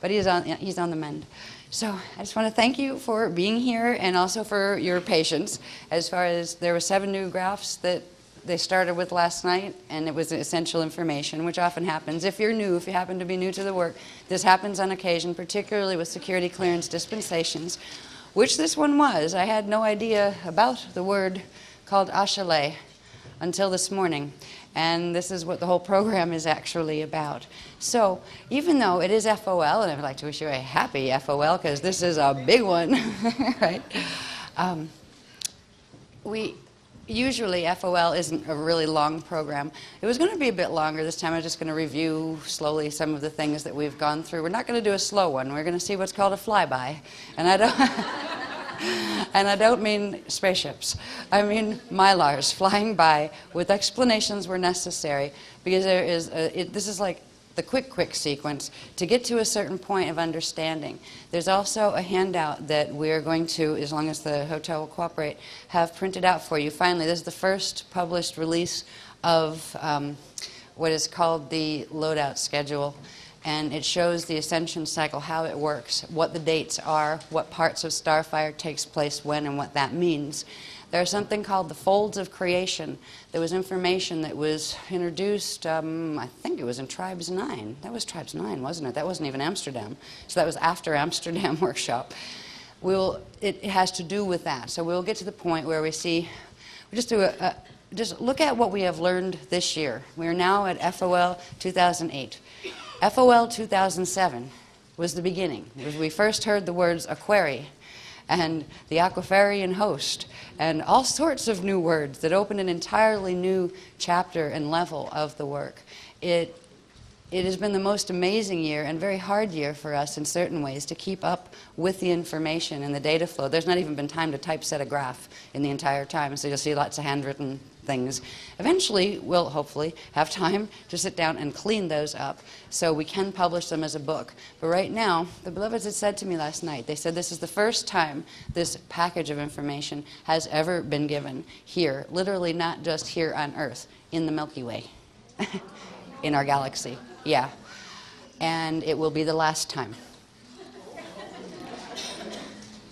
but he's on the mend. So I just want to thank you for being here and also for your patience. As far as there were 7 new graphs that they started with last night, and it was essential information, which often happens. If you're new, if you happen to be new to the work, this happens on occasion, particularly with security clearance dispensations, which this one was. I had no idea about the word called Ashayana until this morning. And this is what the whole program is actually about. So even though it is FOL, and I'd like to wish you a happy FOL, because this is a big one, right? Usually FOL isn't a really long program. It was going to be a bit longer this time. I'm just going to review slowly some of the things that we've gone through. We're not going to do a slow one. We're going to see what's called a flyby. And I don't... And I don't mean spaceships. I mean Mylars flying by with explanations where necessary, because there is this is like the quick sequence to get to a certain point of understanding. There's also a handout that we're going to, as long as the hotel will cooperate, have printed out for you. Finally, this is the first published release of what is called the loadout schedule. And it shows the ascension cycle, how it works, what the dates are, what parts of Starfire takes place when, and what that means. There's something called the folds of creation. There was information that was introduced, I think it was in Tribes 9. That was Tribes 9, wasn't it? That wasn't even Amsterdam. So that was after Amsterdam workshop. It has to do with that. So we'll get to the point where we see, just look at what we have learned this year. We are now at FOL 2008. FOL 2007 was the beginning. We first heard the words aquari and the aquafarian host and all sorts of new words that opened an entirely new chapter and level of the work. It has been the most amazing year and very hard year for us in certain ways to keep up with the information and the data flow. There's not even been time to typeset a graph in the entire time, so you'll see lots of handwritten things. Eventually, we'll hopefully have time to sit down and clean those up so we can publish them as a book. But right now, the beloveds had said to me last night, they said this is the first time this package of information has ever been given here, literally not just here on Earth, in the Milky Way, in our galaxy. Yeah. And it will be the last time.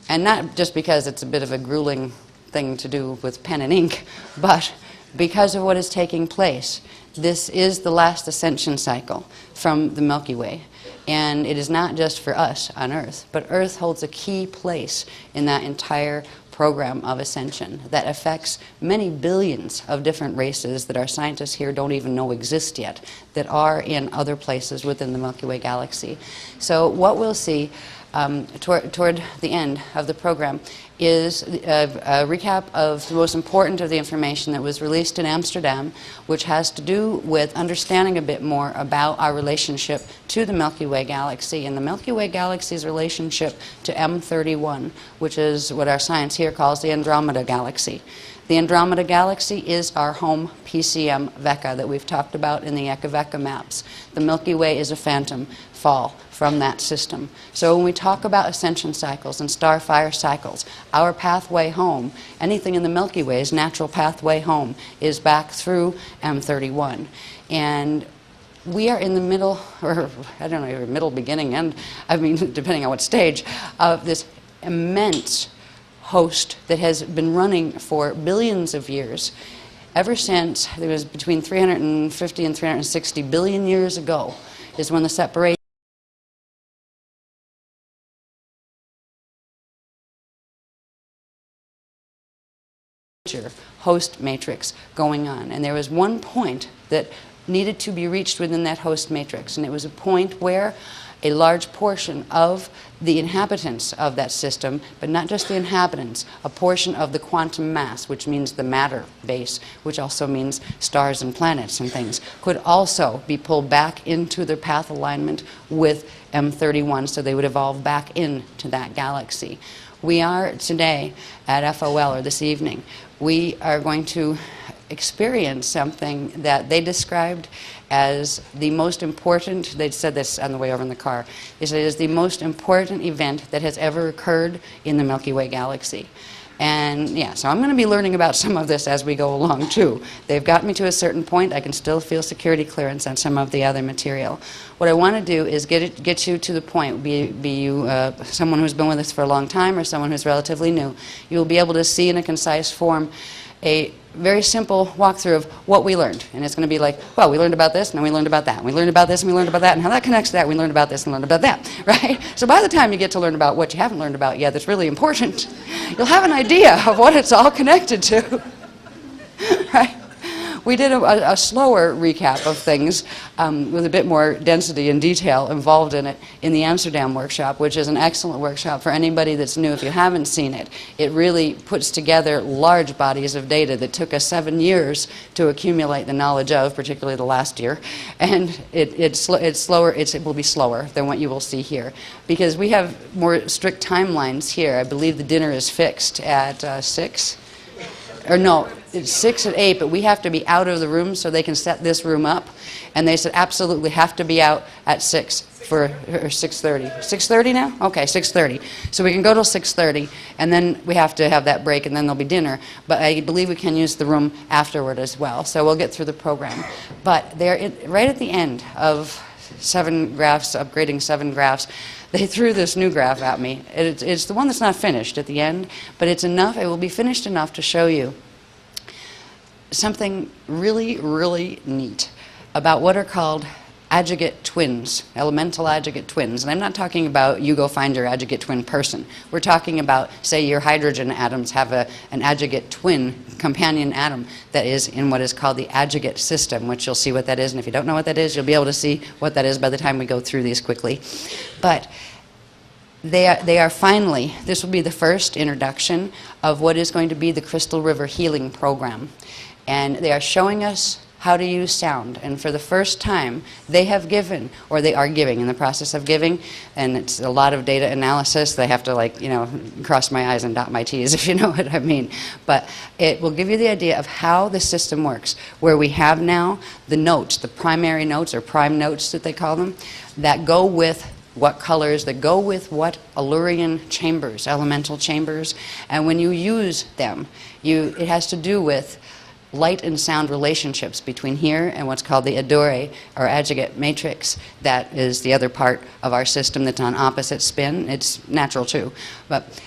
And not just because it's a bit of a grueling thing to do with pen and ink, but because of what is taking place. This is the last ascension cycle from the Milky Way. And it is not just for us on Earth, but Earth holds a key place in that entire program of ascension that affects many billions of different races that our scientists here don't even know exist yet, that are in other places within the Milky Way galaxy. So what we'll see toward the end of the program is a recap of the most important of the information that was released in Amsterdam, which has to do with understanding a bit more about our relationship to the Milky Way galaxy and the Milky Way galaxy's relationship to M31, which is what our science here calls the Andromeda galaxy. The Andromeda galaxy is our home PCM Vecca that we've talked about in the Eka-Vecca maps. The Milky Way is a phantom fall from that system. So when we talk about ascension cycles and starfire cycles, our pathway home, anything in the Milky Way's natural pathway home, is back through M31. And we are in the middle, or I don't know, middle, beginning, end, I mean, depending on what stage, of this immense host that has been running for billions of years. Ever since, there was between 350 and 360 billion years ago, is when the separation host matrix going on. And there was one point that needed to be reached within that host matrix, and it was a point where a large portion of the inhabitants of that system, but not just the inhabitants, a portion of the quantum mass, which means the matter base, which also means stars and planets and things, could also be pulled back into their path alignment with M31, so they would evolve back into that galaxy. We are today at FOL, or this evening, we are going to experience something that they described as the most important, they said this on the way over in the car, they said it is the most important event that has ever occurred in the Milky Way galaxy. And yeah, so I'm going to be learning about some of this as we go along too. They've got me to a certain point. I can still feel security clearance on some of the other material. What I want to do is get you to the point, be you someone who's been with us for a long time or someone who's relatively new. You'll be able to see in a concise form a very simple walkthrough of what we learned. And it's going to be like, well, we learned about this, and then we learned about that. And we learned about this, and we learned about that, and how that connects to that. We learned about this and learned about that, right? So by the time you get to learn about what you haven't learned about yet that's really important, you'll have an idea of what it's all connected to, right? We did a slower recap of things with a bit more density and detail involved in it in the Amsterdam workshop, which is an excellent workshop for anybody that's new if you haven't seen it. It really puts together large bodies of data that took us 7 years to accumulate the knowledge of, particularly the last year. And it will be slower than what you will see here, because we have more strict timelines here. I believe the dinner is fixed at 6. Or no, it's 6 and 8, but we have to be out of the room so they can set this room up. And they said absolutely have to be out at 6 for 6:30. 6:30 now? Okay, 6:30. So we can go till 6:30, and then we have to have that break, and then there'll be dinner. But I believe we can use the room afterward as well. So we'll get through the program. But they're right at the end of 7 graphs, upgrading 7 graphs. They threw this new graph at me. It's the one that's not finished at the end, but it's enough. It will be finished enough to show you something really, really neat about what are called adjugate twins, elemental adjugate twins. And I'm not talking about you go find your adjugate twin person. We're talking about, say, your hydrogen atoms have an adjugate twin companion atom that is in what is called the adjugate system, which you'll see what that is. And if you don't know what that is, you'll be able to see what that is by the time we go through these quickly. But they are finally, this will be the first introduction of what is going to be the Crystal River Healing Program. And they are showing us how to use sound. And for the first time, they have given, or they are giving, in the process of giving, and it's a lot of data analysis. They have to, like, you know, cross my I's and dot my T's, if you know what I mean. But it will give you the idea of how the system works, where we have now the notes, the primary notes, or prime notes that they call them, that go with what colors, that go with what Allurian chambers, elemental chambers. And when you use them, it has to do with light and sound relationships between here and what's called the Adore, or adjugate matrix. That is the other part of our system that's on opposite spin. It's natural too. But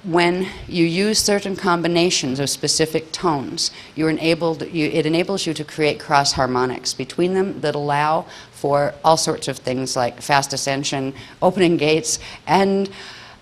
when you use certain combinations of specific tones, it enables you to create cross harmonics between them that allow for all sorts of things like fast ascension, opening gates, and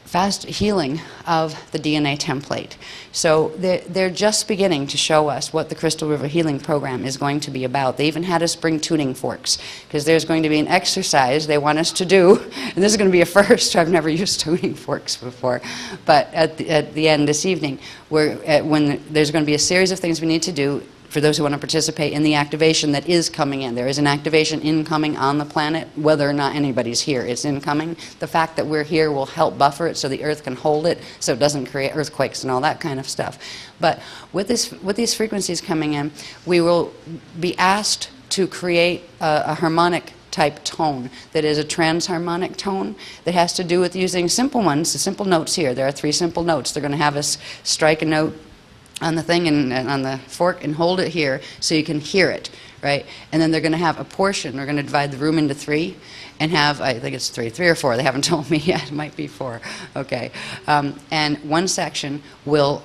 fast healing of the DNA template. So they're just beginning to show us what the Crystal River Healing Program is going to be about. They even had us bring tuning forks, because there's going to be an exercise they want us to do, and this is going to be a first. I've never used tuning forks before. But at the end this evening, when there's going to be a series of things we need to do for those who want to participate in the activation that is coming in. There is an activation incoming on the planet, whether or not anybody's here. It's incoming. The fact that we're here will help buffer it so the Earth can hold it, so it doesn't create earthquakes and all that kind of stuff. But with these frequencies coming in, we will be asked to create a harmonic type tone that is a transharmonic tone that has to do with using simple ones, the simple notes here. There are 3 simple notes. They're going to have us strike a note on the thing and on the fork and hold it here so you can hear it, right? And then they're going to have a portion. We're going to divide the room into 3 and have, I think it's 3 or 4. They haven't told me yet. It might be 4. Okay. And one section will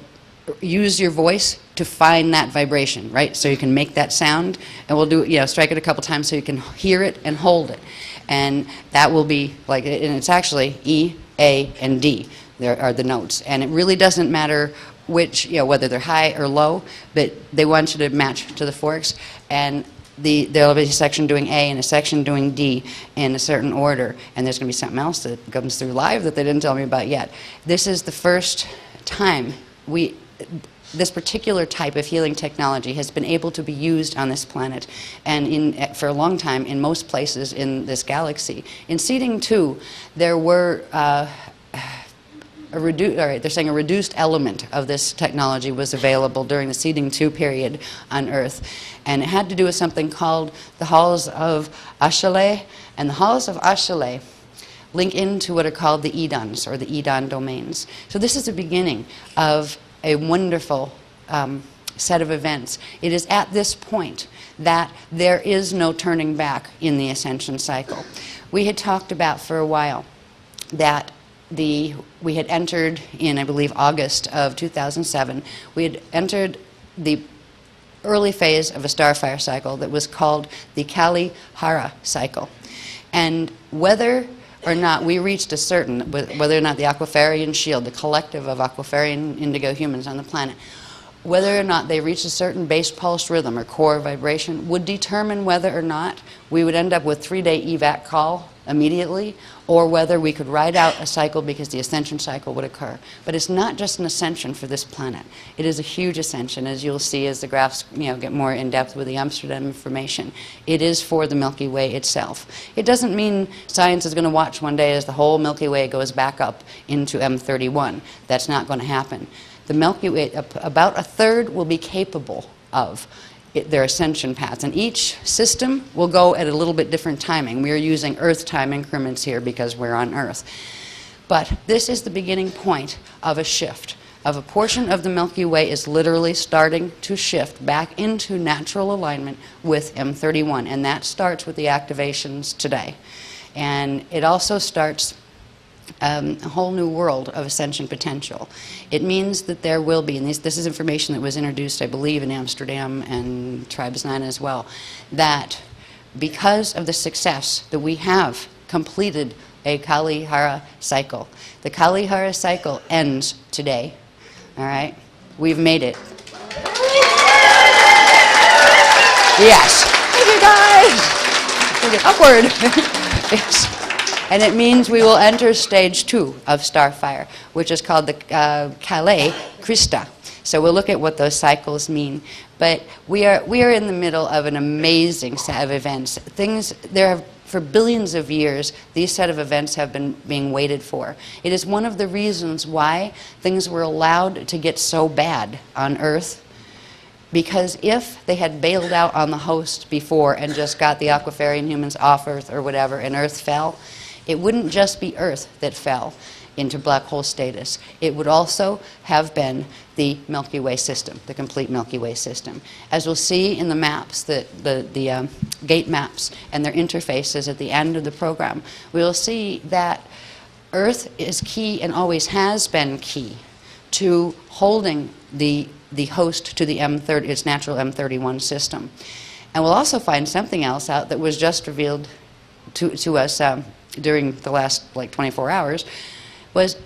use your voice to find that vibration, right? So you can make that sound, and we'll do, strike it a couple times so you can hear it and hold it. And that will be like, and it's actually E, A, and D. There are the notes. And it really doesn't matter which, whether they're high or low, but they want you to match to the forks. And there'll be a section doing A and a section doing D in a certain order. And there's going to be something else that comes through live that they didn't tell me about yet. This is the first time this particular type of healing technology has been able to be used on this planet, and for a long time in most places in this galaxy. In Seeding 2, there were they're saying a reduced element of this technology was available during the Seeding 2 period on Earth. And it had to do with something called the Halls of Ashayana. And the Halls of Ashayana link into what are called the Edans, or the Edan domains. So this is the beginning of a wonderful set of events. It is at this point that there is no turning back in the ascension cycle. We had talked about for a while that we had entered in, I believe, August of 2007, we had entered the early phase of a starfire cycle that was called the Kali-Hara cycle. And whether or not we reached a certain, whether or not the Aquafarian shield, the collective of Aquafarian indigo humans on the planet, whether or not they reached a certain base pulse rhythm or core vibration would determine whether or not we would end up with 3-day evac call immediately, or whether we could ride out a cycle because the ascension cycle would occur. But it's not just an ascension for this planet. It is a huge ascension, as you'll see as the graphs get more in depth with the Amsterdam information. It is for the Milky Way itself. It doesn't mean science is going to watch one day as the whole Milky Way goes back up into M31. That's not going to happen. The Milky Way, about a third will be capable of their ascension paths, and each system will go at a little bit different timing. We are using Earth time increments here because we're on Earth. But this is the beginning point of a shift, of a portion of the Milky Way is literally starting to shift back into natural alignment with M31, and that starts with the activations today. And it also starts a whole new world of ascension potential. It means that there will be, and this is information that was introduced, I believe, in Amsterdam and Tribes 9 as well, that because of the success that we have completed a Kali-Hara cycle. The Kali-Hara cycle ends today, all right? We've made it. Yes. Thank you, guys. We'll get upward. Yes. And it means we will enter stage 2 of starfire, which is called the Kale Krista. So we'll look at what those cycles mean. But we are in the middle of an amazing set of events. For billions of years, these set of events have been being waited for. It is one of the reasons why things were allowed to get so bad on Earth. Because if they had bailed out on the host before and just got the Aquafarian humans off Earth or whatever, and Earth fell, it wouldn't just be Earth that fell into black hole status. It would also have been the Milky Way system, the complete Milky Way system. As we'll see in the maps, the gate maps and their interfaces at the end of the program, we'll see that Earth is key and always has been key to holding the host to the its natural M31 system. And we'll also find something else out that was just revealed to us during the last 24 hours, was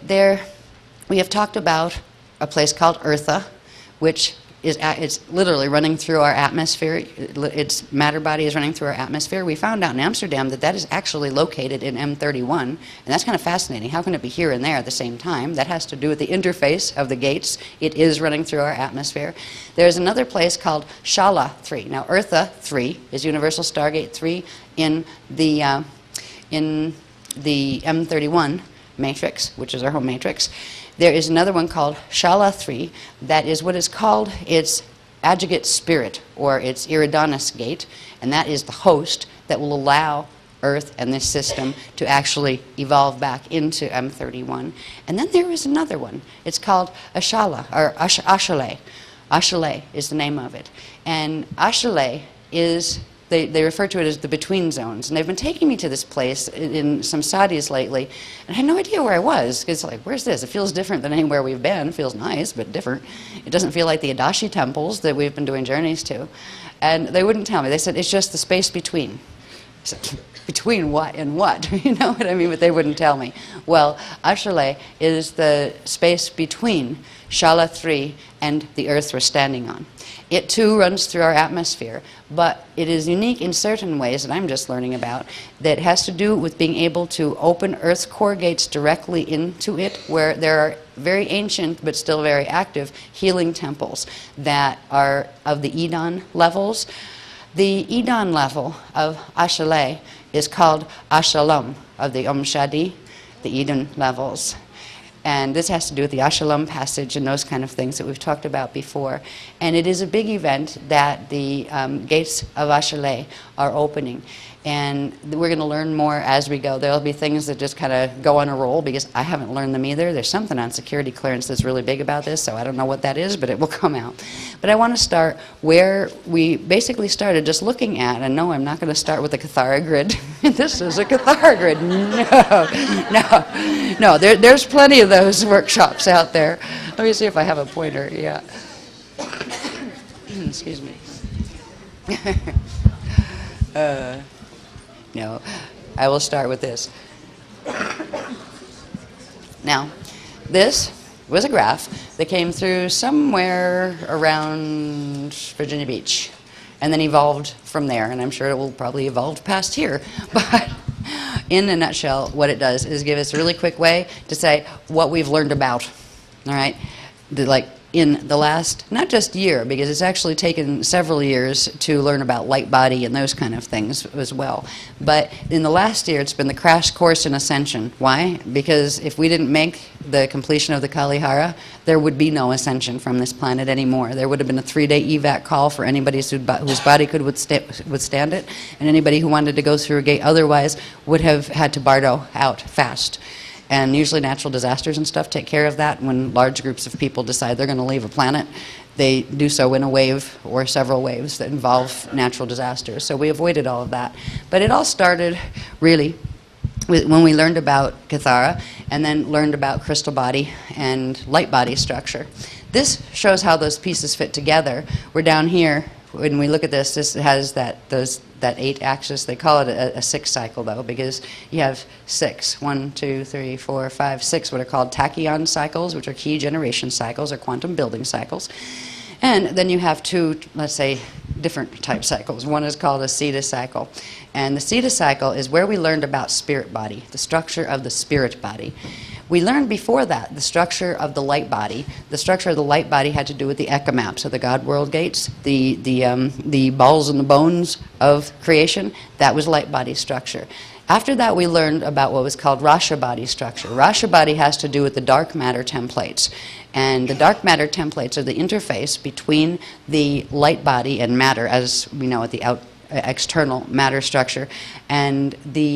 we have talked about a place called Eartha, which it's literally running through our atmosphere. Its matter body is running through our atmosphere. We found out in Amsterdam that is actually located in M31, and that's kind of fascinating. How can it be here and there at the same time? That has to do with the interface of the gates. It is running through our atmosphere. There's another place called Shala 3. Now, Eartha 3 is Universal Stargate 3 in the M31 matrix, which is our home matrix. There is another one called Shala 3 that is what is called its adjugate spirit, or its Eridanus gate, and that is the host that will allow Earth and this system to actually evolve back into M31. And then there is another one. It's called Ashala, or Ashale. Ashale is the name of it. And Ashale is, they refer to it as the between zones. And they've been taking me to this place in some sadhis lately, and I had no idea where I was. It's like, where's this? It feels different than anywhere we've been. It feels nice, but different. It doesn't feel like the Adashi temples that we've been doing journeys to. And they wouldn't tell me. They said, it's just the space between. I said, between what and what? You know what I mean? But they wouldn't tell me. Well, Ashale is the space between Shala 3 and the Earth we're standing on. It too runs through our atmosphere, but it is unique in certain ways that I'm just learning about that has to do with being able to open Earth's core gates directly into it, where there are very ancient but still very active healing temples that are of the Edan levels. The Edan level of Ashale is called Ashalom of the Om Shadi, the Eden levels. And this has to do with the Ashalam passage and those kind of things that we've talked about before. And it is a big event that the gates of Ashale are opening. And we're going to learn more as we go. There'll be things that just kind of go on a roll because I haven't learned them either. There's something on security clearance that's really big about this, so I don't know what that is, but it will come out. But I want to start where we basically started, just looking at, and no, I'm not going to start with the Cathara grid. This is a Cathara grid. No. There's plenty of those workshops out there. Let me see if I have a pointer. Yeah. Excuse me. No, I will start with this. Now, this was a graph that came through somewhere around Virginia Beach and then evolved from there, and I'm sure it will probably evolve past here. But in a nutshell, what it does is give us a really quick way to say what we've learned about, all right? Like in the last, not just year, because it's actually taken several years to learn about light body and those kind of things as well. But in the last year, it's been the crash course in ascension. Why? Because if we didn't make the completion of the Kalihara, there would be no ascension from this planet anymore. There would have been a 3-day evac call for anybody whose body could withstand it, and anybody who wanted to go through a gate otherwise would have had to bardo out fast. And usually natural disasters and stuff take care of that. When large groups of people decide they're going to leave a planet, they do so in a wave or several waves that involve natural disasters. So we avoided all of that. But it all started really when we learned about Cathara and then learned about crystal body and light body structure. This shows how those pieces fit together. We're down here. When we look at this, this has that 8 axis. They call it a 6 cycle, though, because you have 6. 1, 2, 3, 4, 5, 6 what are called tachyon cycles, which are key generation cycles or quantum building cycles. And then you have 2, let's say, different type cycles. One is called a Siddha cycle. And the Siddha cycle is where we learned about spirit body, the structure of the spirit body. We learned before that the structure of the light body. The structure of the light body had to do with the ekamaps, so the God world gates, the balls and the bones of creation. That was light body structure. After that, we learned about what was called Rasha body structure. Rasha body has to do with the dark matter templates. And the dark matter templates are the interface between the light body and matter, as we know at the external matter structure, and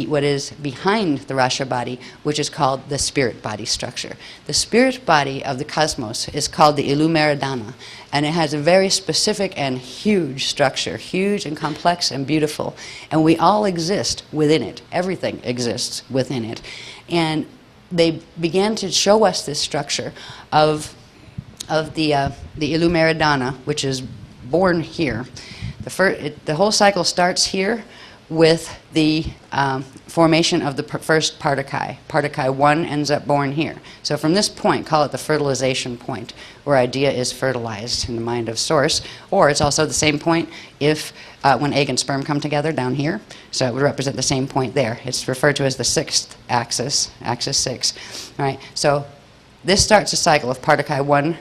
what is behind the Rasha body, which is called the spirit body structure. The spirit body of the cosmos is called the Ilumeradana, and it has a very specific and huge structure, huge and complex and beautiful, and we all exist within it. Everything exists within it. And they began to show us this structure of the Ilumeradana, which is born here. The whole cycle starts here with the formation of the first Partakai. Partakai 1 ends up born here. So from this point, call it the fertilization point, where idea is fertilized in the mind of source. Or it's also the same point if when egg and sperm come together down here. So it would represent the same point there. It's referred to as the 6th axis, axis 6. All right. So this starts a cycle of Partakai 1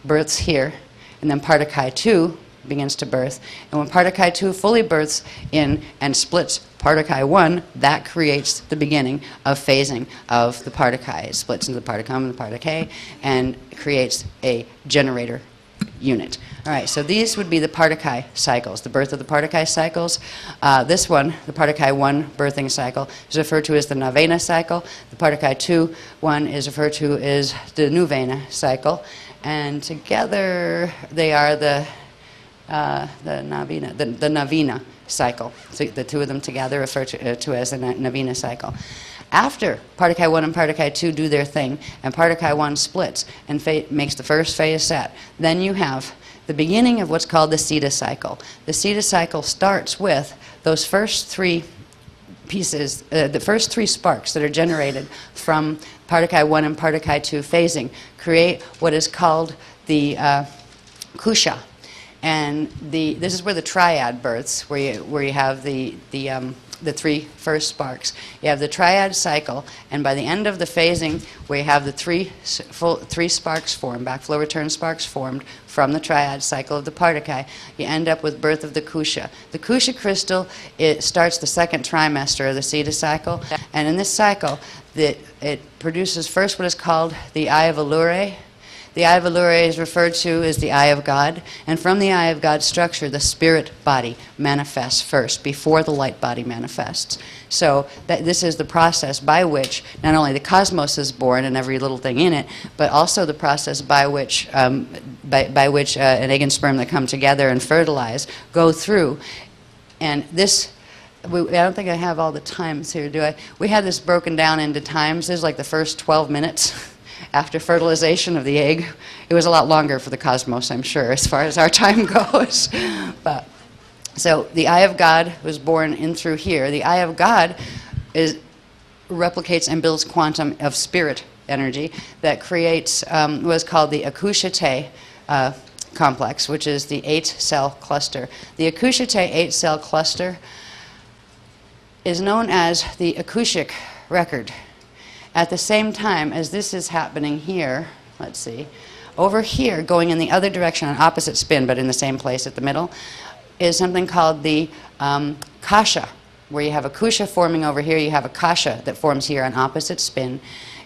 births here, and then Partakai 2 begins to birth. And when Partakai 2 fully births in and splits Partakai 1, that creates the beginning of phasing of the Partakai. It splits into the Partakam and the Partakai and creates a generator unit. All right, so these would be the Partakai cycles, the birth of the Partakai cycles. This one, the Partakai 1 birthing cycle, is referred to as the Navena cycle. The Partakai 2 one is referred to as the Nuvena cycle. And together they are the Navina cycle. So the two of them together refer to as the Navina cycle. After Partakai 1 and Partakai 2 do their thing, and Partakai 1 splits and makes the first phase set, then you have the beginning of what's called the Siddha cycle. The Siddha cycle starts with those first 3 pieces, the first 3 sparks that are generated from Partakai 1 and Partakai 2 phasing, create what is called the Kusha. And this is where the triad births, where you have the the three first sparks. You have the triad cycle, and by the end of the phasing, we have the three sparks formed, backflow return sparks formed from the triad cycle of the Partakai. You end up with birth of the Kusha. The Kusha crystal, it starts the second trimester of the Siddha cycle, and in this cycle, it produces first what is called the Eye of Allure. The Eye of Allure is referred to as the Eye of God, and from the Eye of God structure, the spirit body manifests first, before the light body manifests. So this is the process by which not only the cosmos is born and every little thing in it, but also the process by which, an egg and sperm that come together and fertilize go through. And this, I don't think I have all the times here, do I? We had this broken down into times. There's like the first 12 minutes. After fertilization of the egg. It was a lot longer for the cosmos, I'm sure, as far as our time goes. But, so the Eye of God was born in through here. The Eye of God replicates and builds quantum of spirit energy that creates what's called the Akushate complex, which is the 8-cell cluster. The Akushate 8-cell cluster is known as the Akushic record. At the same time as this is happening here, let's see, over here, going in the other direction on opposite spin, but in the same place at the middle, is something called the Kasha, where you have a Kusha forming over here, you have a Kasha that forms here on opposite spin.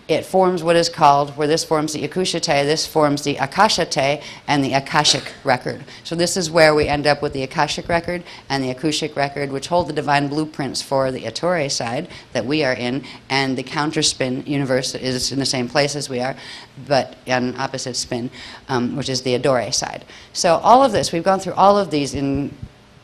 It forms what is called, where this forms the Akushate, this forms the Akashate and the Akashic record. So this is where we end up with the Akashic record and the Akashic record, which hold the divine blueprints for the Ettore side that we are in, and the counterspin universe is in the same place as we are, but on opposite spin, which is the Adore side. So all of this, we've gone through all of these in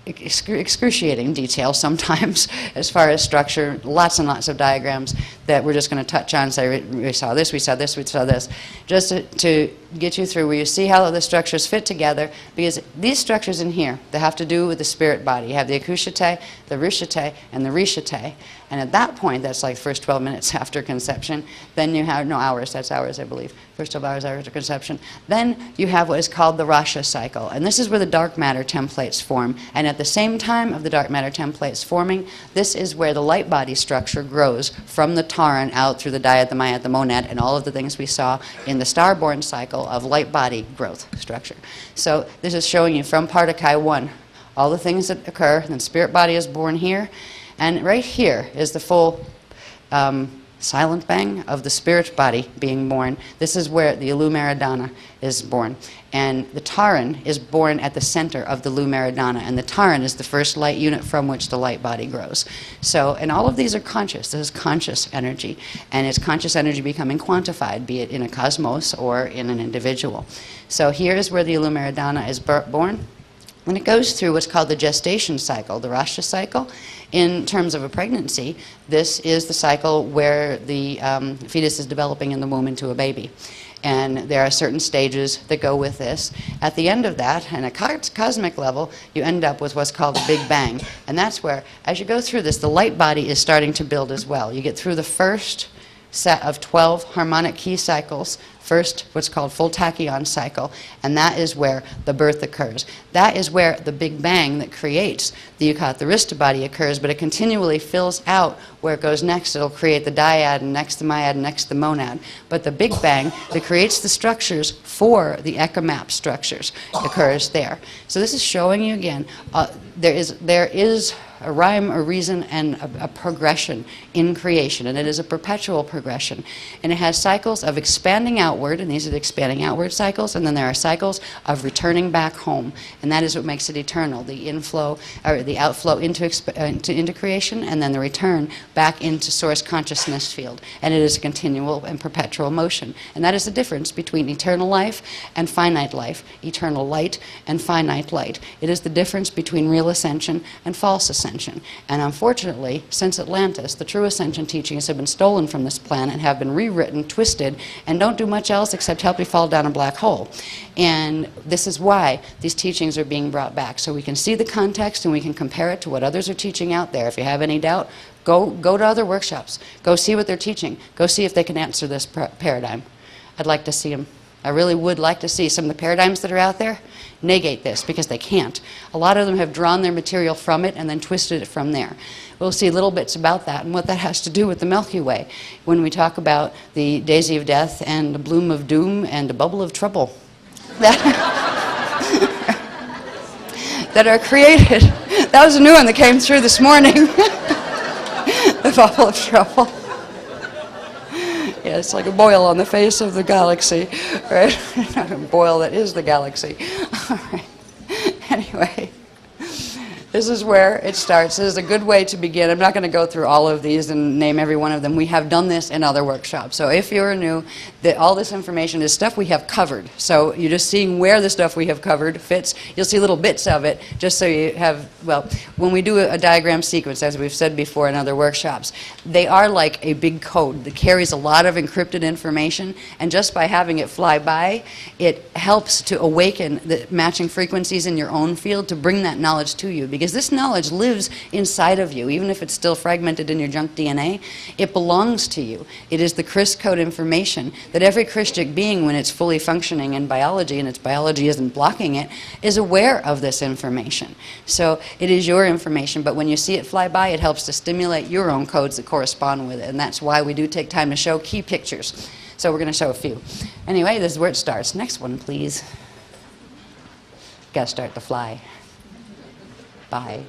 excruciating detail sometimes as far as structure, lots and lots of diagrams that we're just going to touch on. Say we saw this, we saw this, we saw this, just to get you through where you see how the structures fit together, because these structures in here, they have to do with the spirit body. You have the Akushate, the Rishate, and the Rishate, and at that point, that's like the first 12 minutes after conception, then you have, no, hours, that's hours I believe, first 12 hours after conception, then you have what is called the Rasha cycle, and this is where the dark matter templates form, and at the same time of the dark matter templates forming, this is where the light body structure grows from the Taran out through the Dyad, the Mayat, the Monad, and all of the things we saw in the star-born cycle of light body growth structure. So this is showing you from Partakai 1, all the things that occur, and then spirit body is born here, and right here is the full silent bang of the spirit body being born. This is where the Lumeridana is born. And the Taran is born at the center of the Lumeridana, and the Taran is the first light unit from which the light body grows. So, and all of these are conscious. This is conscious energy, and it's conscious energy becoming quantified, be it in a cosmos or in an individual. So here is where the Lumeridana is born. And it goes through what's called the gestation cycle, the Rasha cycle. In terms of a pregnancy, this is the cycle where the fetus is developing in the womb into a baby. And there are certain stages that go with this. At the end of that, on a cosmic level, you end up with what's called the Big Bang. And that's where, as you go through this, the light body is starting to build as well. You get through the first set of 12 harmonic key cycles, first what's called full tachyon cycle, and that is where the birth occurs. That is where the Big Bang that creates the Eukaryotarista body occurs, but it continually fills out where it goes next. It'll create the dyad, and next the myad, and next the monad. But the Big Bang that creates the structures for the ecomap structures occurs there. So this is showing you again, there is a rhyme, a reason, and a progression in creation, and it is a perpetual progression. And it has cycles of expanding outward, and these are the expanding outward cycles, and then there are cycles of returning back home, and that is what makes it eternal, the inflow, or the outflow into creation, and then the return back into source consciousness field. And it is a continual and perpetual motion. And that is the difference between eternal life and finite life, eternal light and finite light. It is the difference between real ascension and false ascension. And unfortunately, since Atlantis, the true ascension teachings have been stolen from this planet, have been rewritten, twisted, and don't do much else except help you fall down a black hole. And this is why these teachings are being brought back, so we can see the context and we can compare it to what others are teaching out there. If you have any doubt, go to other workshops. Go see what they're teaching. Go see if they can answer this paradigm. I'd like to see them I really would like to see some of the paradigms that are out there negate this, because they can't. A lot of them have drawn their material from it and then twisted it from there. We'll see little bits about that and what that has to do with the Milky Way when we talk about the daisy of death and the bloom of doom and the bubble of trouble that, that are created. That was a new one that came through this morning. The bubble of trouble. Yeah, it's like a boil on the face of the galaxy, right? Not a boil that is the galaxy. All right. Anyway, this is where it starts. This is a good way to begin. I'm not going to go through all of these and name every one of them. We have done this in other workshops. So if you're new, all this information is stuff we have covered. So you're just seeing where the stuff we have covered fits. You'll see little bits of it just so you have, well, when we do a diagram sequence, as we've said before in other workshops, they are like a big code that carries a lot of encrypted information, and just by having it fly by, it helps to awaken the matching frequencies in your own field to bring that knowledge to you. Because this knowledge lives inside of you, even if it's still fragmented in your junk DNA, it belongs to you. It is the Chris code information that every Christic being, when it's fully functioning in biology, and its biology isn't blocking it, is aware of this information. So it is your information, but when you see it fly by, it helps to stimulate your own codes that correspond with it, and that's why we do take time to show key pictures. So we're going to show a few. Anyway, this is where it starts. Next one, please. Got to start to fly. Bye.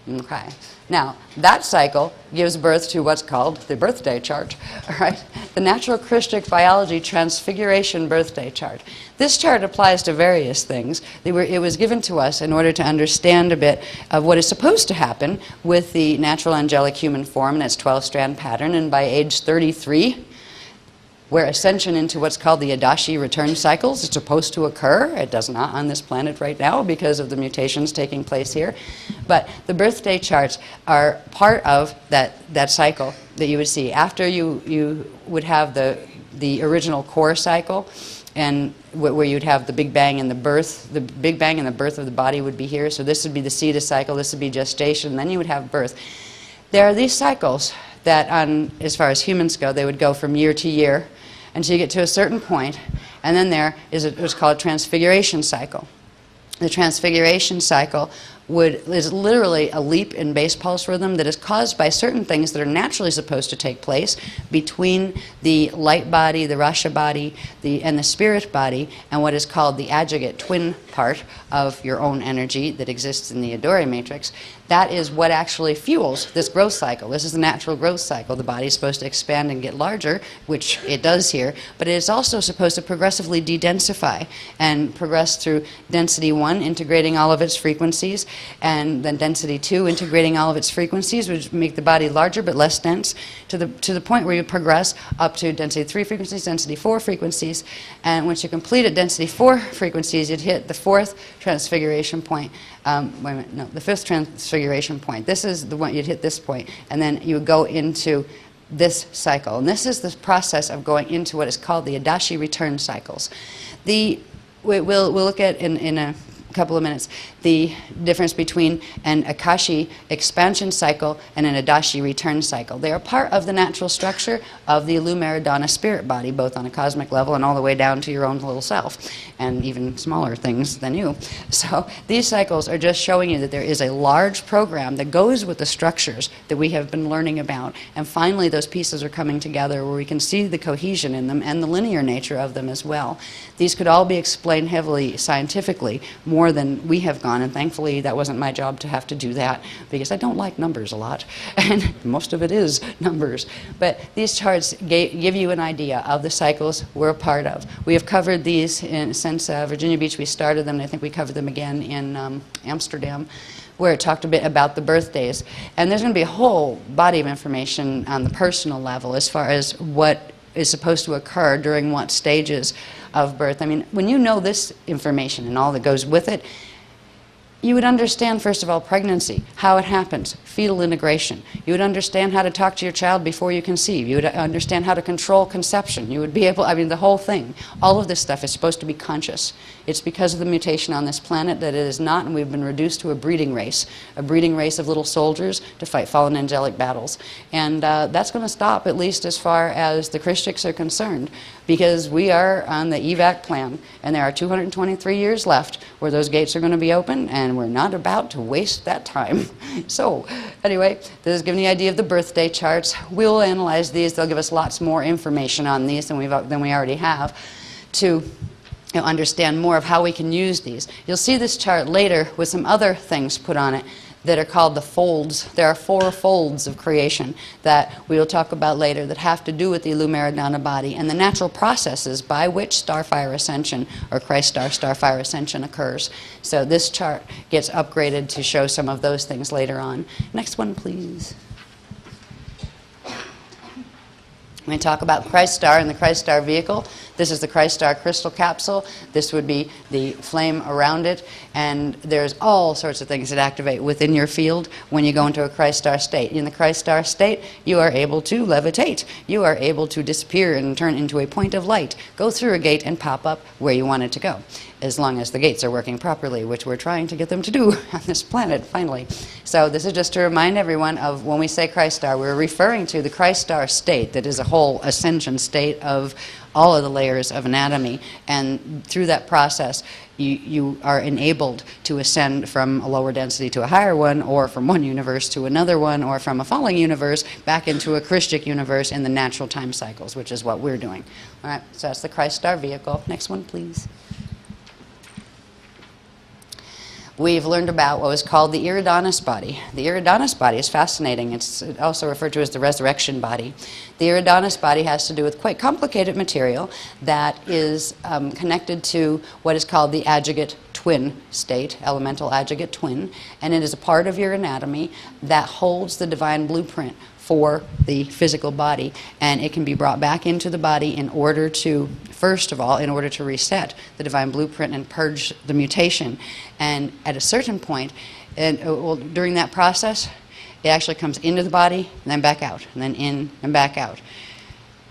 Okay. Now, that cycle gives birth to what's called the birthday chart, all right? The Natural Christic Biology Transfiguration Birthday Chart. This chart applies to various things. It was given to us in order to understand a bit of what is supposed to happen with the natural angelic human form and its 12-strand pattern, and by age 33, where ascension into what's called the Adashi return cycles is supposed to occur. It does not on this planet right now because of the mutations taking place here. But the birthday charts are part of that cycle that you would see. After you would have the original core cycle, and where you'd have the Big Bang and the birth. The Big Bang and the birth of the body would be here. So this would be the cetus cycle, this would be gestation, then you would have birth. There are these cycles that, as far as humans go, they would go from year to year until you get to a certain point, and then there is what's called a transfiguration cycle. The transfiguration cycle is literally a leap in base pulse rhythm that is caused by certain things that are naturally supposed to take place between the light body, the Rasha body, and the spirit body, and what is called the adjugate twin part of your own energy that exists in the Adore matrix. That is what actually fuels this growth cycle. This is the natural growth cycle. The body is supposed to expand and get larger, which it does here, but it is also supposed to progressively de-densify and progress through density 1, integrating all of its frequencies, and then density 2, integrating all of its frequencies, which make the body larger but less dense, to the point where you progress up to density 3 frequencies, density 4 frequencies, and once you complete at density 4 frequencies, you'd hit the 4th transfiguration point. Wait a minute, no, the 5th transfiguration point. This is the one, you'd hit this point, and then you would go into this cycle. And this is the process of going into what is called the Adashi return cycles. We'll look at in a couple of minutes the difference between an Akashi expansion cycle and an Adashi return cycle. They are part of the natural structure of the Lumaridana spirit body, both on a cosmic level and all the way down to your own little self, and even smaller things than you. So these cycles are just showing you that there is a large program that goes with the structures that we have been learning about, and finally those pieces are coming together where we can see the cohesion in them and the linear nature of them as well. These could all be explained heavily scientifically, more than we have gone, and thankfully that wasn't my job to have to do that, because I don't like numbers a lot, and most of it is numbers. But these charts give you an idea of the cycles we're a part of. We have covered these since Virginia Beach. We started them, and I think we covered them again in Amsterdam, where it talked a bit about the birthdays. And there's going to be a whole body of information on the personal level as far as what is supposed to occur during what stages of birth. I mean, when you know this information and all that goes with it, you would understand, first of all, pregnancy, how it happens, fetal integration. You would understand how to talk to your child before you conceive. You would understand how to control conception. You would be able, I mean, the whole thing. All of this stuff is supposed to be conscious. It's because of the mutation on this planet that it is not, and we've been reduced to a breeding race of little soldiers to fight fallen angelic battles. And that's going to stop, at least as far as the Christians are concerned, because we are on the evac plan, and there are 223 years left where those gates are going to be open, and we're not about to waste that time. So, anyway, this is giving you an idea of the birthday charts. We'll analyze these. They'll give us lots more information on these than we already have to understand more of how we can use these. You'll see this chart later with some other things put on it that are called the folds. There are 4 folds of creation that we will talk about later that have to do with the Illumeridana body and the natural processes by which starfire ascension or Christ starfire ascension occurs. So this chart gets upgraded to show some of those things later on. Next one, please. We talk about Christ Star and the Christ Star vehicle. This is the Christ Star crystal capsule. This would be the flame around it. And there's all sorts of things that activate within your field when you go into a Christ Star state. In the Christ Star state, you are able to levitate. You are able to disappear and turn into a point of light, go through a gate and pop up where you want it to go, as long as the gates are working properly, which we're trying to get them to do on this planet, finally. So this is just to remind everyone of when we say Christ Star, we're referring to the Christ Star state that is a whole ascension state of all of the layers of anatomy, and through that process you are enabled to ascend from a lower density to a higher one, or from one universe to another one, or from a falling universe back into a Christic universe in the natural time cycles, which is what we're doing. All right, so that's the Christ Star vehicle. Next one, please. We've learned about what was called the Iridanis body. The Iridanis body is fascinating. It's also referred to as the resurrection body. The Iridanis body has to do with quite complicated material that is connected to what is called the adjugate twin state, elemental adjugate twin, and it is a part of your anatomy that holds the divine blueprint for the physical body, and it can be brought back into the body in order to, first of all, in order to reset the divine blueprint and purge the mutation. And at a certain point, during that process, it actually comes into the body and then back out, and then in and back out.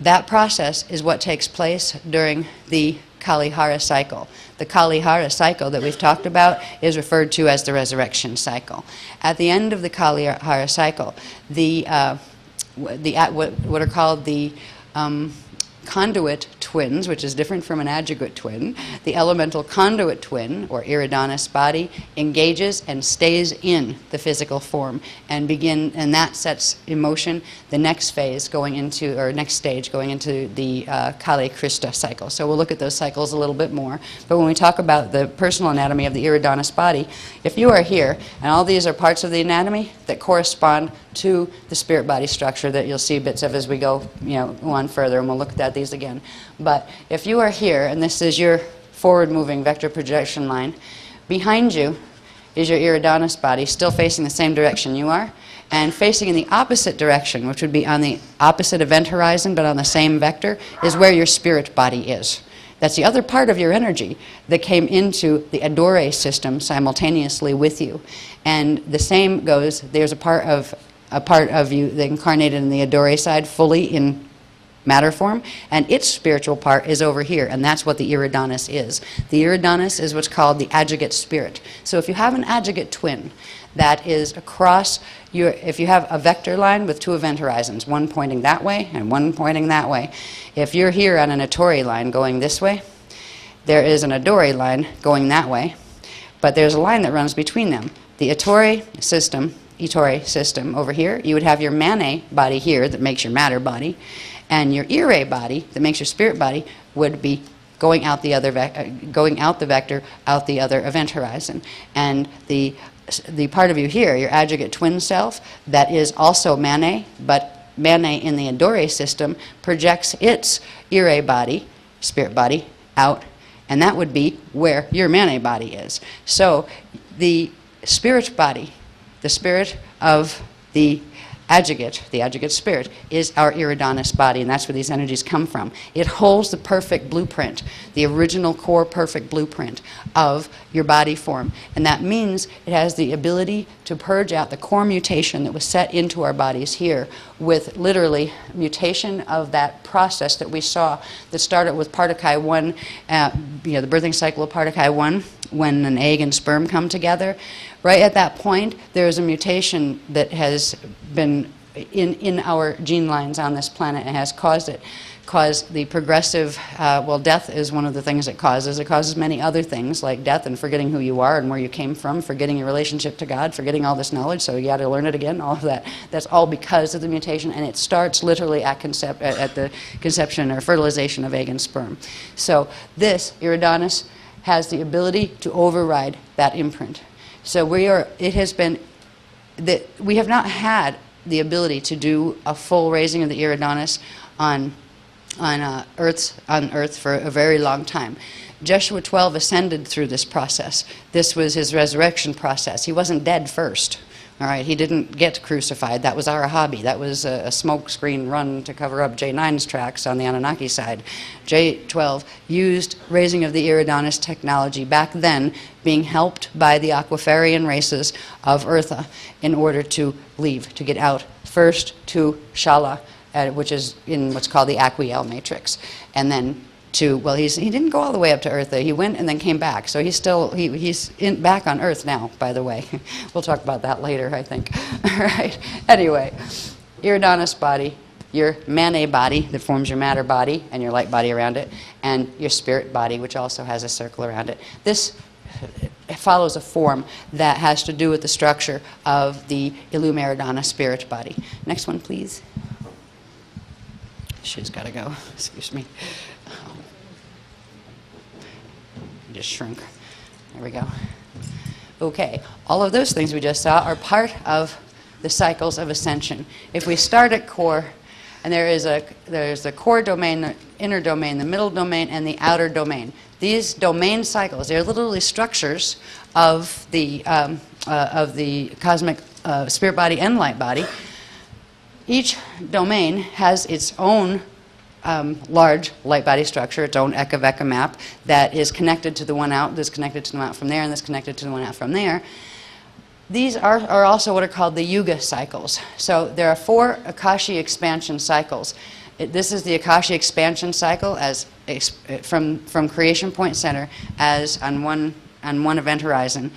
That process is what takes place during the Kalihara cycle. The Kalihara cycle that we've talked about is referred to as the resurrection cycle. At the end of the Kalihara cycle, what are called the conduit twins, which is different from an adjugate twin, the elemental conduit twin, or Iridanis body, engages and stays in the physical form, and that sets in motion the next phase going into, or next stage going into the Kali Krista cycle. So we'll look at those cycles a little bit more. But when we talk about the personal anatomy of the Iridanis body, if you are here, and all these are parts of the anatomy that correspond to the spirit body structure that you'll see bits of as we go, on further, and we'll look at these again. But if you are here, and this is your forward-moving vector projection line, behind you is your Iridanis body, still facing the same direction you are, and facing in the opposite direction, which would be on the opposite event horizon, but on the same vector, is where your spirit body is. That's the other part of your energy that came into the Adore system simultaneously with you. And the same goes, there's a part of you that incarnated in the Adore side fully in matter form, and its spiritual part is over here, and that's what the Iridanis is. The Iridanis is what's called the adjugate spirit. So if you have an adjugate twin that is across if you have a vector line with 2 event horizons, one pointing that way and one pointing that way, if you're here on an Ettore line going this way, there is an Adore line going that way, but there's a line that runs between them. The Ettore system over here, you would have your Mane body here that makes your matter body, and your Ire body that makes your spirit body would be going out the vector out the other event horizon. And the part of you here, your adjugate twin self, that is also Mane, but Mane in the Adore system projects its Ire body, spirit body, out, and that would be where your Mane body is. So the spirit body, the spirit of the Adjugate, the adjugate spirit, is our iridanis body, and that's where these energies come from. It holds the perfect blueprint, the original core perfect blueprint of your body form. And that means it has the ability to purge out the core mutation that was set into our bodies here with literally mutation of that process that we saw that started with Partakai 1, the birthing cycle of Partakai 1, when an egg and sperm come together. Right at that point, there is a mutation that has been in our gene lines on this planet and has caused the progressive, death is one of the things it causes. It causes many other things like death and forgetting who you are and where you came from, forgetting your relationship to God, forgetting all this knowledge, so you got to learn it again, all of that. That's all because of the mutation, and it starts literally at the conception or fertilization of egg and sperm. So this, iridanis, has the ability to override that imprint. So we have not had the ability to do a full raising of the iridanis on Earth for a very long time. Joshua 12 ascended through this process. This was his resurrection process. He wasn't dead first. All right, he didn't get crucified. That was our hobby. That was a smoke screen run to cover up J9's tracks on the Anunnaki side. J12 used raising of the iridanis technology back then, being helped by the Aquiferian races of Eartha in order to leave, to get out first to Shala, which is in what's called the Aquiel matrix, and then he didn't go all the way up to Earth. He went and then came back. So he's back on Earth now, by the way. We'll talk about that later, I think. All right. Anyway, iridanis body, your mane body that forms your matter body and your light body around it, and your spirit body, which also has a circle around it. This follows a form that has to do with the structure of the Illumeridana spirit body. Next one, please. She's got to go. Excuse me. Just shrunk. There we go. Okay, all of those things we just saw are part of the cycles of ascension. If we start at core, and there's the core domain, the inner domain, the middle domain, and the outer domain. These domain cycles, they're literally structures of the cosmic spirit body and light body. Each domain has its own large light body structure, its own Eka-Veka map that is connected to the one out, that's connected to the one out from there, and that's connected to the one out from there. These are also what are called the Yuga cycles. So there are 4 Akashi expansion cycles. This is the Akashi expansion cycle as from creation point center as on one event horizon,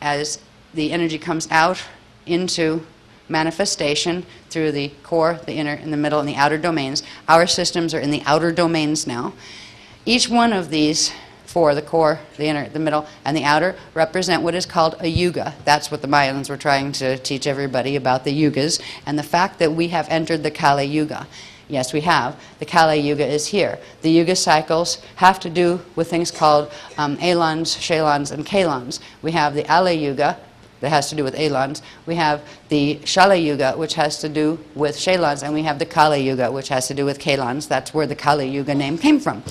as the energy comes out into manifestation through the core, the inner, and the middle, and the outer domains. Our systems are in the outer domains now. Each one of these 4, the core, the inner, the middle, and the outer, represent what is called a yuga. That's what the Mayans were trying to teach everybody about the yugas, and the fact that we have entered the Kali Yuga. Yes, we have. The Kali Yuga is here. The Yuga cycles have to do with things called Elans, Shalans, and Kalans. We have the Ale Yuga, that has to do with Elans. We have the Shala Yuga, which has to do with Shalans, and we have the Kali Yuga, which has to do with Kalans. That's where the Kali Yuga name came from.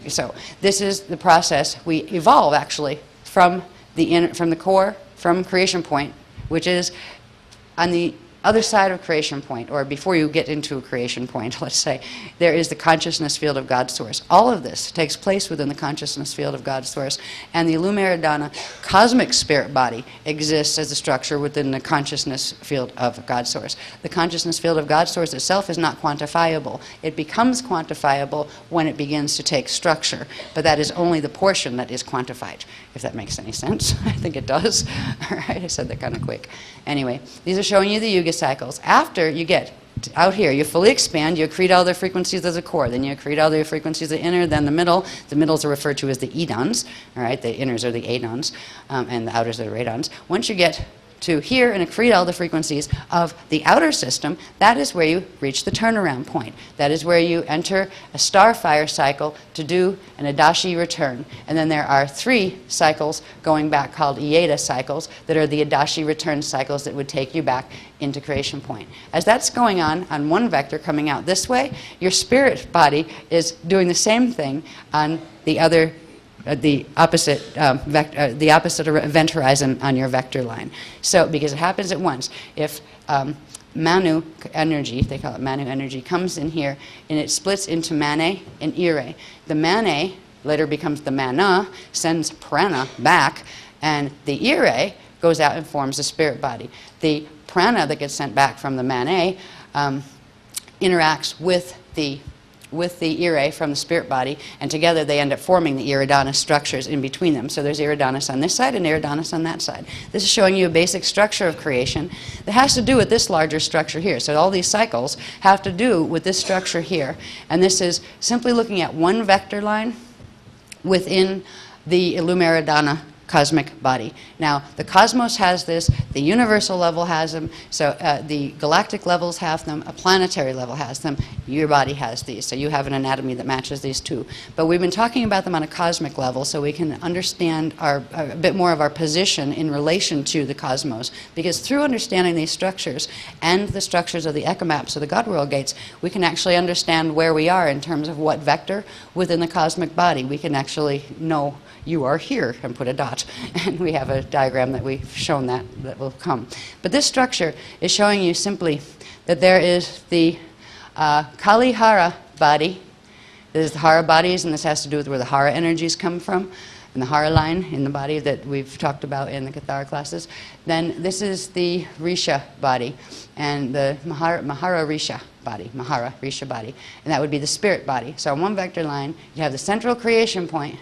So this is the process. We evolve, actually, from the core, from creation point, which is on the other side of creation point, or before you get into a creation point, let's say, there is the consciousness field of God's source. All of this takes place within the consciousness field of God's source, and the Illumeridana cosmic spirit body exists as a structure within the consciousness field of God's source. The consciousness field of God's source itself is not quantifiable. It becomes quantifiable when it begins to take structure, but that is only the portion that is quantified, if that makes any sense. I think it does. All right, I said that kind of quick. Anyway, these are showing you the Yuga cycles. After you get out here, you fully expand, you accrete all the frequencies of the core, then you accrete all the frequencies of the inner, then the middle. The middles are referred to as the Edons, all right? The inners are the Adons, and the outers are the Radons. Once you get to here and accrete all the frequencies of the outer system, that is where you reach the turnaround point. That is where you enter a starfire cycle to do an Adashi return. And then there are 3 cycles going back called Ieta cycles that are the Adashi return cycles that would take you back into creation point. As that's going on one vector coming out this way, your spirit body is doing the same thing on the other the opposite event horizon on your vector line. So, because it happens at once. If Manu energy, they call it Manu energy, comes in here and it splits into Mane and Ire. The Mane later becomes the Mana, sends prana back, and the Ire goes out and forms a spirit body. The prana that gets sent back from the Mane interacts with the Ire from the spirit body, and together they end up forming the iridanis structures in between them. So there's iridanis on this side and iridanis on that side. This is showing you a basic structure of creation that has to do with this larger structure here. So all these cycles have to do with this structure here. And this is simply looking at one vector line within the Illumeridana cosmic body. Now, the cosmos has this, the universal level has them, so the galactic levels have them, a planetary level has them, your body has these, so you have an anatomy that matches these too. But we've been talking about them on a cosmic level so we can understand a bit more of our position in relation to the cosmos, because through understanding these structures and the structures of the ekamaps, of the God World Gates, we can actually understand where we are in terms of what vector within the cosmic body. We can actually know you are here and put a dot, and we have a diagram that we've shown that will come. But this structure is showing you simply that there is the Kali Hara body. There's the Hara bodies, and this has to do with where the Hara energies come from, and the Hara line in the body that we've talked about in the Kathara classes. Then this is the Risha body, and the Mahara Risha body, Mahara Risha body, and that would be the spirit body. So on one vector line, you have the central creation point,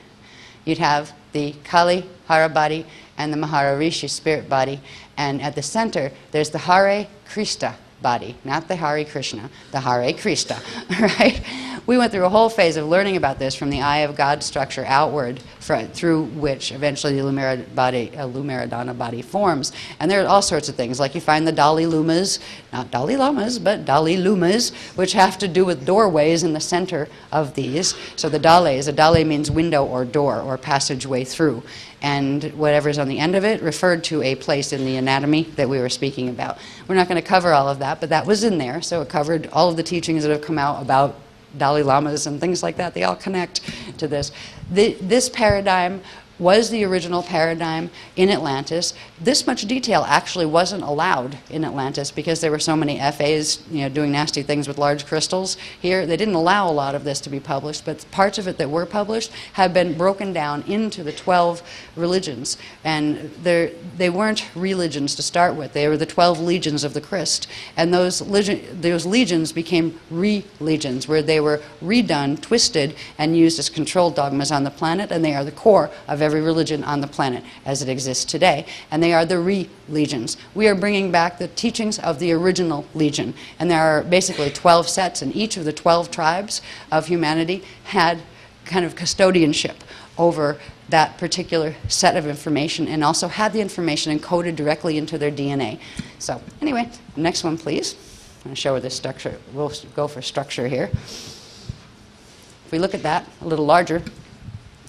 you'd have the Kali Hara body and the Maharishi spirit body, and at the center there's the Hare Krishna body, not the Hare Krishna, the Hare Krishna, right? We went through a whole phase of learning about this from the eye of God structure outward, through which eventually the Illumeridana body forms. And there are all sorts of things, like you find the Dali Lumas, not Dalai Lamas, but Dali Lumas, which have to do with doorways in the center of these. So the Dales, a Dale means window or door or passageway through. And whatever's on the end of it referred to a place in the anatomy that we were speaking about. We're not going to cover all of that, but that was in there. So it covered all of the teachings that have come out about Dalai Lamas and things like that. They all connect to this. This paradigm was the original paradigm in Atlantis. This much detail actually wasn't allowed in Atlantis because there were so many FAs, doing nasty things with large crystals here. They didn't allow a lot of this to be published, but parts of it that were published have been broken down into the 12 religions. And they weren't religions to start with. They were the 12 legions of the Christ. And those legions became re-legions, where they were redone, twisted, and used as control dogmas on the planet, and they are the core of every religion on the planet as it exists today, and they are the re-legions. We are bringing back the teachings of the original legion, and there are basically 12 sets, and each of the 12 tribes of humanity had kind of custodianship over that particular set of information, and also had the information encoded directly into their DNA. So anyway, next one please. I'm going to show you this structure. We'll go for structure here. If we look at that a little larger,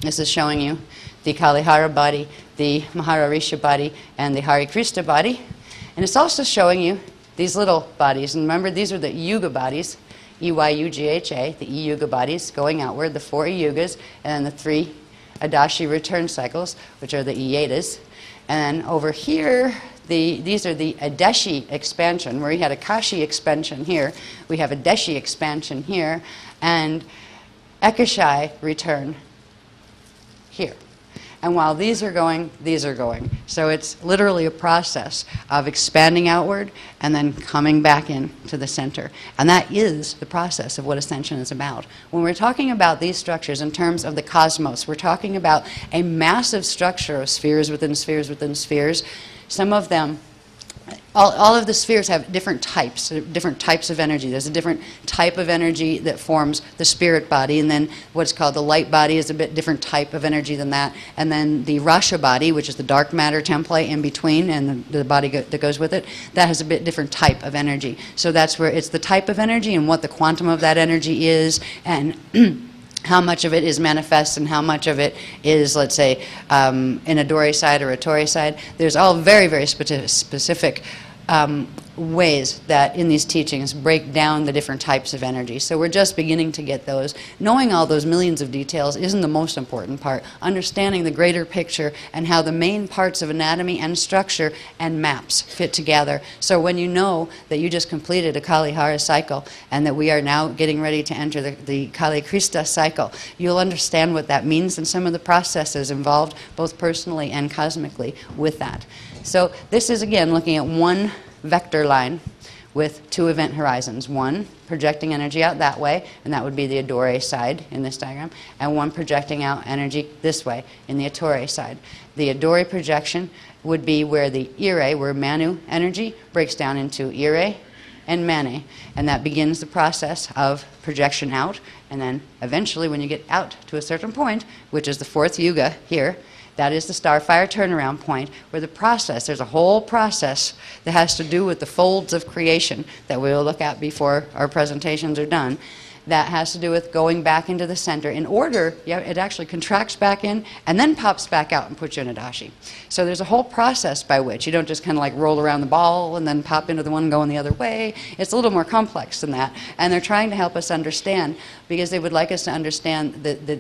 this is showing you the Kali Hara body, the Maharishi body, and the Hare Krishna body. And it's also showing you these little bodies. And remember, these are the Yuga bodies, E-Y-U-G-H-A, the E-Yuga bodies going outward, the 4 E-Yugas, and then the 3 Adashi return cycles, which are the E-Yetas. And then over here, these are the Adeshi expansion, where we had a Kashi expansion here. We have a Deshi expansion here, and Ekashai return here. And while these are going, these are going. So it's literally a process of expanding outward and then coming back in to the center. And that is the process of what ascension is about. When we're talking about these structures in terms of the cosmos, we're talking about a massive structure of spheres within spheres within spheres. Some of them, all of the spheres have different types of energy. There's a different type of energy that forms the spirit body, and then what's called the light body is a bit different type of energy than that. And then the Rasha body, which is the dark matter template in between, and the body that goes with it, that has a bit different type of energy. So that's where it's the type of energy and what the quantum of that energy is, and how much of it is manifest and how much of it is, let's say, in a Dori side or a Tori side. There's all very, very specific ways that in these teachings break down the different types of energy. So we're just beginning to get those. Knowing all those millions of details isn't the most important part. Understanding the greater picture and how the main parts of anatomy and structure and maps fit together. So when you know that you just completed a Kalihara cycle and that we are now getting ready to enter the Kali Krista cycle, you'll understand what that means and some of the processes involved both personally and cosmically with that. So this is again looking at one vector line with two event horizons. One projecting energy out that way, and that would be the Adore side in this diagram, and one projecting out energy this way in the Ettore side. The Adore projection would be where the Ire, where Manu energy, breaks down into Ire and Mane, and that begins the process of projection out, and then eventually when you get out to a certain point, which is the fourth yuga here, that is the starfire turnaround point where the process, there's a whole process that has to do with the folds of creation that we will look at before our presentations are done. That has to do with going back into the center. In order, it actually contracts back in and then pops back out and puts you in a dashi. So there's a whole process by which you don't just kind of like roll around the ball and then pop into the one going the other way. It's a little more complex than that. And they're trying to help us understand because they would like us to understand that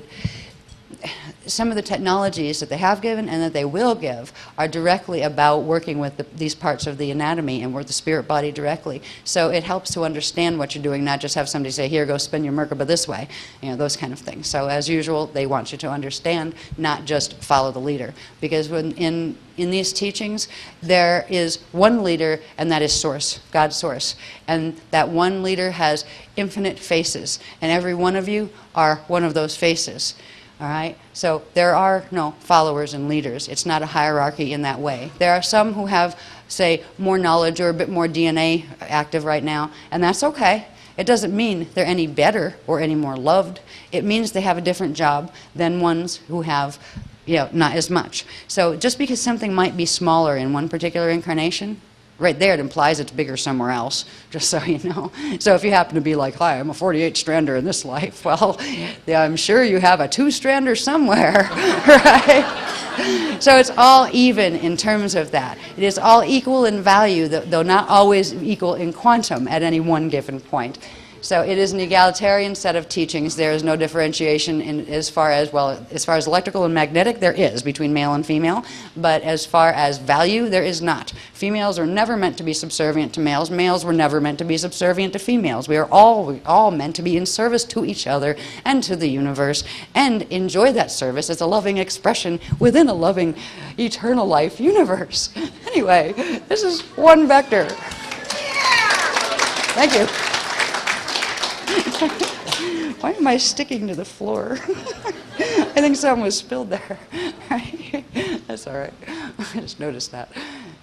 some of the technologies that they have given and that they will give are directly about working with these parts of the anatomy and with the spirit body directly. So it helps to understand what you're doing, not just have somebody say, here, go spin your Merkaba this way, you know, those kind of things. So as usual, they want you to understand, not just follow the leader. Because when in these teachings, there is one leader, and that is Source, God's Source. And that one leader has infinite faces, and every one of you are one of those faces. All right? So there are no followers and leaders. It's not a hierarchy in that way. There are some who have, say, more knowledge or a bit more DNA active right now, and that's okay. It doesn't mean they're any better or any more loved. It means they have a different job than ones who have, you know, not as much. So just because something might be smaller in one particular incarnation, right there it implies it's bigger somewhere else, just so you know. So if you happen to be like, hi, I'm a 48-strander in this life, well, yeah, I'm sure you have a 2-strander somewhere, right? So it's all even in terms of that. It is all equal in value, though not always equal in quantum at any one given point. So it is an egalitarian set of teachings. There is no differentiation in as far as, well, as far as electrical and magnetic, there is between male and female. But as far as value, there is not. Females are never meant to be subservient to males. Males were never meant to be subservient to females. We are all meant to be in service to each other and to the universe and enjoy that service as a loving expression within a loving eternal life universe. Anyway, this is one vector. Thank you. Why am I sticking to the floor? I think something was spilled there. That's all right. I just noticed that.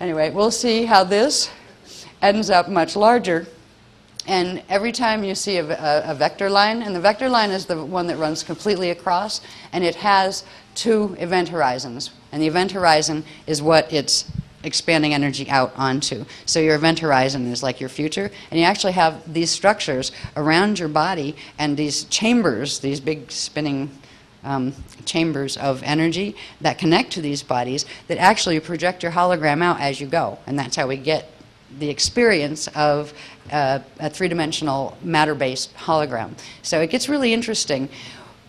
Anyway, we'll see how this ends up much larger. And every time you see a vector line, and the vector line is the one that runs completely across, and it has two event horizons. And the event horizon is what it's expanding energy out onto. So your event horizon is like your future, and you actually have these structures around your body and these chambers, these big spinning chambers of energy that connect to these bodies that actually project your hologram out as you go. And that's how we get the experience of a three-dimensional matter-based hologram. So it gets really interesting.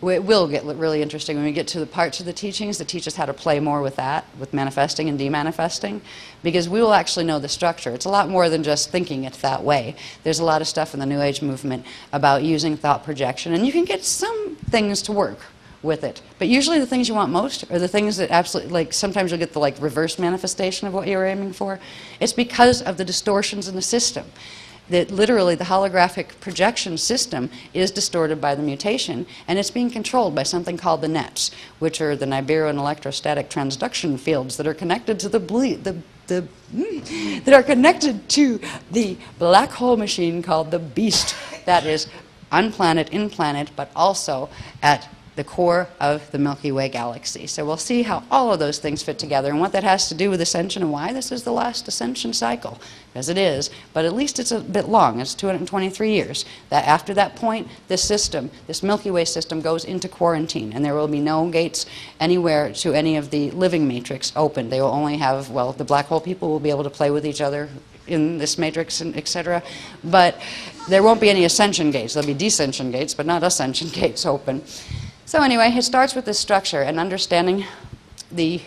It will get really interesting when we get to the parts of the teachings that teach us how to play more with that, with manifesting and demanifesting, because we will actually know the structure. It's a lot more than just thinking it that way. There's a lot of stuff in the New Age movement about using thought projection, and you can get some things to work with it. But usually the things you want most are the things that absolutely, like sometimes you'll get the like reverse manifestation of what you're aiming for. It's because of the distortions in the system. That literally the holographic projection system is distorted by the mutation, and it's being controlled by something called the nets, which are the Nibiru and electrostatic transduction fields that are connected to that are connected to the black hole machine called the beast that is on planet, in planet, but also at the core of the Milky Way galaxy. So we'll see how all of those things fit together and what that has to do with ascension and why this is the last ascension cycle, as it is, but at least it's a bit long. It's 223 years. That after that point, this system, this Milky Way system, goes into quarantine, and there will be no gates anywhere to any of the living matrix open. They will only have, well, the black hole people will be able to play with each other in this matrix, and etc. But there won't be any ascension gates. There'll be descension gates, but not ascension gates open. So anyway, it starts with this structure and understanding the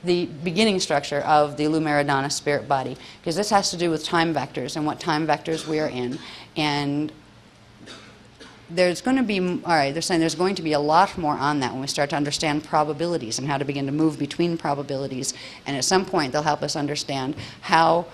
beginning structure of the Lumeridana spirit body, because this has to do with time vectors and what time vectors we are in. And there's going to be, all right, they're saying there's going to be a lot more on that when we start to understand probabilities and how to begin to move between probabilities. And at some point, they'll help us understand how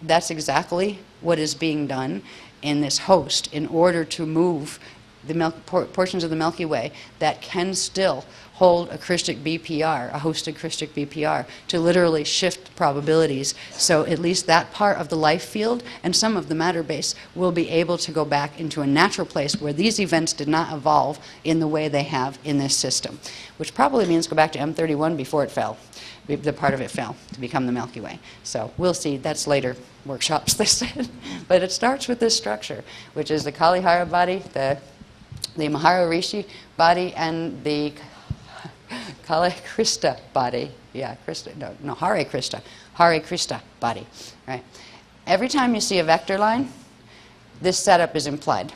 that's exactly what is being done in this host in order to move the portions of the Milky Way that can still hold a Christic BPR, a hosted Christic BPR, to literally shift probabilities. So at least that part of the life field and some of the matter base will be able to go back into a natural place where these events did not evolve in the way they have in this system, which probably means go back to M31 before it fell. The part of it fell to become the Milky Way. So we'll see. That's later workshops, they said. But it starts with this structure, which is the Kalihara body, the Maharishi body, and the Kali Krista body. Yeah, Krista, no, Hare Krista body. Right. Every time you see a vector line, this setup is implied.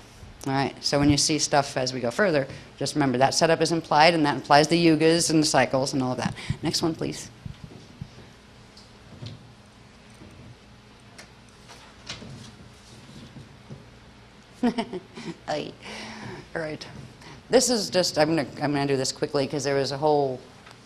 All right. So when you see stuff as we go further, just remember that setup is implied, and that implies the yugas and the cycles and all of that. Next one, please. All right. This is just, I'm gonna do this quickly because there was a whole,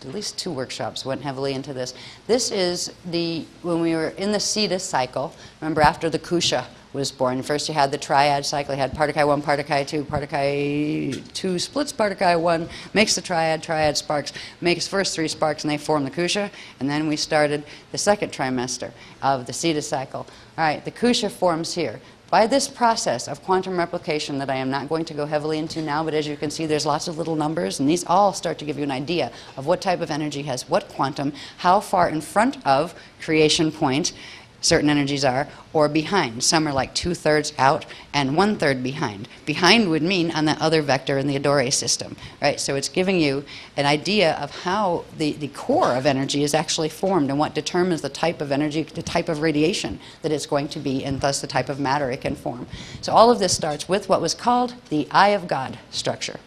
at least 2 workshops went heavily into this. This is when we were in the Siddha cycle, remember after the Kusha was born. First you had the triad cycle, you had Partakai 1, Partakai 2, Partakai 2 splits Partakai 1, makes the triad, triad sparks, makes first 3 sparks, and they form the Kusha. And then we started the second trimester of the Siddha cycle. All right, the Kusha forms here. By this process of quantum replication that I am not going to go heavily into now, but as you can see, there's lots of little numbers, and these all start to give you an idea of what type of energy has what quantum, how far in front of creation point certain energies are, or behind. Some are like 2/3 out and 1/3 behind. Behind would mean on that other vector in the Adore system, right? So it's giving you an idea of how the core of energy is actually formed and what determines the type of energy, the type of radiation that it's going to be, and thus the type of matter it can form. So all of this starts with what was called the Eye of God structure.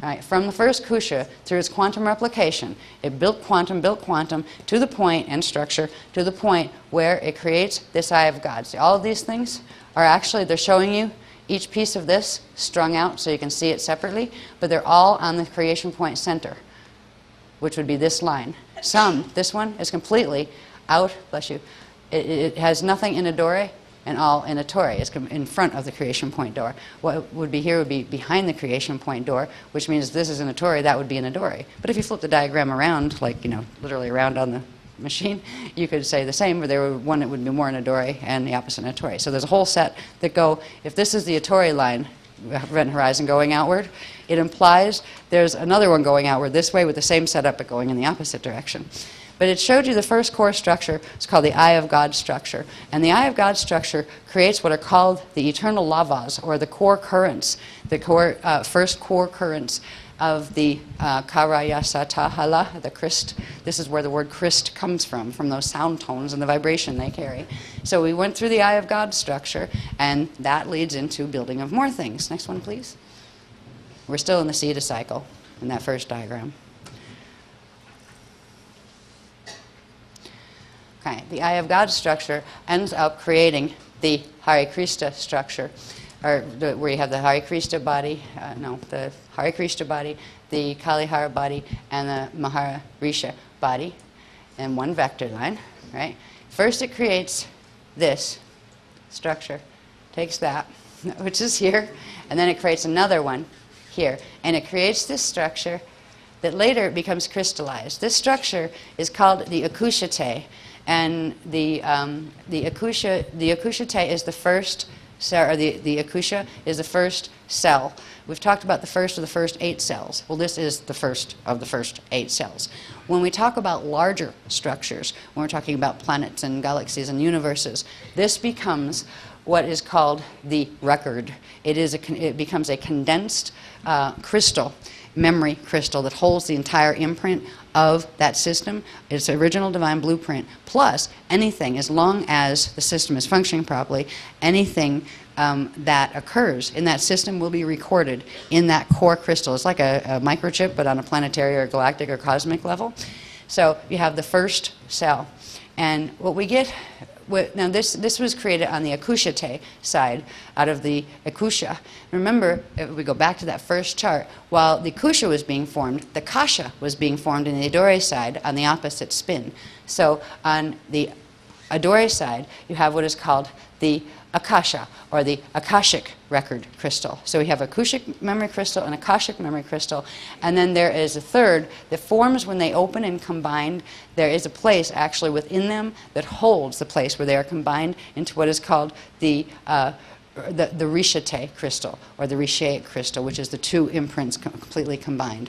Right, from the first Kusha, through its quantum replication, it built quantum to the point, and structure, to the point where it creates this Eye of God. See, all of these things are actually, they're showing you each piece of this strung out so you can see it separately, but they're all on the creation point center, which would be this line. This one is completely out, bless you, it has nothing in Adore, and all in a Torah is in front of the creation point door. What would be here would be behind the creation point door, which means this is in a Torah, that would be in a Adore. But if you flip the diagram around, like, you know, literally around on the machine, you could say the same, but there would one that would be more in a Adore and the opposite in a Torah. So there's a whole set that go, if this is the Torah line, event horizon going outward, it implies there's another one going outward this way with the same setup but going in the opposite direction. But it showed you the first core structure. It's called the Eye of God structure. And the Eye of God structure creates what are called the eternal lavas, or the core currents, the first core currents of the Karayasatahala, the Christ. This is where the word Christ comes from those sound tones and the vibration they carry. So we went through the Eye of God structure, and that leads into building of more things. Next one, please. We're still in the Siddha cycle in that first diagram. Okay, the Eye of God structure ends up creating the Hare Krishna structure, or where you have the Hare Krishna body, the Hare Krishna body, the Kalihara body, and the Maharishi body, and one vector line, right? First it creates this structure, takes that, which is here, and then it creates another one here, and it creates this structure that later becomes crystallized. This structure is called the Akushate. And the akushate is the first cell, or the akusha is the first cell. We've talked about the first of the first 8 cells. Well, this is the first of the first 8 cells. When we talk about larger structures, when we're talking about planets and galaxies and universes, this becomes what is called the record. It becomes a condensed crystal. memory crystal that holds the entire imprint of that system, its original divine blueprint, plus anything, as long as the system is functioning properly, anything that occurs in that system will be recorded in that core crystal. It's like a microchip, but on a planetary or galactic or cosmic level. So you have the first cell. And what we get, now this was created on the Akushate side, out of the Akusha. Remember, if we go back to that first chart, while the Akusha was being formed, the Kasha was being formed in the Adore side on the opposite spin. So on the Adore side, you have what is called the Akasha, or the Akashic record crystal. So we have Akashic memory crystal and Akashic memory crystal, and then there is a third that forms when they open and combined. There is a place actually within them that holds the place where they are combined into what is called the Rishate crystal, or the Rishaic crystal, which is the two imprints completely combined.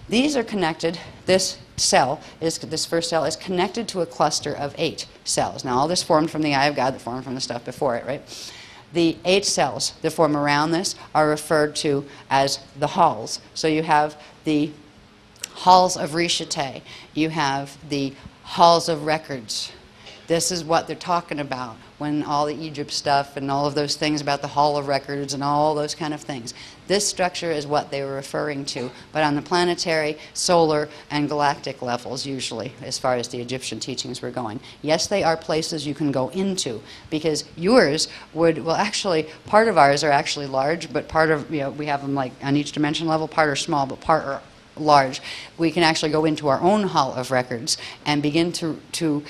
These are connected, this first cell is connected to a cluster of 8 cells. Now all this formed from the eye of God that formed from the stuff before it, right? The 8 cells that form around this are referred to as the halls. So you have the halls of Rishate, you have the halls of records. This is what they're talking about when all the Egypt stuff and all of those things about the Hall of Records and all those kind of things. This structure is what they were referring to, but on the planetary, solar, and galactic levels usually, as far as the Egyptian teachings were going. Yes, they are places you can go into, because yours would, well actually, part of ours are actually large, but part of, you know, we have them like on each dimension level, part are small, but part are large. We can actually go into our own Hall of Records and begin to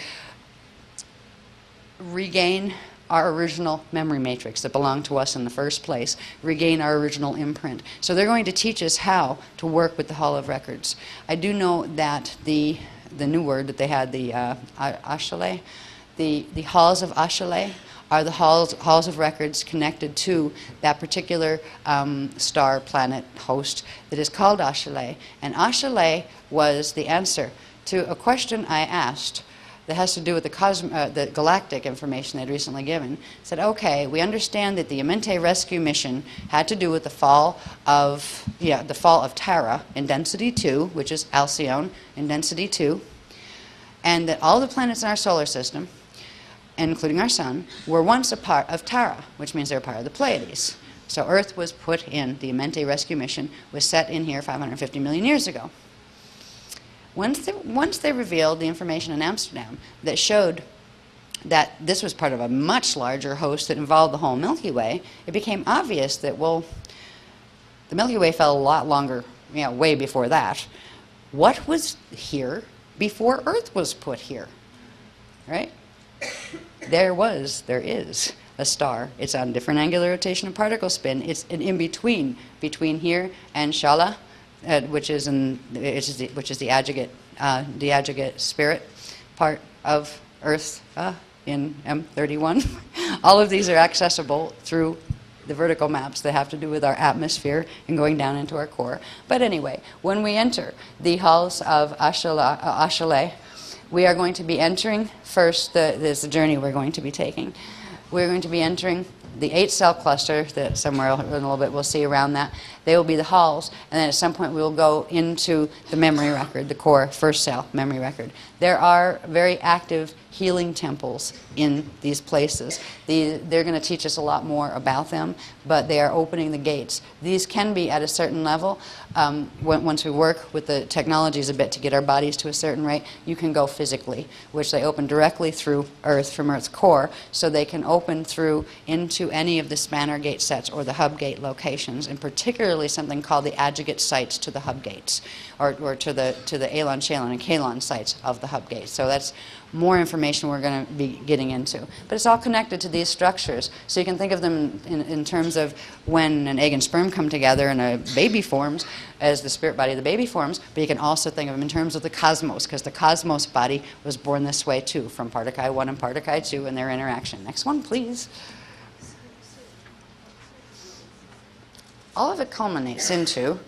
regain our original memory matrix that belonged to us in the first place, regain our original imprint. So they're going to teach us how to work with the Hall of Records. I do know that the new word that they had, the Ashale, the halls of Ashale are the halls of records connected to that particular star, planet, host that is called Ashale. And Ashale was the answer to a question I asked that has to do with the galactic information they'd recently given. Said, okay, we understand that the Amenti rescue mission had to do with the fall of Tara in density 2, which is Alcyone in density 2, and that all the planets in our solar system, including our sun, were once a part of Tara, which means they're part of the Pleiades. So Earth was put in, the Amenti rescue mission was set in here 550 million years ago. Once they revealed the information in Amsterdam that showed that this was part of a much larger host that involved the whole Milky Way, it became obvious that, well, the Milky Way fell a lot longer, way before that. What was here before Earth was put here, right? There is a star. It's on different angular rotation and particle spin. It's an in-between, between here and Shala, which is the Agate spirit part of Earth in M31. All of these are accessible through the vertical maps that have to do with our atmosphere and going down into our core. But anyway, when we enter the halls of Ashale, we are going to be entering first, there's the journey we're going to be taking. We're going to be entering the 8-cell cluster that somewhere in a little bit we'll see around that. They will be the halls, and then at some point we will go into the memory record, the core first cell memory record. There are very active healing temples in these places. They're going to teach us a lot more about them, but they are opening the gates. These can be at a certain level. Once we work with the technologies a bit to get our bodies to a certain rate, you can go physically, which they open directly through Earth, from Earth's core, so they can open through into any of the spanner gate sets or the hub gate locations, and particularly something called the adjugate sites to the hub gates, or to the Alon, Shalon, and Kalon sites of the hub gates. So that's more information we're going to be getting into. But it's all connected to these structures. So you can think of them in terms of when an egg and sperm come together and a baby forms, as the spirit body of the baby forms, but you can also think of them in terms of the cosmos, because the cosmos body was born this way too, from Partakai 1 and Partakai 2 and their interaction. Next one, please. All of it culminates into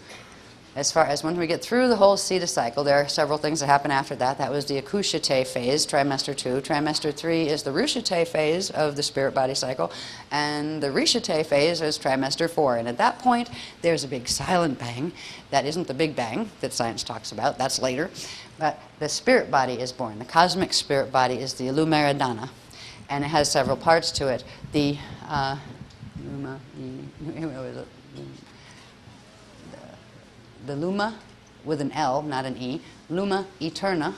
as far as when we get through the whole Sita cycle, there are several things that happen after that. That was the Akushate phase, trimester 2. Trimester 3 is the Rushate phase of the spirit body cycle, and the Rishate phase is trimester 4. And at that point, there's a big silent bang. That isn't the big bang that science talks about. That's later. But the spirit body is born. The cosmic spirit body is the Lumaradana, and it has several parts to it. The the Luma, with an L, not an E, Luma Eterna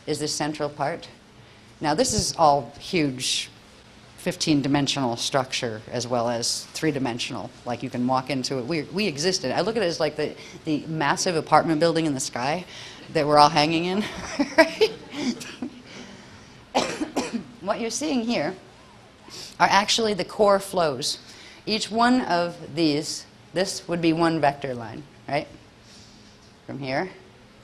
is the central part. Now this is all huge 15-dimensional structure as well as 3-dimensional, like you can walk into it. We exist in it. I look at it as like the massive apartment building in the sky that we're all hanging in. Right? What you're seeing here are actually the core flows. Each one of these, this would be one vector line, right? From here,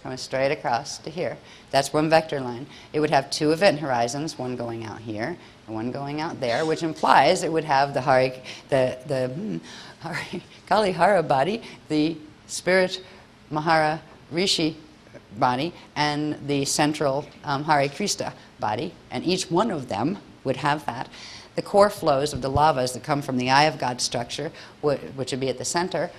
coming straight across to here. That's one vector line. It would have 2 event horizons, one going out here and one going out there, which implies it would have the Kali Hara body, the spirit Mahara Rishi body, and the central Hare Krishna body, and each one of them would have that. The core flows of the lavas that come from the Eye of God structure, which would be at the center,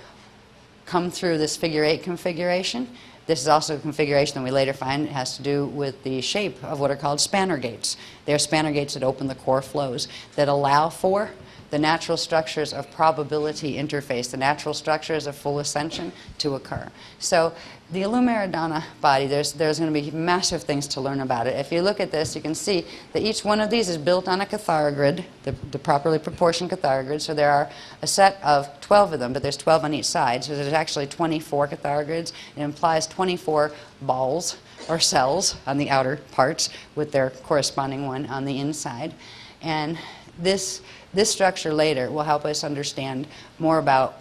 come through this figure 8 configuration. This is also a configuration that we later find has to do with the shape of what are called spanner gates. They're spanner gates that open the core flows that allow for the natural structures of probability interface, the natural structures of full ascension to occur. So the Lumaradana body, there's going to be massive things to learn about it. If you look at this, you can see that each one of these is built on a Kathara grid, the properly proportioned Kathara grid. So there are a set of 12 of them, but there's 12 on each side. So there's actually 24 Kathara grids. It implies 24 balls or cells on the outer parts with their corresponding one on the inside. And this structure later will help us understand more about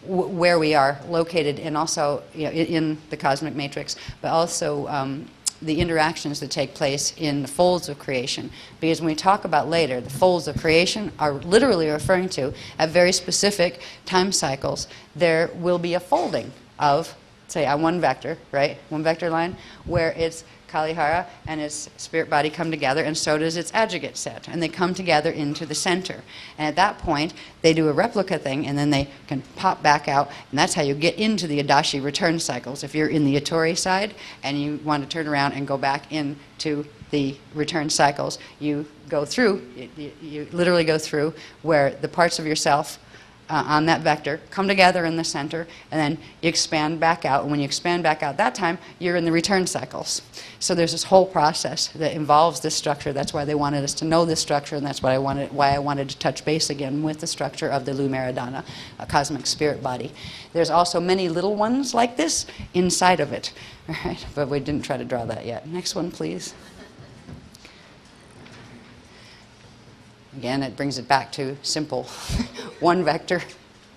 where we are located, and also in the cosmic matrix, but also the interactions that take place in the folds of creation. Because when we talk about later, the folds of creation are literally referring to, at very specific time cycles, there will be a folding of, say, on one vector, right? One vector line, where it's Kalihara and its spirit body come together, and so does its adjugate set, and they come together into the center. And at that point, they do a replica thing, and then they can pop back out, and that's how you get into the Adashi return cycles. If you're in the Itori side and you want to turn around and go back into the return cycles, you go through, you literally go through where the parts of yourself on that vector come together in the center, and then you expand back out. And when you expand back out that time, you're in the return cycles. So there's this whole process that involves this structure. That's why they wanted us to know this structure, and that's why I wanted to touch base again with the structure of the Lumaradana, a cosmic spirit body. There's also many little ones like this inside of it, right? But we didn't try to draw that yet. Next one, please. Again, it brings it back to simple. One vector,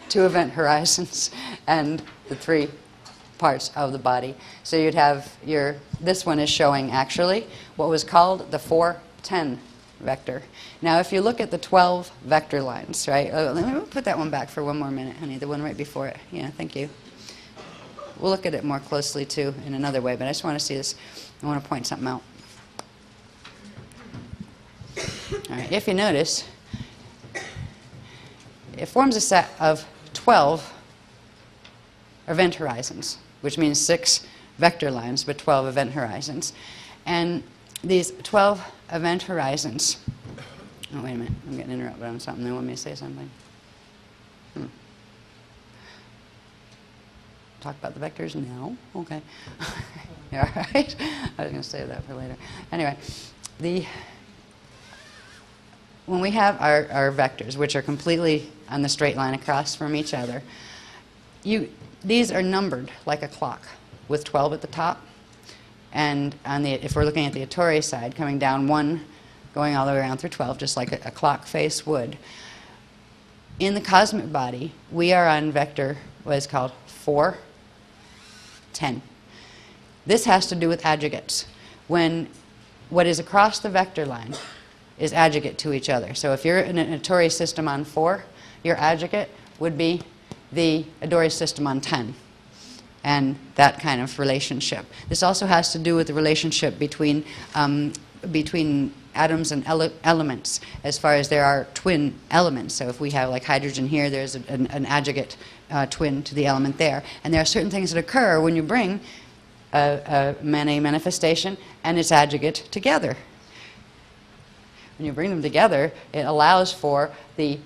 2 event horizons, and the 3 parts of the body. So you'd have this one is showing actually what was called the 4-10 vector. Now if you look at the 12 vector lines, right? Let me put that one back for one more minute, honey, the one right before it. Yeah, thank you. We'll look at it more closely too in another way, but I just want to see this. I want to point something out. All right, if you notice, it forms a set of 12 event horizons, which means 6 vector lines, but 12 event horizons. And these 12 event horizons, oh, wait a minute, I'm getting interrupted on something. They want me to say something. Talk about the vectors now? Okay. All right. I was going to save that for later. Anyway, when we have our vectors, which are completely on the straight line across from each other, these are numbered like a clock, with 12 at the top. And if we're looking at the Itori side, coming down 1, going all the way around through 12, just like a clock face would. In the cosmic body, we are on vector, what is called 4, 10. This has to do with adjugates. When what is across the vector line is adjugate to each other. So if you're in an Itori system on 4, your adjugate would be the Adori system on 10. and that kind of relationship. This also has to do with the relationship between atoms and elements, as far as there are twin elements. So if we have like hydrogen here, there's an adjugate twin to the element there. And there are certain things that occur when you bring a manifestation and its adjugate together. When you bring them together, it allows for the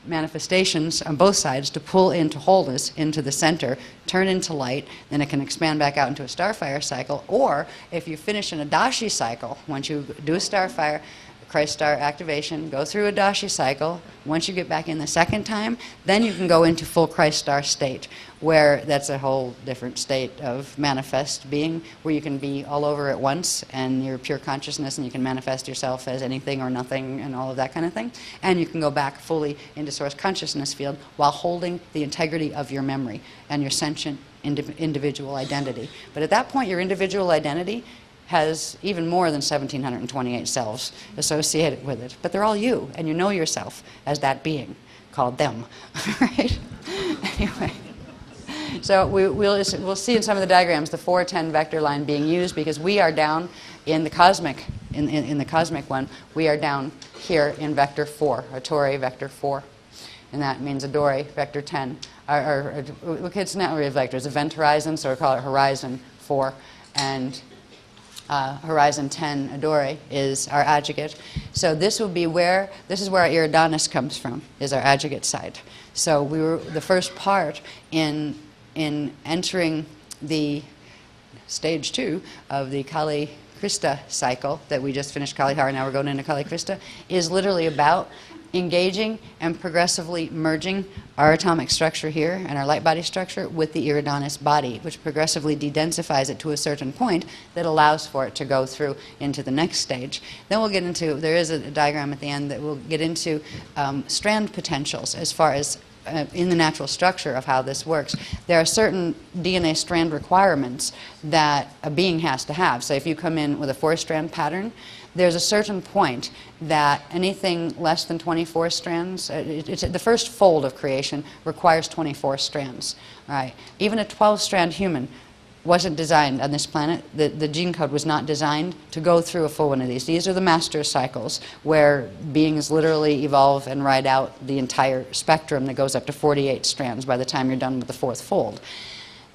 manifestations on both sides to pull into wholeness into the center, turn into light, then it can expand back out into a starfire cycle. Or if you finish an Adashi cycle, once you do a starfire, Christ star activation, go through a Adashi cycle, once you get back in the second time, then you can go into full Christ star state, where that's a whole different state of manifest being, where you can be all over at once and you're pure consciousness and you can manifest yourself as anything or nothing and all of that kind of thing. And you can go back fully into source consciousness field while holding the integrity of your memory and your sentient individual identity. But at that point, your individual identity has even more than 1,728 selves associated with it. But they're all you, and you know yourself as that being called them. Right? Anyway. So we'll see in some of the diagrams the 410 vector line being used, because we are down in the cosmic, in the cosmic one, we are down here in vector 4, Atori vector 4. And that means Adore vector 10. It's not really a vector, it's event horizon, so we call it horizon 4. And horizon 10, Adore, is our adjugate. So this will be where, this is where our iridanis comes from, is our adjugate side. So we were the first part in entering the stage 2 of the Kali Krista cycle that we just finished Kali Hara, now we're going into Kali Krista, is literally about engaging and progressively merging our atomic structure here and our light body structure with the iridanis body, which progressively de-densifies it to a certain point that allows for it to go through into the next stage. Then we'll get into, there is a diagram at the end that will get into strand potentials as far as in the natural structure of how this works. There are certain DNA strand requirements that a being has to have. So if you come in with a 4-strand pattern, there's a certain point that anything less than 24 strands, the first fold of creation requires 24 strands. Right? Even a 12-strand human wasn't designed on this planet. The gene code was not designed to go through a full one of these. These are the master cycles where beings literally evolve and ride out the entire spectrum that goes up to 48 strands by the time you're done with the 4th fold.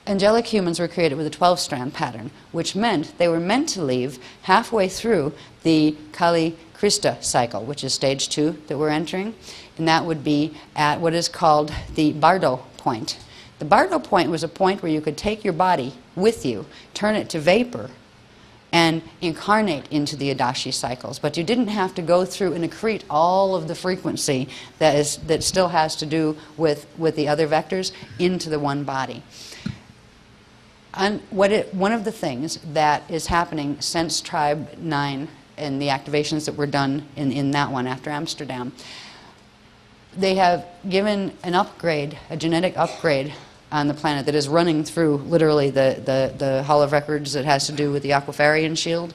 Angelic humans were created with a 12-strand pattern, which meant they were meant to leave halfway through the Kali Krista cycle, which is stage 2 that we're entering, and that would be at what is called the Bardo point. The Bardo point was a point where you could take your body with you, turn it to vapor, and incarnate into the Adashi cycles. But you didn't have to go through and accrete all of the frequency that still has to do with the other vectors into the one body. And one of the things that is happening since Tribe 9 and the activations that were done in that one after Amsterdam, they have given an upgrade, a genetic upgrade on the planet that is running through literally the Hall of Records that has to do with the Aquafarian shield,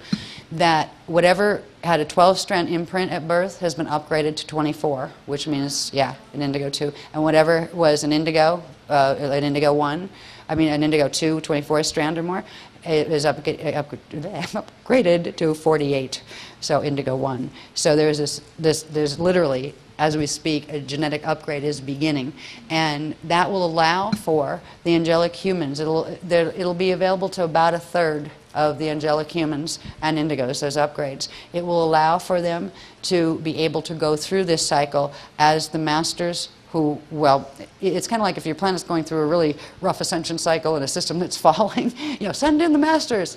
that whatever had a 12-strand imprint at birth has been upgraded to 24, which means, yeah, an indigo 2. And whatever was an indigo 1, an indigo 2, 24-strand or more, it is upgraded to 48, so indigo 1. So there's there's literally, as we speak, a genetic upgrade is beginning, and that will allow for the angelic humans. It'll be available to about 1/3 of the angelic humans and indigos, those upgrades. It will allow for them to be able to go through this cycle as the masters who, well, it's kind of like if your planet's going through a really rough ascension cycle in a system that's falling, send in the masters.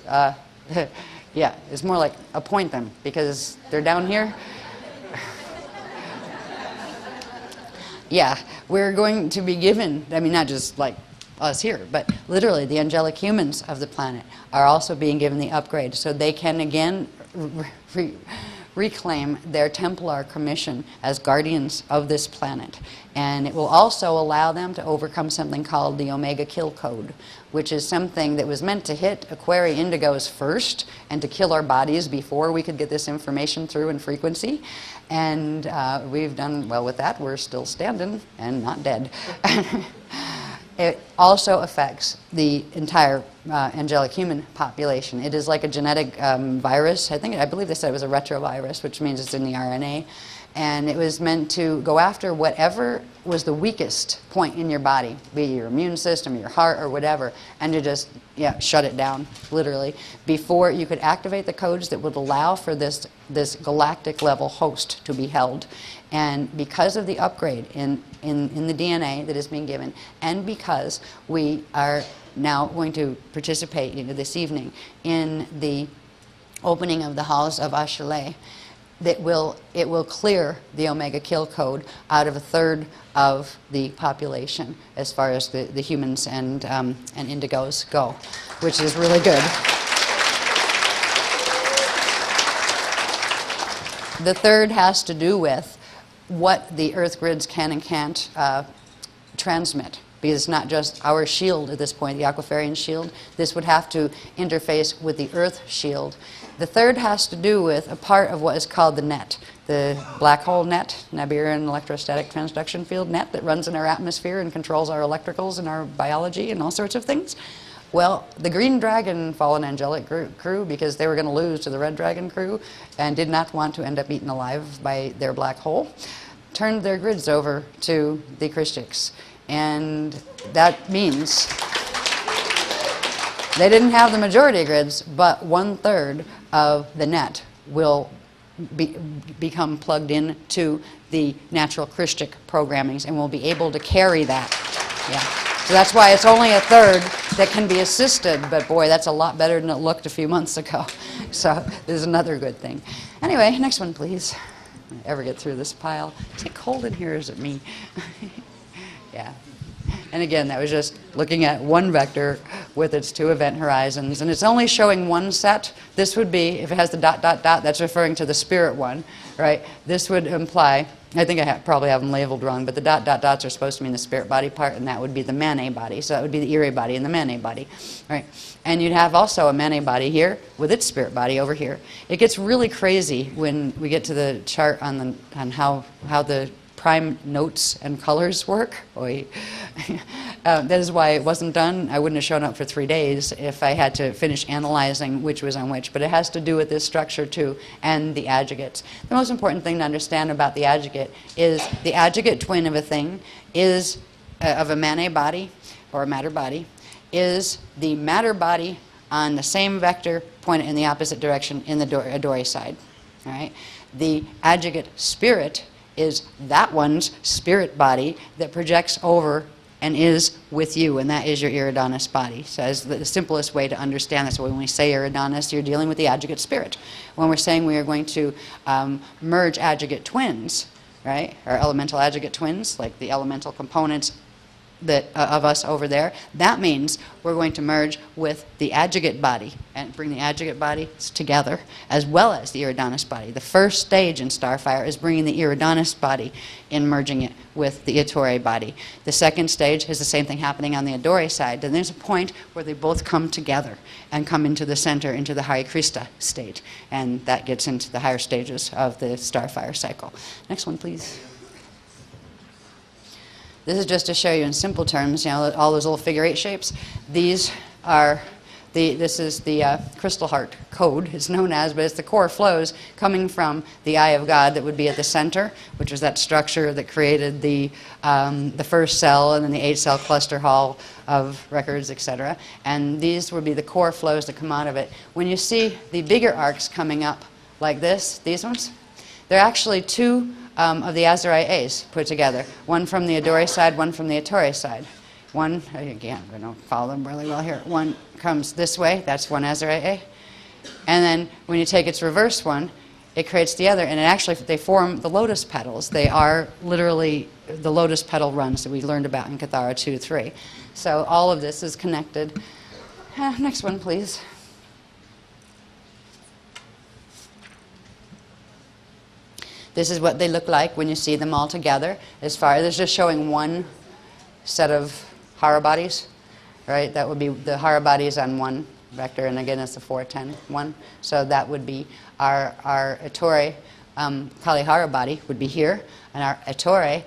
Yeah, it's more like appoint them, because they're down here. Yeah, we're going to be given, not just like us here, but literally the angelic humans of the planet are also being given the upgrade, so they can again reclaim their Templar commission as guardians of this planet. And it will also allow them to overcome something called the Omega Kill Code, which is something that was meant to hit Aquari Indigos first and to kill our bodies before we could get this information through in frequency. And we've done well with that. We're still standing and not dead. it also affects the entire angelic human population. It is like a genetic virus. I believe they said it was a retrovirus, which means it's in the RNA. And it was meant to go after whatever was the weakest point in your body, be it your immune system, your heart, or whatever, and to just shut it down, literally, before you could activate the codes that would allow for this galactic level host to be held. And because of the upgrade in the DNA that is being given, and because we are now going to participate this evening in the opening of the halls of Ashayana, it will clear the Omega kill code out of 1/3 of the population as far as the humans and indigos go, which is really good. The third has to do with what the Earth grids can and can't transmit. Because it's not just our shield at this point, the Aquafarian shield. This would have to interface with the Earth shield. The third has to do with a part of what is called the net, the black hole net, Nabirian electrostatic transduction field net that runs in our atmosphere and controls our electricals and our biology and all sorts of things. Well, the Green Dragon fallen angelic crew, because they were going to lose to the Red Dragon crew and did not want to end up eaten alive by their black hole, turned their grids over to the Christics. And that means they didn't have the majority grids, but 1/3 of the net will become plugged in to the natural Christic programmings and will be able to carry that. Yeah. So that's why it's only 1/3 that can be assisted, but boy, that's a lot better than it looked a few months ago. So this is another good thing. Anyway, next one, please. Ever get through this pile? Is it cold in here or is it me? Yeah. And again, that was just looking at one vector with its 2 event horizons. And it's only showing one set. This would be, if it has the ... that's referring to the spirit one, right? This would imply, I think I probably have them labeled wrong, but the ... are supposed to mean the spirit body part, and that would be the Mane body. So that would be the Ire body and the Mane body, right? And you'd have also a Mane body here with its spirit body over here. It gets really crazy when we get to the chart on how the prime notes and colors work. That is why it wasn't done. I wouldn't have shown up for 3 days if I had to finish analyzing which was on which. But it has to do with this structure too, and the adjugates. The most important thing to understand about the adjugate is the adjugate twin of a thing is, of a Mane body or a matter body, is the matter body on the same vector pointed in the opposite direction in the Adori side. All right? The adjugate spirit is that one's spirit body that projects over and is with you, and that is your Iridonis body. So that's the simplest way to understand this. So when we say Iridonis, you're dealing with the adjugate spirit. When we're saying we are going to merge adjugate twins, right, or elemental adjugate twins, like the elemental components that of us over there, that means we're going to merge with the adjugate body and bring the adjugate bodies together, as well as the Iridonis body. The first stage in Starfire is bringing the Iridonis body and merging it with the Ettore body. The second stage is the same thing happening on the Adori side. Then there's a point where they both come together and come into the center, into the Hare Krista state, and that gets into the higher stages of the Starfire cycle. Next one, please. This is just to show you in simple terms, all those little figure 8 shapes. These are this is the crystal heart code, it's known as, but it's the core flows coming from the eye of God that would be at the center, which was that structure that created the first cell and then the 8-cell cluster hall of records, etc. And these would be the core flows that come out of it. When you see the bigger arcs coming up like this, these ones, they're actually 2 of the Azari A's put together. One from the Adori side, one from the Ettore side. One, again, I don't follow them really well here. One comes this way, that's one Azari A. And then when you take its reverse one, it creates the other, and it actually, they form the lotus petals. They are literally the lotus petal runs that we learned about in Kathara 2-3. So all of this is connected. Next one, please. This is what they look like when you see them all together. As far as just showing one set of Hara bodies, right? That would be the Hara bodies on one vector, and again, it's the 4-10 one. So that would be our Ettore Kali Hara body would be here, and our Ettore,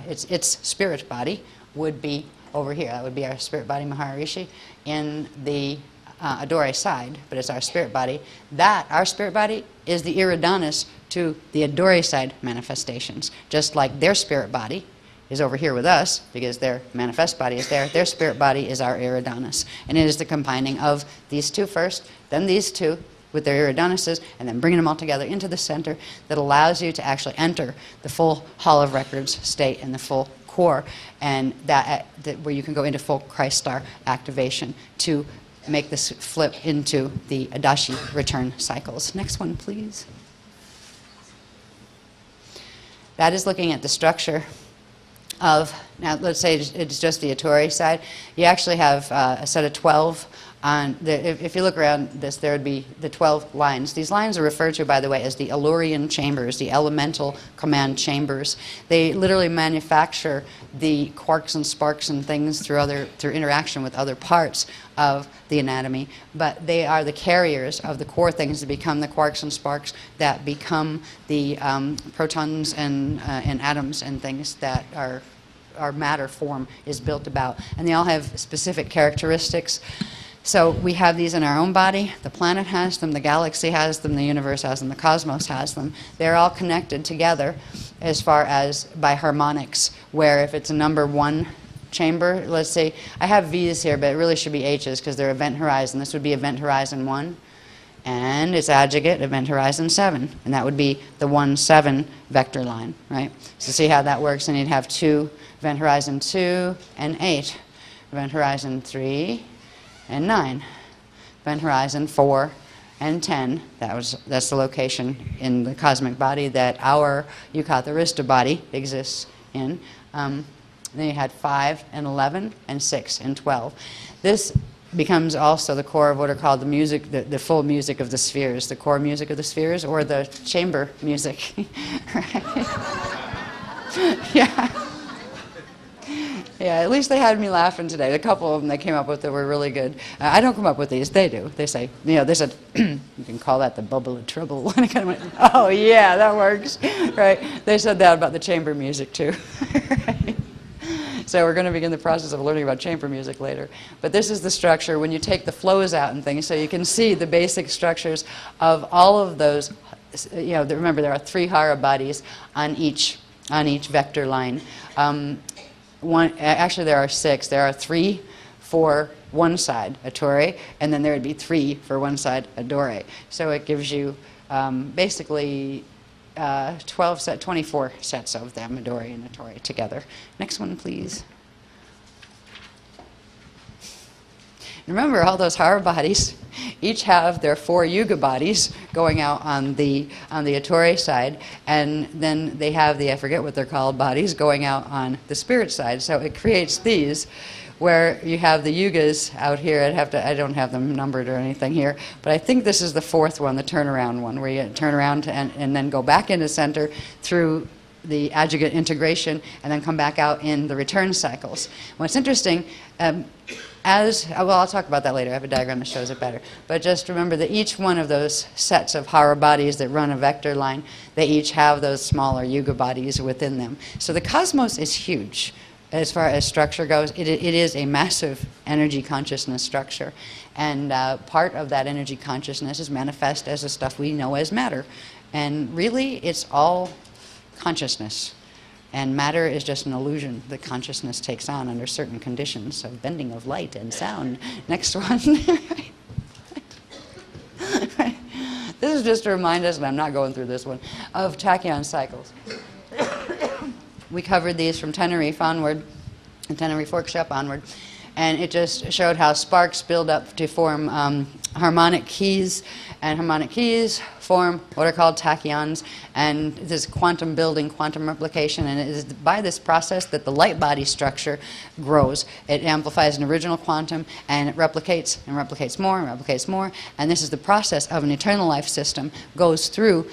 its spirit body would be over here. That would be our spirit body Maharishi in the Adore side, but it's our spirit body. That, our spirit body, is the Iridanis to the Adore side manifestations. Just like their spirit body is over here with us, because their manifest body is there, their spirit body is our Iridanis. And it is the combining of these two first, then these two, with their iridanises, and then bringing them all together into the center that allows you to actually enter the full Hall of Records state and the full core, and that where you can go into full Christ star activation to make this flip into the Adashi return cycles. Next one, please. That is looking at the structure of, now let's say it's just the Atori side. You actually have a set of 12 on if you look around this, there would be the 12 lines. These lines are referred to, by the way, as the Allurian chambers, the elemental command chambers. They literally manufacture the quarks and sparks and things through interaction with other parts of the anatomy, but they are the carriers of the core things that become the quarks and sparks that become the protons and atoms and things that our matter form is built about. And they all have specific characteristics. So we have these in our own body, the planet has them, the galaxy has them, the universe has them, the cosmos has them. They're all connected together as far as by harmonics, where if it's a number 1 chamber, let's say, I have V's here, but it really should be H's because they're event horizon. This would be event horizon 1, and it's adjugate event horizon 7, and that would be the 1-7 vector line, right? So see how that works, and you'd have 2, event horizon 2, and 8, event horizon 3, and 9, event horizon 4 and 10. That's the location in the cosmic body that our Yucatharista body exists in. Then you had 5 and 11 and 6 and 12. This becomes also the core of what are called the music, the full music of the spheres, the core music of the spheres, or the chamber music. Yeah. Yeah, at least they had me laughing today. A couple of them they came up with that were really good. I don't come up with these, they do. They say, they said, you can call that the bubble of trouble. And I kind of went, oh yeah, that works, right? They said that about the chamber music too. Right? So we're going to begin the process of learning about chamber music later. But this is the structure when you take the flows out and things, so you can see the basic structures of all of those. Remember there are 3 Hara bodies on each vector line. Actually, there are 6. There are 3 for one side, Attore, and then there would be 3 for one side, Adore. So it gives you basically 24 sets of them, Adore and Attore, together. Next one, please. Remember, all those Hara bodies each have their 4 Yuga bodies going out on the Attore side, and then they have the, I forget what they're called, bodies going out on the spirit side. So it creates these, where you have the Yugas out here. I don't have them numbered or anything here, but I think this is the 4th one, the turnaround one, where you turn around and then go back into center through the adjugate integration and then come back out in the return cycles. What's interesting, I'll talk about that later. I have a diagram that shows it better. But just remember that each one of those sets of Hara bodies that run a vector line, they each have those smaller Yuga bodies within them. So the cosmos is huge as far as structure goes. It is a massive energy consciousness structure. And part of that energy consciousness is manifest as the stuff we know as matter. And really, it's all consciousness. And matter is just an illusion that consciousness takes on under certain conditions of bending of light and sound. Next one. This is just to remind us, and I'm not going through this one, of tachyon cycles. We covered these from Tenerife onward, and Tenerife workshop onward, and it just showed how sparks build up to form harmonic keys, and harmonic keys form what are called tachyons, and this quantum building, quantum replication, and it is by this process that the light body structure grows. It amplifies an original quantum, and it replicates and replicates more and replicates more, and this is the process of an eternal life system, goes through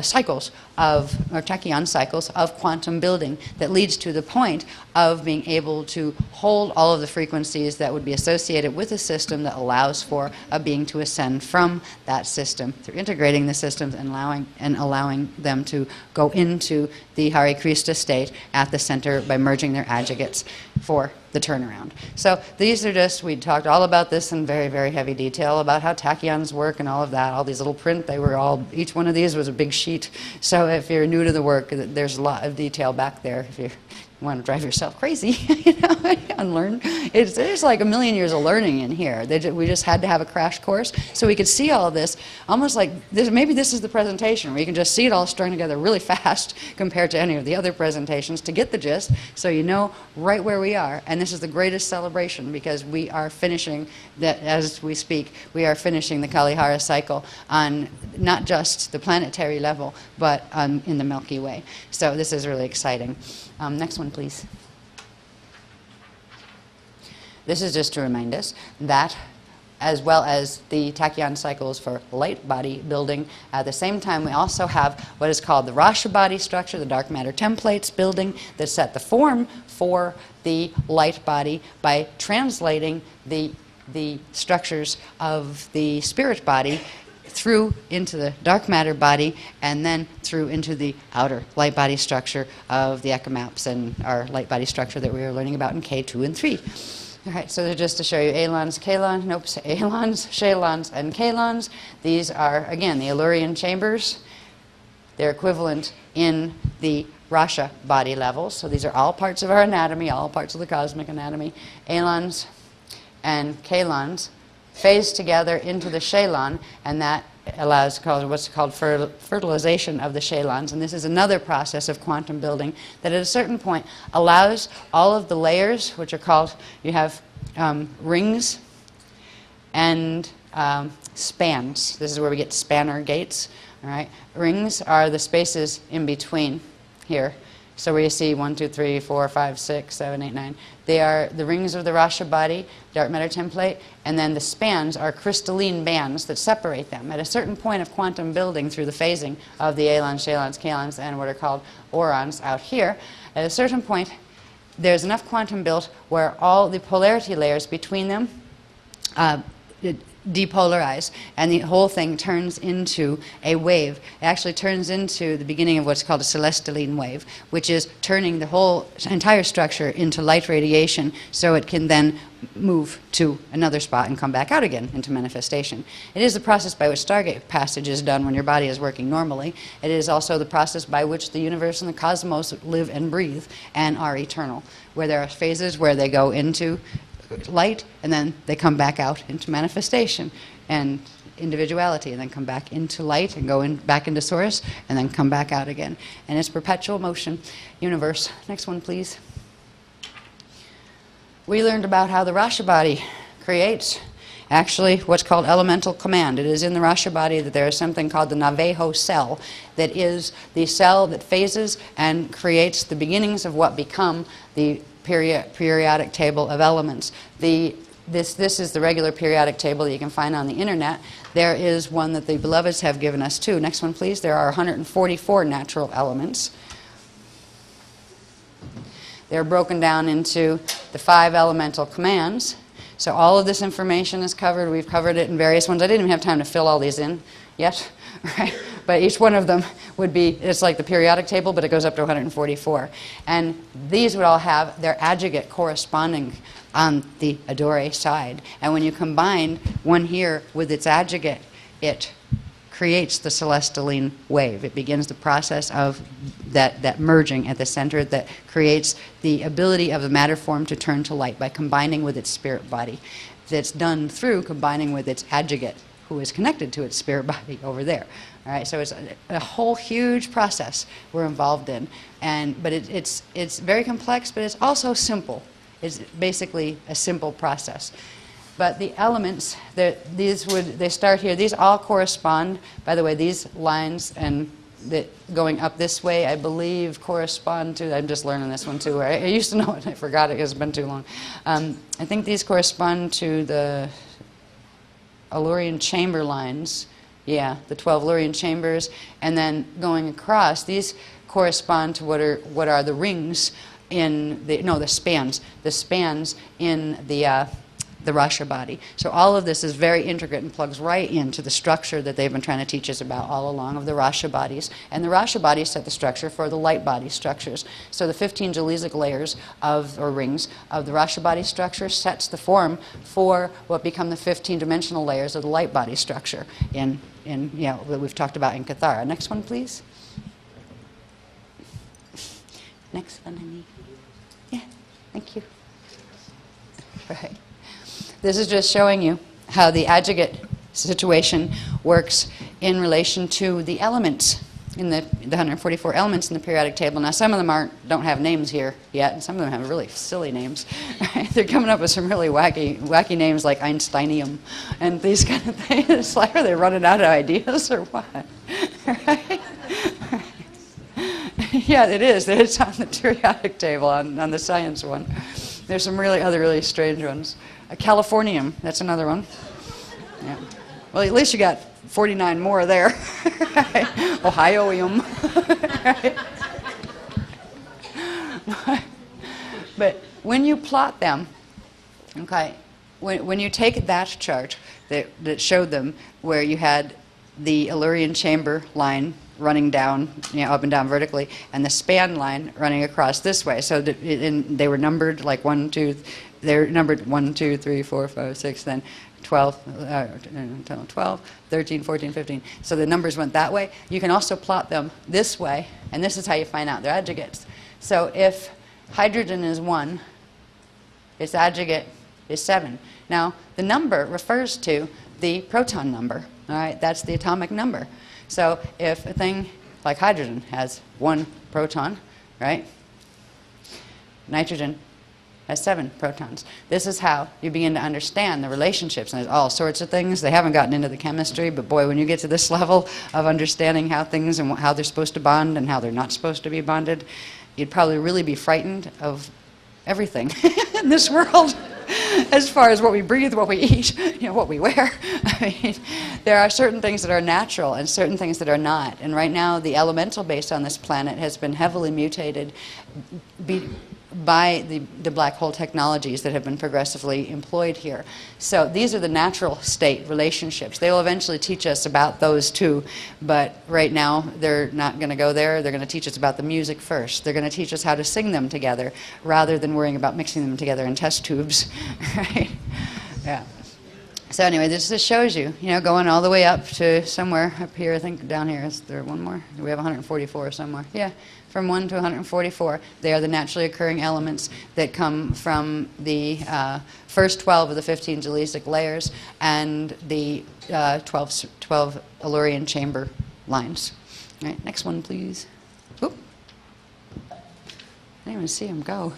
cycles of, or tachyon cycles of quantum building that leads to the point of being able to hold all of the frequencies that would be associated with a system that allows for a being to ascend from that system through integrating expanding the systems and allowing them to go into the Hare Krishna state at the center by merging their adjugates for the turnaround. So these are just, we talked all about this in very, very heavy detail about how tachyons work and all of that, all these little print, they were all, each one of these was a big sheet. So if you're new to the work, there's a lot of detail back there if you want to drive yourself crazy, you know, and learn. There's like a million years of learning in here. We just had to have a crash course so we could see all of this, almost like this, maybe this is the presentation where you can just see it all strung together really fast compared to any of the other presentations to get the gist, so you know right where we are. And this is the greatest celebration because we are finishing that as we speak. We are finishing the Kalihara cycle on not just the planetary level, but in the Milky Way. So this is really exciting. Next one, please. This is just to remind us that, as well as the tachyon cycles for light body building, at the same time we also have what is called the Rasha body structure, the dark matter templates building, that set the form for the light body by translating the structures of the spirit body through into the dark matter body and then through into the outer light body structure of the ekamaps and our light body structure that we were learning about in K2 and 3. All right, so just to show you Alons, Kalons, nope, Alons, Shalons, and Kalons. These are, again, the Illyrian chambers. They're equivalent in the Rasha body levels. So these are all parts of our anatomy, all parts of the cosmic anatomy. Alons and Kalons phase together into the Shalon, and that allows what's called fertilization of the Shalons. And this is another process of quantum building that at a certain point allows all of the layers, which are called, you have rings and spans. This is where we get spanner gates. All right, rings are the spaces in between here. So where you see 1, 2, 3, 4, 5, 6, 7, 8, 9. They are the rings of the Rasha body, dark matter template, and then the spans are crystalline bands that separate them. At a certain point of quantum building through the phasing of the Alons, Shalons, Kalons, and what are called orons out here, at a certain point there's enough quantum built where all the polarity layers between them depolarize, and the whole thing turns into a wave. It actually turns into the beginning of what's called a celesteline wave, which is turning the whole entire structure into light radiation so it can then move to another spot and come back out again into manifestation. It is the process by which Stargate passage is done when your body is working normally. It is also the process by which the universe and the cosmos live and breathe and are eternal, where there are phases where they go into light and then they come back out into manifestation and individuality, and then come back into light and go back into source and then come back out again. And it's perpetual motion universe. Next one, please. We learned about how the Rasha body creates actually what's called elemental command. It is in the Rasha body that there is something called the Navajo cell, that is the cell that phases and creates the beginnings of what become the periodic table of elements. This is the regular periodic table that you can find on the internet. There is one that the beloveds have given us too. Next one, please. There are 144 natural elements. They're broken down into the 5 elemental commands. So all of this information is covered. We've covered it in various ones. I didn't even have time to fill all these in yet. Right? But each one of them would be, it's like the periodic table, but it goes up to 144. And these would all have their adjugate corresponding on the Adore side. And when you combine one here with its adjugate, it creates the celesteline wave. It begins the process of that merging at the center that creates the ability of the matter form to turn to light by combining with its spirit body. That's done through combining with its adjugate, who is connected to its spirit body over there. All right, so it's a whole huge process we're involved in, but it's very complex, but it's also simple. It's basically a simple process. But the elements, they start here. These all correspond. By the way, these lines and going up this way, I believe, correspond to. I'm just learning this one too. I used to know it, I forgot it because it's been too long. I think these correspond to the Illyrian chamber lines. Yeah, the 12 Illyrian chambers, and then going across, these correspond to what are the rings in the spans in the the Rasha body. So all of this is very intricate and plugs right into the structure that they've been trying to teach us about all along of the Rasha bodies. And the Rasha bodies set the structure for the light body structures. So the 15 Jalesic layers of, or rings, of the Rasha body structure sets the form for what become the 15-dimensional layers of the light body structure that we've talked about in Kathara. Next one, please. Next one, honey. Yeah, thank you. Right. This is just showing you how the adjugate situation works in relation to the elements in the 144 elements in the periodic table. Now, some of them don't have names here yet, and some of them have really silly names. Right? They're coming up with some really wacky names like Einsteinium and these kind of things. It's like, are they running out of ideas or what? Right? Yeah, it is. It's on the periodic table on the science one. There's some other really strange ones. A Californium, that's another one. Yeah. Well, at least you got 49 more there. Ohioium. But when you plot them, okay, when you take that chart that showed them where you had the Illyrian chamber line running down, up and down vertically, and the span line running across this way. So they were numbered like 1, 2, they're numbered 1, 2, 3, 4, 5, 6, then 12, 12, 13, 14, 15. So the numbers went that way. You can also plot them this way, and this is how you find out their adjugates. So if hydrogen is 1, its adjugate is 7. Now, the number refers to the proton number. All right, that's the atomic number. So if a thing like hydrogen has 1 proton, right, nitrogen has 7 protons. This is how you begin to understand the relationships. And there's all sorts of things. They haven't gotten into the chemistry, but boy, when you get to this level of understanding how things and how they're supposed to bond and how they're not supposed to be bonded, you'd probably really be frightened of everything in this world. As far as what we breathe, what we eat, what we wear. I mean, there are certain things that are natural and certain things that are not. And right now, the elemental base on this planet has been heavily mutated by the black hole technologies that have been progressively employed here. So these are the natural state relationships. They will eventually teach us about those too, but right now they're not going to go there. They're going to teach us about the music first. They're going to teach us how to sing them together rather than worrying about mixing them together in test tubes. Right? Yeah. So anyway, this just shows you, going all the way up to somewhere up here. I think down here, is there one more? We have 144 somewhere. Yeah, from 1 to 144. They are the naturally occurring elements that come from the first 12 of the 15 Jalesic layers and the 12 Illyrian chamber lines. All right, next one, please. Oop. I didn't even see him go.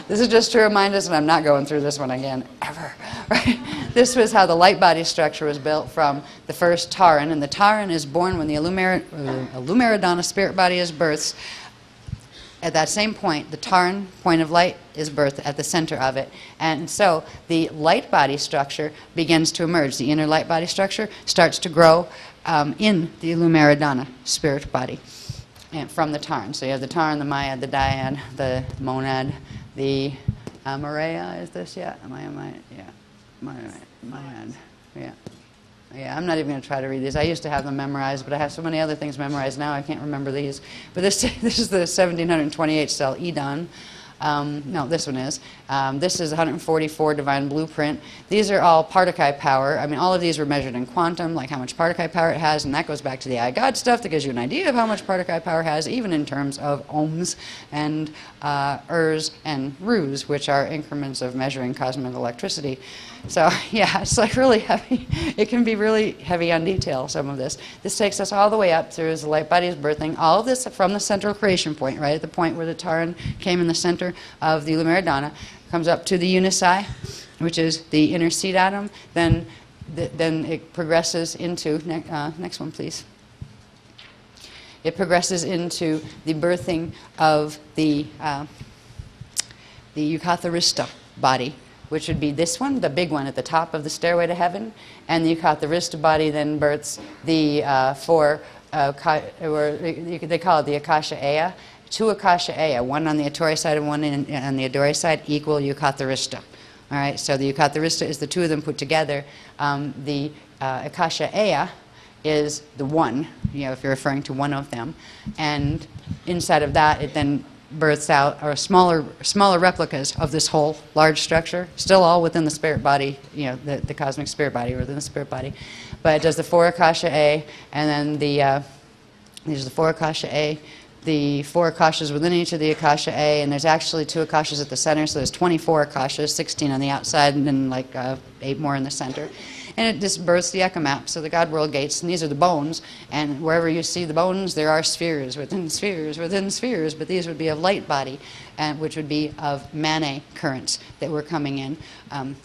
This is just to remind us, and I'm not going through this one again, ever. Right? This was how the light body structure was built from the first Taran, and the Taran is born when the Illumeridana spirit body is birthed. At that same point, the Taran point of light is birthed at the center of it. And so the light body structure begins to emerge. The inner light body structure starts to grow in the Illumeridana spirit body and from the Taran. So you have the Taran, the Maya, the Dyad, the Monad, the Maria, is this? Yeah, Maya, yeah. Maya, yeah. Yeah, I'm not even going to try to read these. I used to have them memorized, but I have so many other things memorized now I can't remember these. But this is the 1728 cell Edon. No, this one is. This is 144 divine blueprint. These are all Partakai power. I mean, all of these were measured in quantum, like how much Partakai power it has, and that goes back to the I God stuff that gives you an idea of how much Partakai power has, even in terms of ohms and ers and roos, which are increments of measuring cosmic electricity. So, yeah, it's like really heavy. It can be really heavy on detail, some of this. This takes us all the way up through as the light body is birthing. All of this from the central creation point, right at the point where the Taran came in the center of the Illumeridana, comes up to the Unici, which is the inner seed atom. Then it progresses into, next one please. It progresses into the birthing of the Eucatharista body, which would be this one, the big one at the top of the stairway to heaven. And the Eucatharista body then births the they call it the Akasha Aya, 2 Akashaya, one on the Ettore side and one on the Adore side, equal Yukatharishta. All right, so the Yukatharishta is the two of them put together. The Akashaya is the one, if you're referring to one of them. And inside of that, it then births out or smaller replicas of this whole large structure, still all within the spirit body, the cosmic spirit body, or within the spirit body. But it does the 4 Akasha A, and then these are the 4 Akasha A, the 4 Akashas within each of the Akasha A, and there's actually 2 Akashas at the center, so there's 24 Akashas, 16 on the outside, and then like 8 more in the center. And it just births the Ekamap, so the God World Gates, and these are the bones, and wherever you see the bones, there are spheres within spheres within spheres, but these would be of light body, which would be of Mane currents that were coming in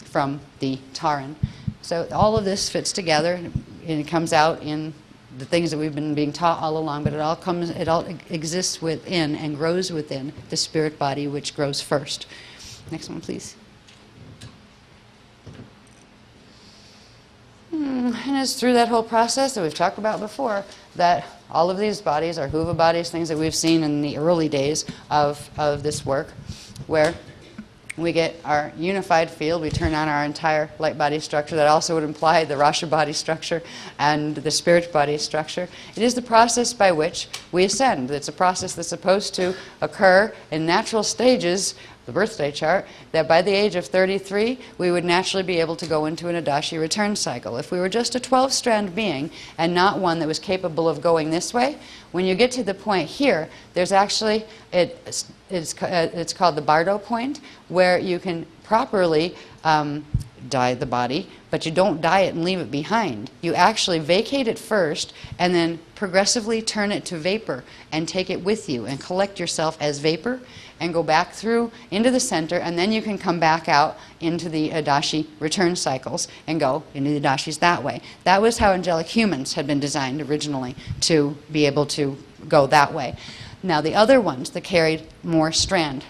from the Taran. So all of this fits together, and it comes out in the things that we've been being taught all along, but it all exists within and grows within the spirit body, which grows first. Next one, please. And it's through that whole process that we've talked about before that all of these bodies are Huva bodies, things that we've seen in the early days of this work, where we get our unified field, we turn on our entire light body structure. That also would imply the Rasha body structure and the spirit body structure. It is the process by which we ascend. It's a process that's supposed to occur in natural stages, the birthday chart, that by the age of 33, we would naturally be able to go into an Adashi return cycle. If we were just a 12-strand being and not one that was capable of going this way, when you get to the point here, there's actually, it's called the Bardo point, where you can properly dye the body, but you don't dye it and leave it behind. You actually vacate it first and then progressively turn it to vapor and take it with you and collect yourself as vapor and go back through into the center, and then you can come back out into the Adashi return cycles and go into the Adashis that way. That was how angelic humans had been designed originally, to be able to go that way. Now the other ones that carried more strand,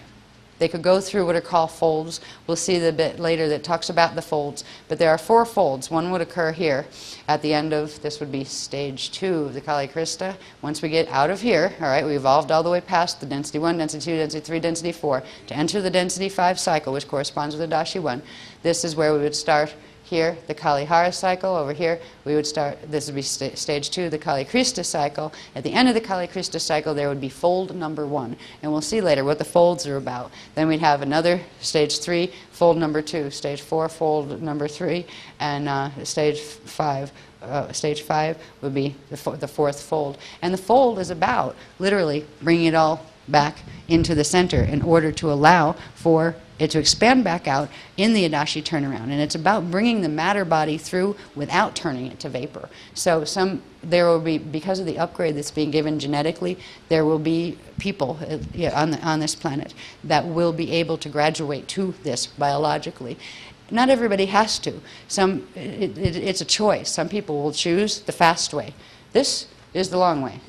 they could go through what are called folds. We'll see the bit later that talks about the folds. But there are 4 folds. One would occur here at the end of, this would be stage 2 of the Kali Krista. Once we get out of here, all right, we evolved all the way past the density 1, density 2, density 3, density 4 to enter the density 5 cycle, which corresponds with the Dashi 1. This is where we would start here, the Kali Hara cycle. Over here, we would start, this would be stage 2, the Kali Krista cycle. At the end of the Kali Krista cycle, there would be fold number 1. And we'll see later what the folds are about. Then we'd have another stage 3, fold number 2, stage 4, fold number 3, and stage 5. Stage 5 would be the 4th fold. And the fold is about literally bringing it all back into the center in order to allow for it to expand back out in the Adashi turnaround. And it's about bringing the matter body through without turning it to vapor. So there will be, because of the upgrade that's being given genetically, there will be people on this planet that will be able to graduate to this biologically. Not everybody has to. It's a choice. Some people will choose the fast way. This is the long way.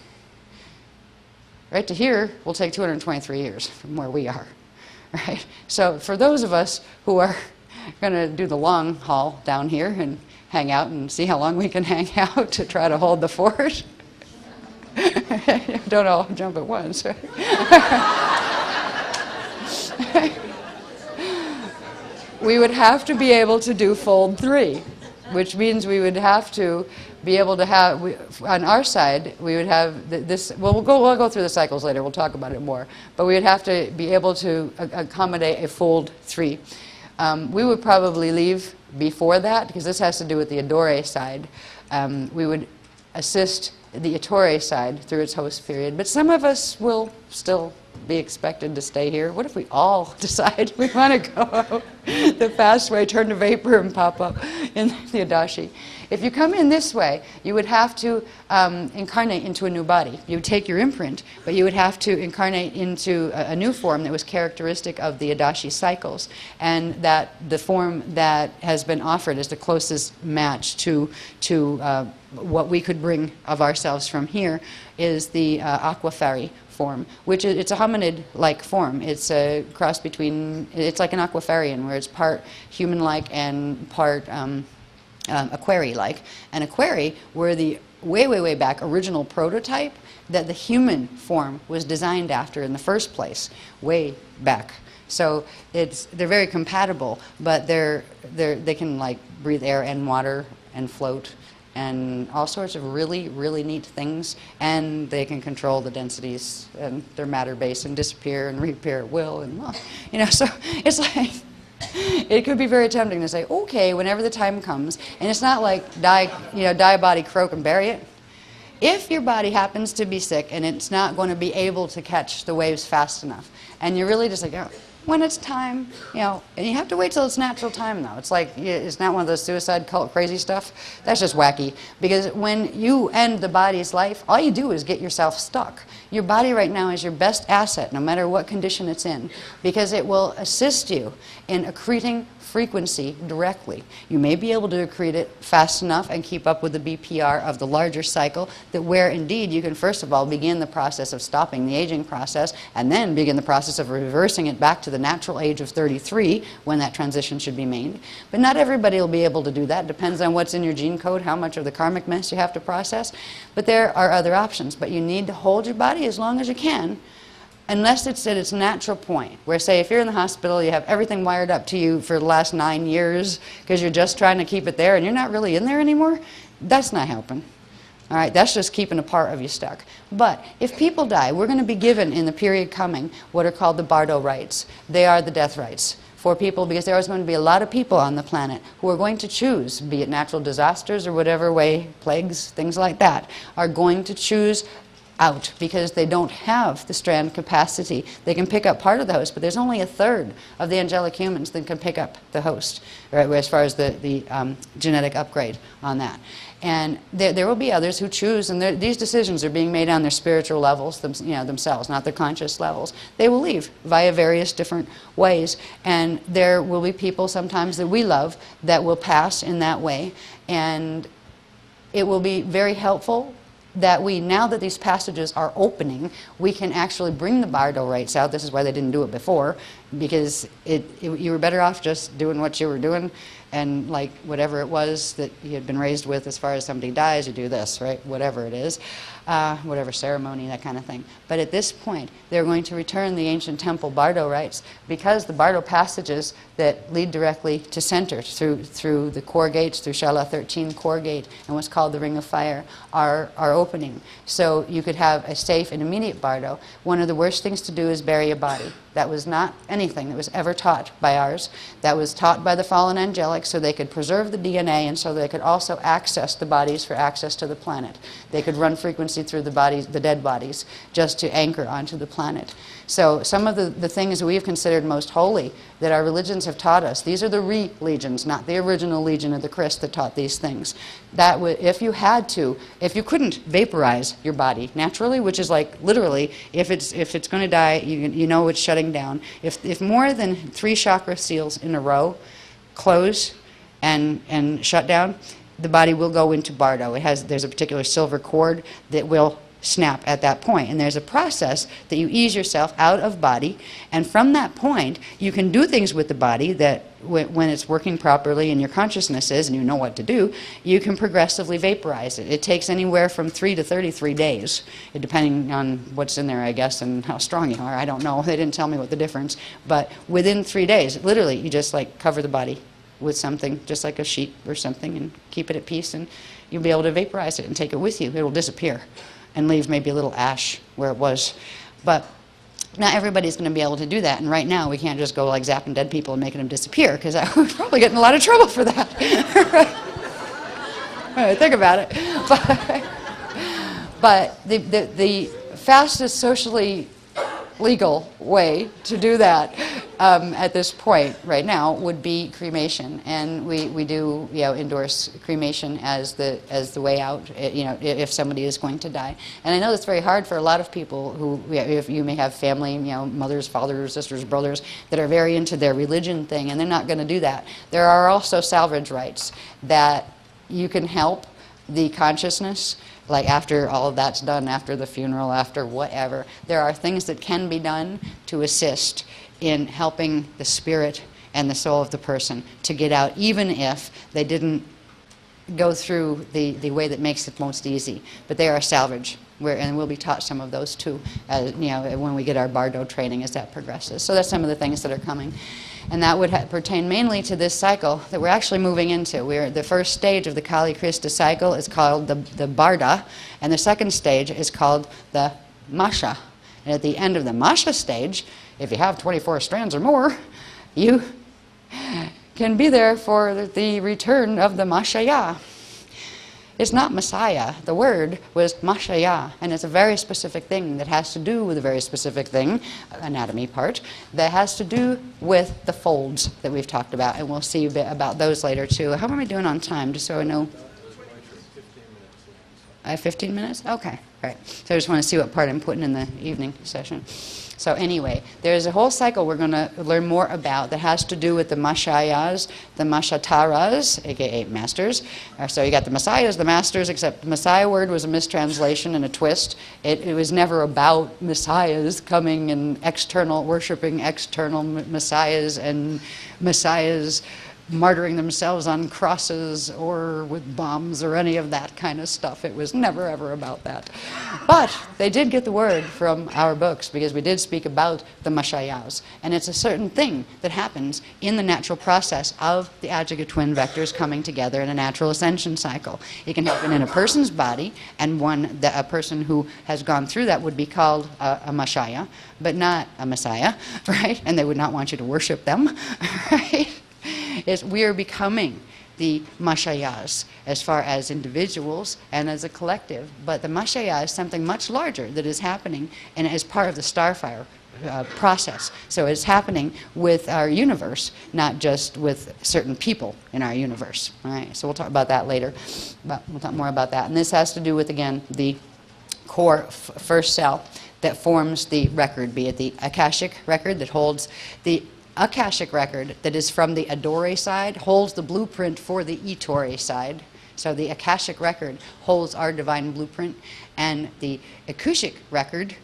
Right to here will take 223 years from where we are. Right? So for those of us who are going to do the long haul down here and hang out and see how long we can hang out to try to hold the fort, don't all jump at once. We would have to be able to do fold 3, which means we would have to be able to have, on our side, we would have this, well, we'll go through the cycles later, we'll talk about it more, but we would have to be able to accommodate a fold 3. We would probably leave before that, because this has to do with the Adore side. We would assist the Ettore side through its host period, but some of us will still be expected to stay here. What if we all decide we want to go out the fast way, turn to vapor, and pop up in the Adashi? If you come in this way, you would have to incarnate into a new body. You would take your imprint, but you would have to incarnate into a new form that was characteristic of the Adashi cycles, and that the form that has been offered is the closest match to what we could bring of ourselves from here is the aquafairy form, which is, it's a hominid-like form. It's a cross between, it's like an aquafarian, where it's part human-like and part Aquari-like. And Aquari were the way back original prototype that the human form was designed after in the first place, way back. So they're very compatible, but they can like breathe air and water and float and all sorts of really, really neat things, and they can control the densities and their matter base and disappear and reappear at will, and well, you know, so it's like it could be very tempting to say, okay, whenever the time comes, and it's not like die a body, croak and bury it. If your body happens to be sick and it's not going to be able to catch the waves fast enough, and you're really just like, oh, when it's time, you know, and you have to wait till it's natural time though. It's like, it's not one of those suicide cult crazy stuff. That's just wacky. Because when you end the body's life, all you do is get yourself stuck. Your body right now is your best asset, no matter what condition it's in, because it will assist you in accreting frequency directly. You may be able to accrete it fast enough and keep up with the BPR of the larger cycle, that where indeed you can first of all begin the process of stopping the aging process, and then begin the process of reversing it back to the natural age of 33 when that transition should be made. But not everybody will be able to do that. It depends on what's in your gene code, how much of the karmic mess you have to process. But there are other options. But you need to hold your body as long as you can, unless it's at its natural point, where, say, if you're in the hospital, you have everything wired up to you for the last 9 years because you're just trying to keep it there and you're not really in there anymore, that's not helping. All right, that's just keeping a part of you stuck. But if people die, we're going to be given in the period coming what are called the Bardo rights. They are the death rights for people, because there is going to be a lot of people on the planet who are going to choose, be it natural disasters or whatever way, plagues, things like that, are going to choose out because they don't have the strand capacity. They can pick up part of the host, but there's only 1/3 of the angelic humans that can pick up the host, right, as far as the genetic upgrade on that. And there will be others who choose, and these decisions are being made on their spiritual levels, themselves, not their conscious levels. They will leave via various different ways, and there will be people sometimes that we love that will pass in that way, and it will be very helpful that now that these passages are opening, we can actually bring the Bardo rights out. This is why they didn't do it before, because you were better off just doing what you were doing, and like whatever it was that you had been raised with, as far as somebody dies, you do this, right? Whatever it is, whatever ceremony, that kind of thing. But at this point, they're going to return the ancient temple Bardo rights, because the Bardo passages that lead directly to center through the core gates, through Shala 13 core gate and what's called the Ring of Fire, are opening. So you could have a safe and immediate Bardo. One of the worst things to do is bury a body. That was not anything that was ever taught by ours. That was taught by the fallen angelic so they could preserve the DNA, and so they could also access the bodies for access to the planet. They could run frequency through the bodies, the dead bodies, just to anchor onto the planet. So some of the things that we have considered most holy that our religions have taught us, these are the re-legions, not the original Legion of the Christ that taught these things. That if you couldn't vaporize your body naturally, which is like literally, if it's going to die, you know it's shutting down. If more than 3 chakra seals in a row close and shut down, the body will go into Bardo. There's a particular silver cord that will snap at that point, and there's a process that you ease yourself out of body, and from that point you can do things with the body that when it's working properly and your consciousness is, and you know what to do, you can progressively vaporize it. It takes anywhere from 3 to 33 days, depending on what's in there, I guess, and how strong you are. I don't know. They didn't tell me what the difference, but within 3 days, literally, you just like cover the body with something, just like a sheet or something, and keep it at peace, and you'll be able to vaporize it and take it with you. It will disappear and leave maybe a little ash where it was. But not everybody's going to be able to do that, and right now we can't just go like zapping dead people and making them disappear, because I would probably get in a lot of trouble for that. Think about it. But the fastest socially legal way to do that at this point right now would be cremation, and we do endorse cremation as the way out, if somebody is going to die. And I know it's very hard for a lot of people who, if you may have family, mothers, fathers, sisters, brothers that are very into their religion thing, and they're not going to do that. There are also salvage rites that you can help the consciousness. Like after all of that's done, after the funeral, after whatever, there are things that can be done to assist in helping the spirit and the soul of the person to get out, even if they didn't go through the way that makes it most easy. But they are salvage And we'll be taught some of those too, when we get our Bardo training as that progresses. So that's some of the things that are coming. And that would pertain mainly to this cycle that we're actually moving into. The first stage of the Kali Krista cycle is called the Barda, and the second stage is called the Masha. And at the end of the Masha stage, if you have 24 strands or more, you can be there for the return of the Mashaya. It's not Messiah. The word was Mashaya, and it's a very specific thing that has to do with a very specific thing, anatomy part, that has to do with the folds that we've talked about, and we'll see a bit about those later too. How am I doing on time, just so I know? I have 15 minutes? Okay, right. So I just want to see what part I'm putting in the evening session. So anyway, there's a whole cycle we're going to learn more about that has to do with the Mashayas, the Mashataras, aka masters. So you got the Messiahs, the masters, except the Messiah word was a mistranslation and a twist. It was never about Messiahs coming and worshiping external Messiahs and Messiahs martyring themselves on crosses or with bombs or any of that kind of stuff. It was never ever about that. But they did get the word from our books, because we did speak about the Mashayas. And it's a certain thing that happens in the natural process of the Ajika twin vectors coming together in a natural ascension cycle. It can happen in a person's body, and a person who has gone through that would be called a Mashaya, but not a Messiah, right? And they would not want you to worship them, right? We are becoming the Mashayas as far as individuals and as a collective. But the Mashaya is something much larger that is happening and as part of the starfire process. So it's happening with our universe, not just with certain people in our universe. All right, so we'll talk about that later. But we'll talk more about that. And this has to do with, again, the core first cell that forms the record, be it the Akashic record that holds the Akashic record that is from the Adore side holds the blueprint for the Ettore side. So the Akashic record holds our divine blueprint, and the Akushik record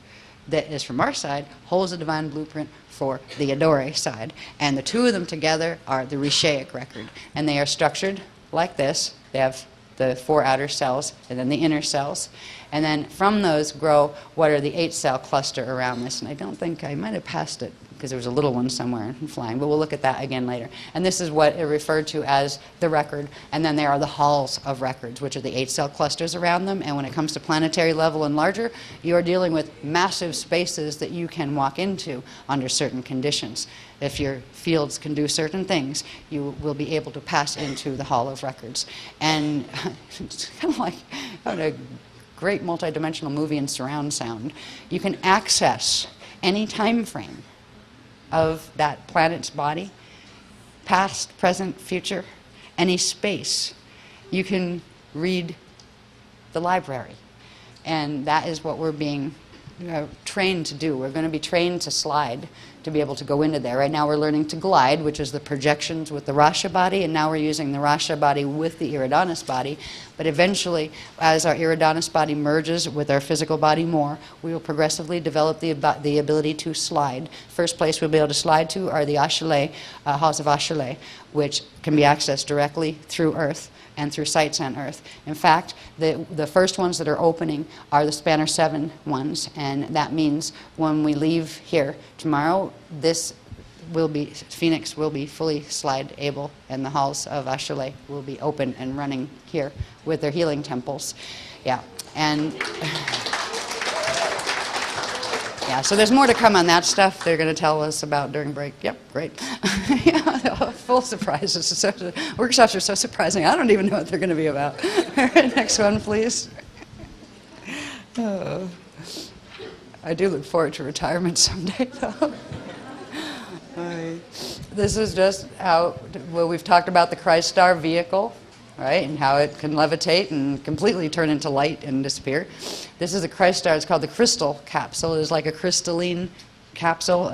that is from our side holds the divine blueprint for the Adore side. And the two of them together are the Rishaic record. And they are structured like this. They have the 4 outer cells and then the inner cells. And then from those grow what are the 8-cell cluster around this. And I don't think I might have passed it, because there was a little one somewhere flying, but we'll look at that again later. And this is what it referred to as the record. And then there are the halls of records, which are the 8-cell clusters around them. And when it comes to planetary level and larger, you are dealing with massive spaces that you can walk into under certain conditions. If your fields can do certain things, you will be able to pass into the hall of records. And it's kind of like having a great multidimensional movie in surround sound. You can access any time frame of that planet's body, past, present, future, any space. You can read the library. And that is what we're being trained to do. We're going to be trained to slide, to be able to go into there. Right now we're learning to glide, which is the projections with the Rasha body, and now we're using the Rasha body with the Iridanis body. But eventually, as our Iridanis body merges with our physical body more, we will progressively develop the ability to slide. First place we'll be able to slide to are the Ashale, halls of Ashale, which can be accessed directly through Earth and through sites on Earth. In fact, the first ones that are opening are the Spanner 7 ones, and that means when we leave here tomorrow, Phoenix will be fully slide able, and the halls of Ashale will be open and running here with their healing temples. Yeah, and yeah, so there's more to come on that stuff. They're going to tell us about during break. Yep, great. Yeah, full surprises. Workshops are so surprising. I don't even know what they're going to be about. All right, next one, please. Oh, I do look forward to retirement someday, though. This is just how, well, we've talked about the Christ Star vehicle, right, and how it can levitate and completely turn into light and disappear. This is a Christ Star. It's called the crystal capsule. It is like a crystalline capsule,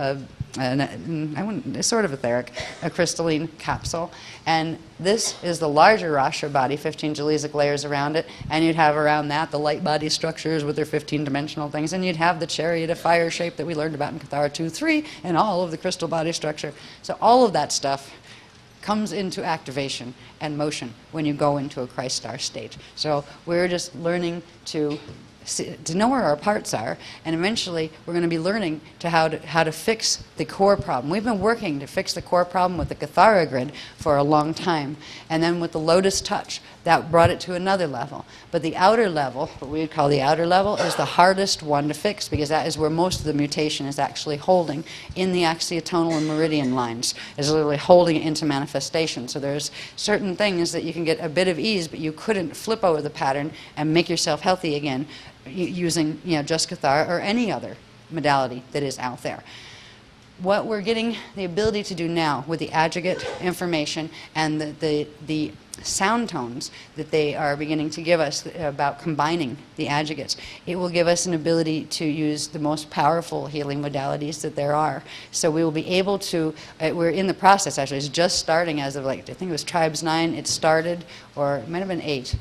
it's sort of etheric, a crystalline capsule. And this is the larger Rasha body, 15 Jalesic layers around it, and you'd have around that the light body structures with their 15-dimensional things, and you'd have the chariot of fire shape that we learned about in Kathara 2-3, and all of the crystal body structure. So all of that stuff comes into activation and motion when you go into a Christ Star state. So we're just learning to to know where our parts are, and eventually we're going to be learning how to fix the core problem. We've been working to fix the core problem with the Kathara grid for a long time, and then with the Lotus Touch, that brought it to another level. But the outer level, what we would call the outer level, is the hardest one to fix, because that is where most of the mutation is actually holding in the axiotonal and meridian lines, is literally holding it into manifestation. So there's certain things that you can get a bit of ease, but you couldn't flip over the pattern and make yourself healthy again using, just Kathara or any other modality that is out there. What we're getting the ability to do now with the aggregate information and the sound tones that they are beginning to give us about combining the aggregates, it will give us an ability to use the most powerful healing modalities that there are. So we will be able to, we're in the process actually, it's just starting as of I think it was Tribes 9, it started, or it might have been 8,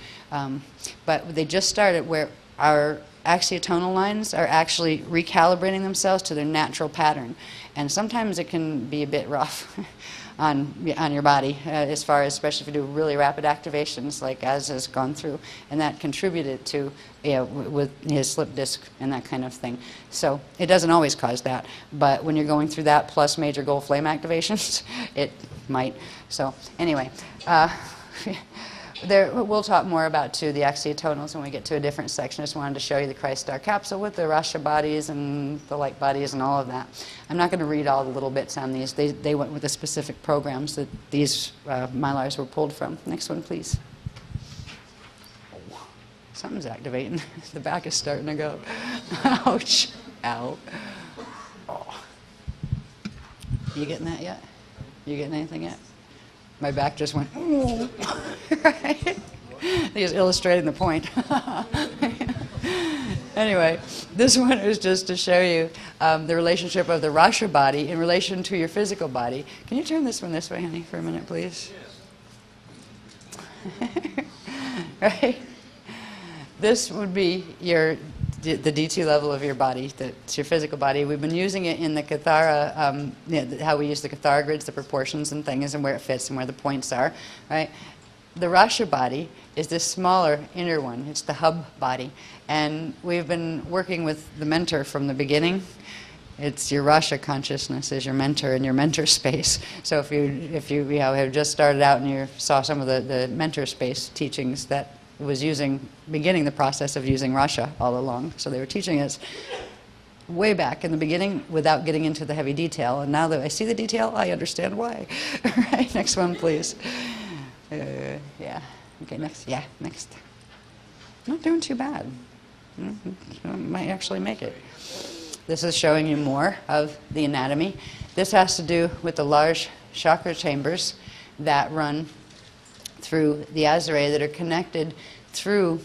but they just started where our axiotonal lines are actually recalibrating themselves to their natural pattern. And sometimes it can be a bit rough on your body, as far as, especially if you do really rapid activations like Az has gone through. And that contributed to, with his slip disc and that kind of thing. So it doesn't always cause that. But when you're going through that plus major gold flame activations, it might. So anyway. We'll talk more about, too, the axiotonals when we get to a different section. I just wanted to show you the Christ Star capsule with the Rasha bodies and the light bodies and all of that. I'm not going to read all the little bits on these. They went with the specific programs that these Mylars were pulled from. Next one, please. Oh, something's activating. The back is starting to go. Ouch. Ow. Oh. You getting that yet? You getting anything yet? My back just went, ooh. Right? He's illustrating the point. Anyway, this one is just to show you the relationship of the Rasha body in relation to your physical body. Can you turn this one this way, honey, for a minute, please? Right? This would be the D2 level of your body, that's your physical body. We've been using it in the Kathara, how we use the Kathara grids, the proportions and things, and where it fits and where the points are, right? The Rasha body is this smaller inner one. It's the hub body. And we've been working with the mentor from the beginning. It's your Rasha consciousness is your mentor in your mentor space. So if you have just started out and you saw some of the mentor space teachings, that was beginning the process of using Rasha all along. So they were teaching us way back in the beginning without getting into the heavy detail. And now that I see the detail, I understand why. Right, next one, please. Yeah. Okay, next. Yeah, next. Not doing too bad. Might actually make it. This is showing you more of the anatomy. This has to do with the large chakra chambers that run through the Azare that are connected through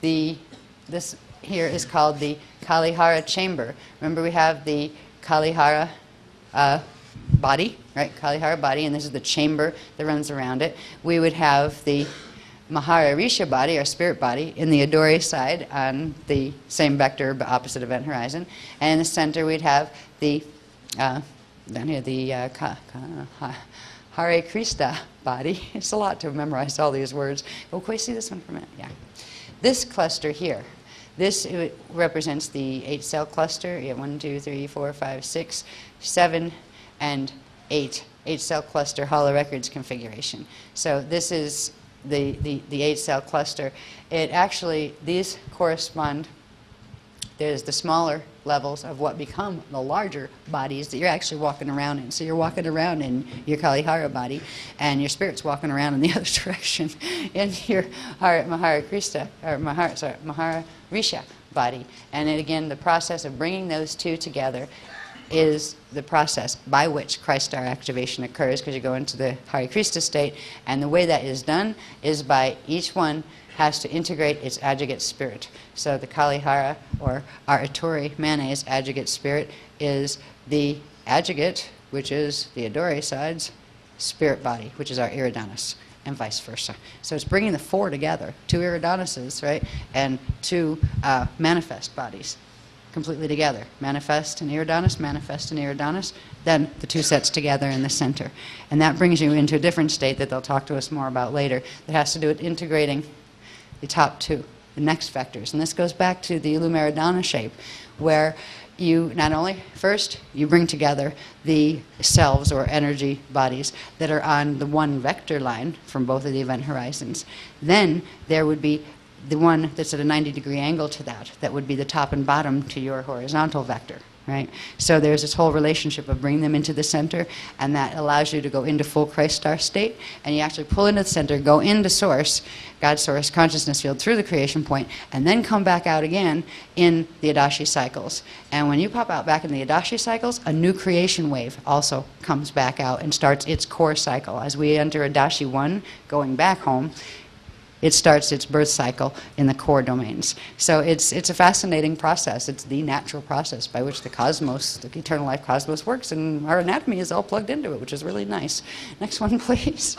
this here is called the Kalihara chamber. Remember, we have the Kalihara body, right? Kalihara body, and this is the chamber that runs around it. We would have the Maharisha body, our spirit body, in the Adore side on the same vector but opposite event horizon. And in the center we'd have the, down here, the Hare Krishna body. It's a lot to memorize all these words. Oh, can we see this one for a minute? Yeah. This cluster here, this represents the 8-cell cluster. You have 1, 2, 3, 4, 5, 6, 7, and 8. 8-cell cluster holorecords configuration. So this is the 8-cell cluster. It actually, these correspond, there's the smaller levels of what become the larger bodies that you're actually walking around in. So you're walking around in your Kalihara body, and your spirit's walking around in the other direction in your Maharisha body. And then again, the process of bringing those two together is the process by which Christ star activation occurs, because you go into the Hare Krishna state, and the way that is done is by each one has to integrate its adjugate spirit. So the Kalihara, or our Ettore Mane's adjugate spirit, is the adjugate, which is the Adore side's spirit body, which is our Iridanus, and vice versa. So it's bringing the four together, 2 Iridanuses, right, and 2 manifest bodies completely together. Manifest and Iridanus, manifest and Iridanus, then the 2 sets together in the center. And that brings you into a different state that they'll talk to us more about later that has to do with integrating the top 2, the next vectors. And this goes back to the Lumeridana shape, where you not only, first, you bring together the selves or energy bodies that are on the one vector line from both of the event horizons. Then there would be the one that's at a 90-degree angle to that. That would be the top and bottom to your horizontal vector. Right? So there's this whole relationship of bringing them into the center, and that allows you to go into full Christ star state, and you actually pull into the center, go into source, God's source consciousness field through the creation point, and then come back out again in the Adashi cycles. And when you pop out back in the Adashi cycles, a new creation wave also comes back out and starts its core cycle. As we enter Adashi 1, going back home, it starts its birth cycle in the core domains. So it's a fascinating process. It's the natural process by which the cosmos, the eternal life cosmos works, and our anatomy is all plugged into it, which is really nice. Next one, please.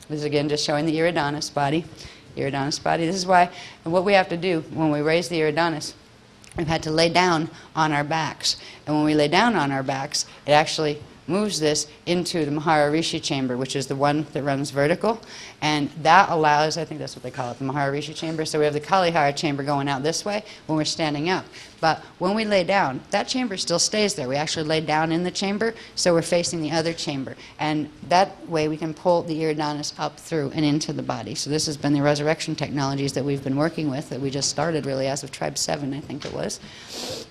This is again just showing the Iridanis body. Iridanis body. This is why, and what we have to do when we raise the Iridanis, we've had to lay down on our backs. And when we lay down on our backs, it actually moves this into the Maharishi chamber, which is the one that runs vertical, and that allows, I think that's what they call it, the Maharishi chamber. So we have the Kalihara chamber going out this way when we're standing up. But when we lay down, that chamber still stays there. We actually lay down in the chamber, so we're facing the other chamber. And that way we can pull the Iridanis up through and into the body. So this has been the resurrection technologies that we've been working with, that we just started really as of Tribe 7, I think it was.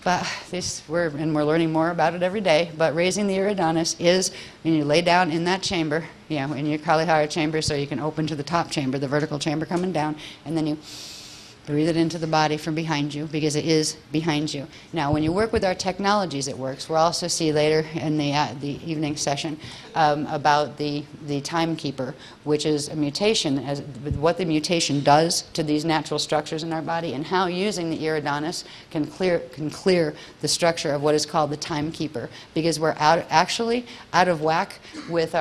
But we're learning more about it every day. But raising the Iridanis is when you lay down in that chamber, you know, in your Kalihara chamber, so you can open to the top chamber, the vertical chamber coming down, and then you breathe it into the body from behind you, because it is behind you. Now, when you work with our technologies, it works. We'll also see later in the evening session about the timekeeper, which is a mutation, what the mutation does to these natural structures in our body, and how using the Iridanis can clear the structure of what is called the timekeeper, because we're actually out of whack with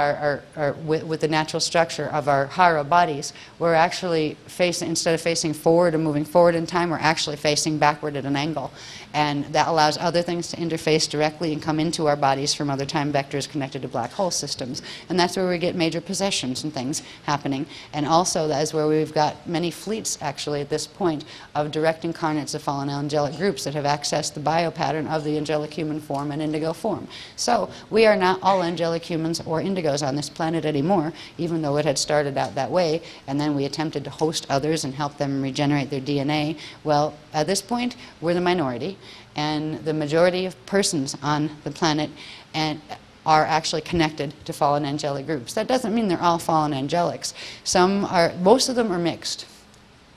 with the natural structure of our hara bodies. We're actually facing, instead of facing forward and moving forward in time, we're actually facing backward at an angle. And that allows other things to interface directly and come into our bodies from other time vectors connected to black hole systems. And that's where we get major possessions and things happening. And also that is where we've got many fleets actually at this point of direct incarnates of fallen angelic groups that have accessed the biopattern of the angelic human form and indigo form. So we are not all angelic humans or indigos on this planet anymore, even though it had started out that way, and then we attempted to host others and help them regenerate their DNA. Well, at this point, we're the minority, and the majority of persons on the planet are actually connected to fallen angelic groups. That doesn't mean they're all fallen angelics. Most of them are mixed,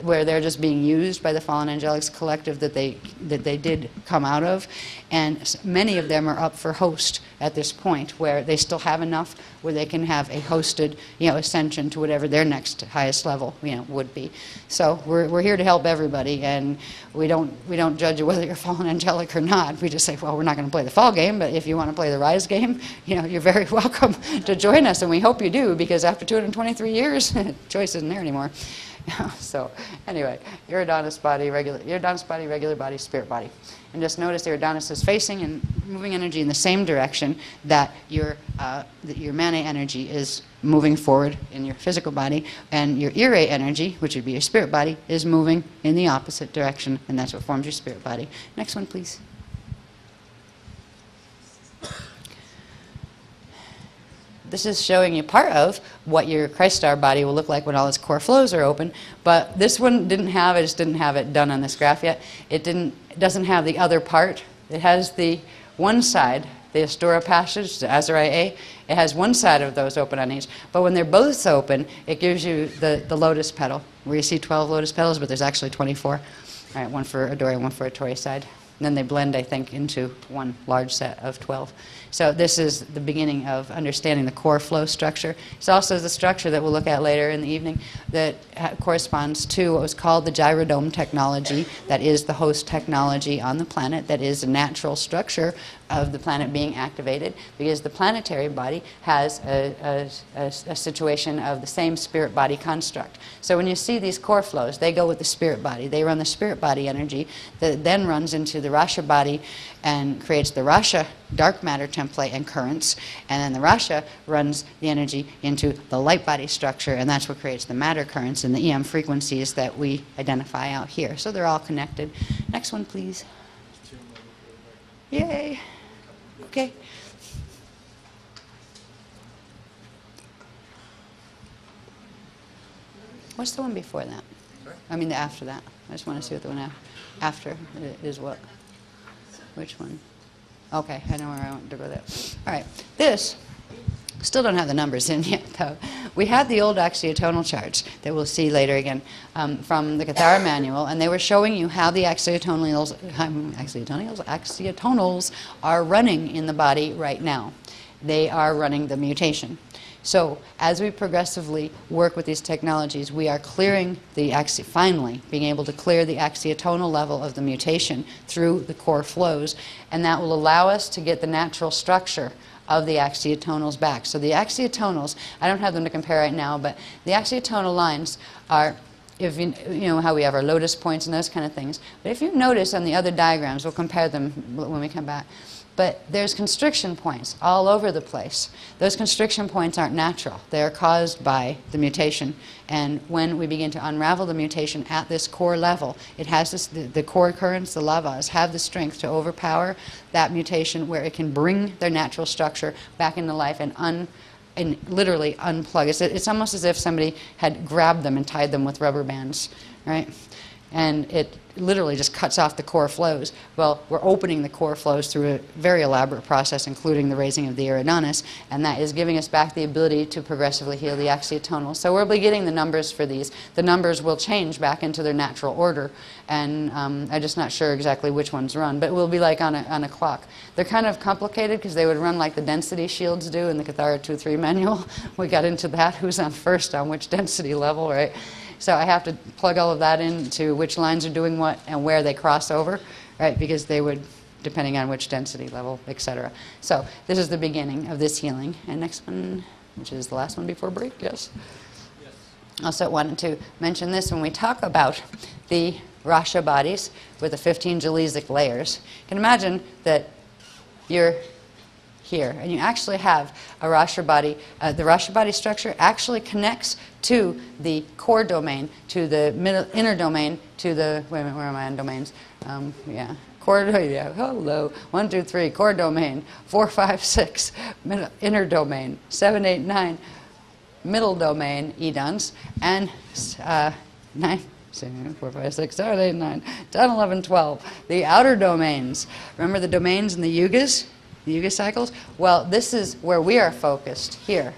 where they're just being used by the fallen angelics collective that they did come out of, and many of them are up for host at this point, where they still have enough where they can have a hosted, ascension to whatever their next highest level, would be. So we're here to help everybody, and we don't judge whether you're fallen angelic or not. We just say, well, we're not going to play the fall game, but if you want to play the rise game, you're very welcome to join us, and we hope you do, because after 223 years, choice isn't there anymore. So anyway, Iridanis body, regular body, spirit body. And just notice Iridanis is facing and moving energy in the same direction that your Mane energy is moving forward in your physical body, and your Ire energy, which would be your spirit body, is moving in the opposite direction, and that's what forms your spirit body. Next one, please. This is showing you part of what your Christ star body will look like when all its core flows are open, but this one didn't have it, just didn't have it done on this graph yet. It doesn't have the other part. It has the one side, the Astura passage, the Azarai A, it has one side of those open on each, but when they're both open, it gives you the lotus petal, where you see 12 lotus petals, but there's actually 24. All right, one for Adori, one for a Tori side. And then they blend, I think, into one large set of 12. So this is the beginning of understanding the core flow structure. It's also the structure that we'll look at later in the evening that corresponds to what was called the gyrodome technology, that is the host technology on the planet, that is a natural structure of the planet being activated, because the planetary body has a situation of the same spirit body construct. So when you see these core flows, they go with the spirit body. They run the spirit body energy that then runs into the Rasha body and creates the Rasha dark matter template and currents, and then the Rasha runs the energy into the light body structure, and that's what creates the matter currents and the EM frequencies that we identify out here. So they're all connected. Next one, please. Yay. Okay. What's the one before that? Sorry? I mean, after that. I just want to see what the one after is what. Which one? Okay, I know where I want to go there. All right, this, still don't have the numbers in yet, though. We had the old axiotonal charts that we'll see later again from the Cathara manual, and they were showing you how the axiotonals are running in the body right now. They are running the mutation. So as we progressively work with these technologies, we are clearing the finally being able to clear the axiotonal level of the mutation through the core flows, and that will allow us to get the natural structure of the axiotonals back. So the axiotonals, I don't have them to compare right now, but the axiotonal lines are, if you know how we have our lotus points and those kind of things. But if you notice on the other diagrams, we'll compare them when we come back. But there's constriction points all over the place. Those constriction points aren't natural. They are caused by the mutation. And when we begin to unravel the mutation at this core level, it has this, the core currents, the lavas, have the strength to overpower that mutation where it can bring their natural structure back into life and literally unplug. It's almost as if somebody had grabbed them and tied them with rubber bands, right? And it literally just cuts off the core flows. Well, we're opening the core flows through a very elaborate process, including the raising of the iridonis, and that is giving us back the ability to progressively heal the axiotonal. So we'll be getting the numbers for these. The numbers will change back into their natural order, and I'm just not sure exactly which ones run, but it will be like on a clock. They're kind of complicated because they would run like the density shields do in the Cathara 2-3 manual. We got into that, who's on first on which density level, right? So I have to plug all of that into which lines are doing what and where they cross over, right? Because they would, depending on which density level, etc. So this is the beginning of this healing. And next one, which is the last one before break, yes? Yes. Also wanted to mention this when we talk about the Rasha bodies with the 15 Jalesic layers. You can imagine that you're here, and you actually have a Rasha body. The Rasha body structure actually connects to the core domain, to the inner domain, to the, wait a minute, where am I on domains? Yeah, core, yeah, hello, 1, 2, 3, core domain, 4, 5, 6, inner domain, 7, 8, 9, middle domain, edons, and 9, 4, 5, 6, 7, 8, 9, 10, 11, 12, the outer domains. Remember the domains in the yugas? The Yuga cycles? Well, this is where we are focused here.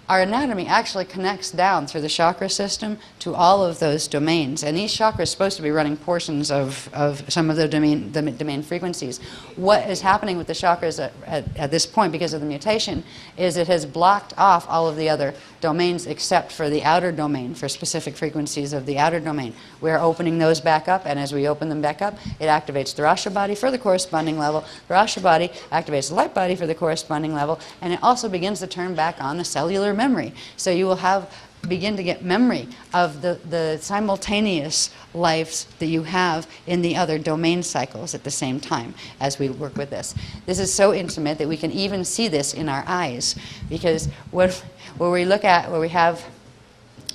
Our anatomy actually connects down through the chakra system to all of those domains. And each chakra is supposed to be running portions of some of the domain frequencies. What is happening with the chakras at this point because of the mutation is it has blocked off all of the other domains except for the outer domain, for specific frequencies of the outer domain. We're opening those back up, and as we open them back up, it activates the Rasha body for the corresponding level. The Rasha body activates the light body for the corresponding level, and it also begins to turn back on the cellular memory. So you will begin to get memory of the simultaneous lives that you have in the other domain cycles at the same time as we work with this. This is so intimate that we can even see this in our eyes, because where we look at, where we have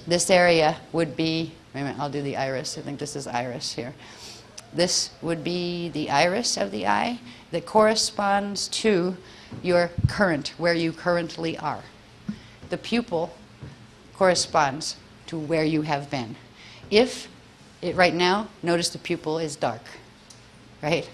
this area would be, wait a minute, I'll do the iris. I think this is iris here. This would be the iris of the eye that corresponds to your current, where you currently are. The pupil corresponds to where you have been. If it right now, notice the pupil is dark, right?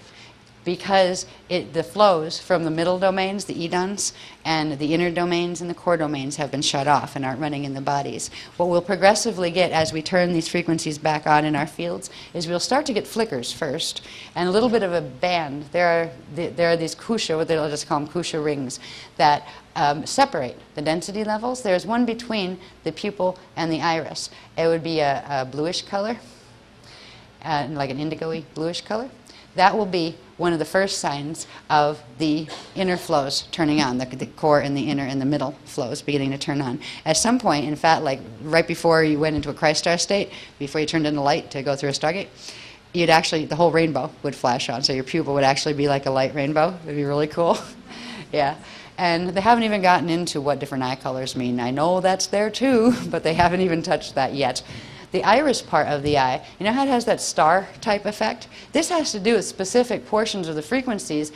Because the flows from the middle domains, the edons, and the inner domains and the core domains have been shut off and aren't running in the bodies. What we'll progressively get as we turn these frequencies back on in our fields is we'll start to get flickers first, and a little bit of a band. There are these kusha, what they'll just call them kusha rings, that separate the density levels. There's one between the pupil and the iris. It would be a bluish color, like an indigo-y bluish color. That will be one of the first signs of the inner flows turning on, the core and the inner and the middle flows beginning to turn on. At some point, in fact, like right before you went into a Christ star state, before you turned into light to go through a stargate, you'd actually, the whole rainbow would flash on, so your pupil would actually be like a light rainbow. It'd be really cool. Yeah. And they haven't even gotten into what different eye colors mean. I know that's there too, but they haven't even touched that yet. The iris part of the eye, you know how it has that star type effect? This has to do with specific portions of the frequencies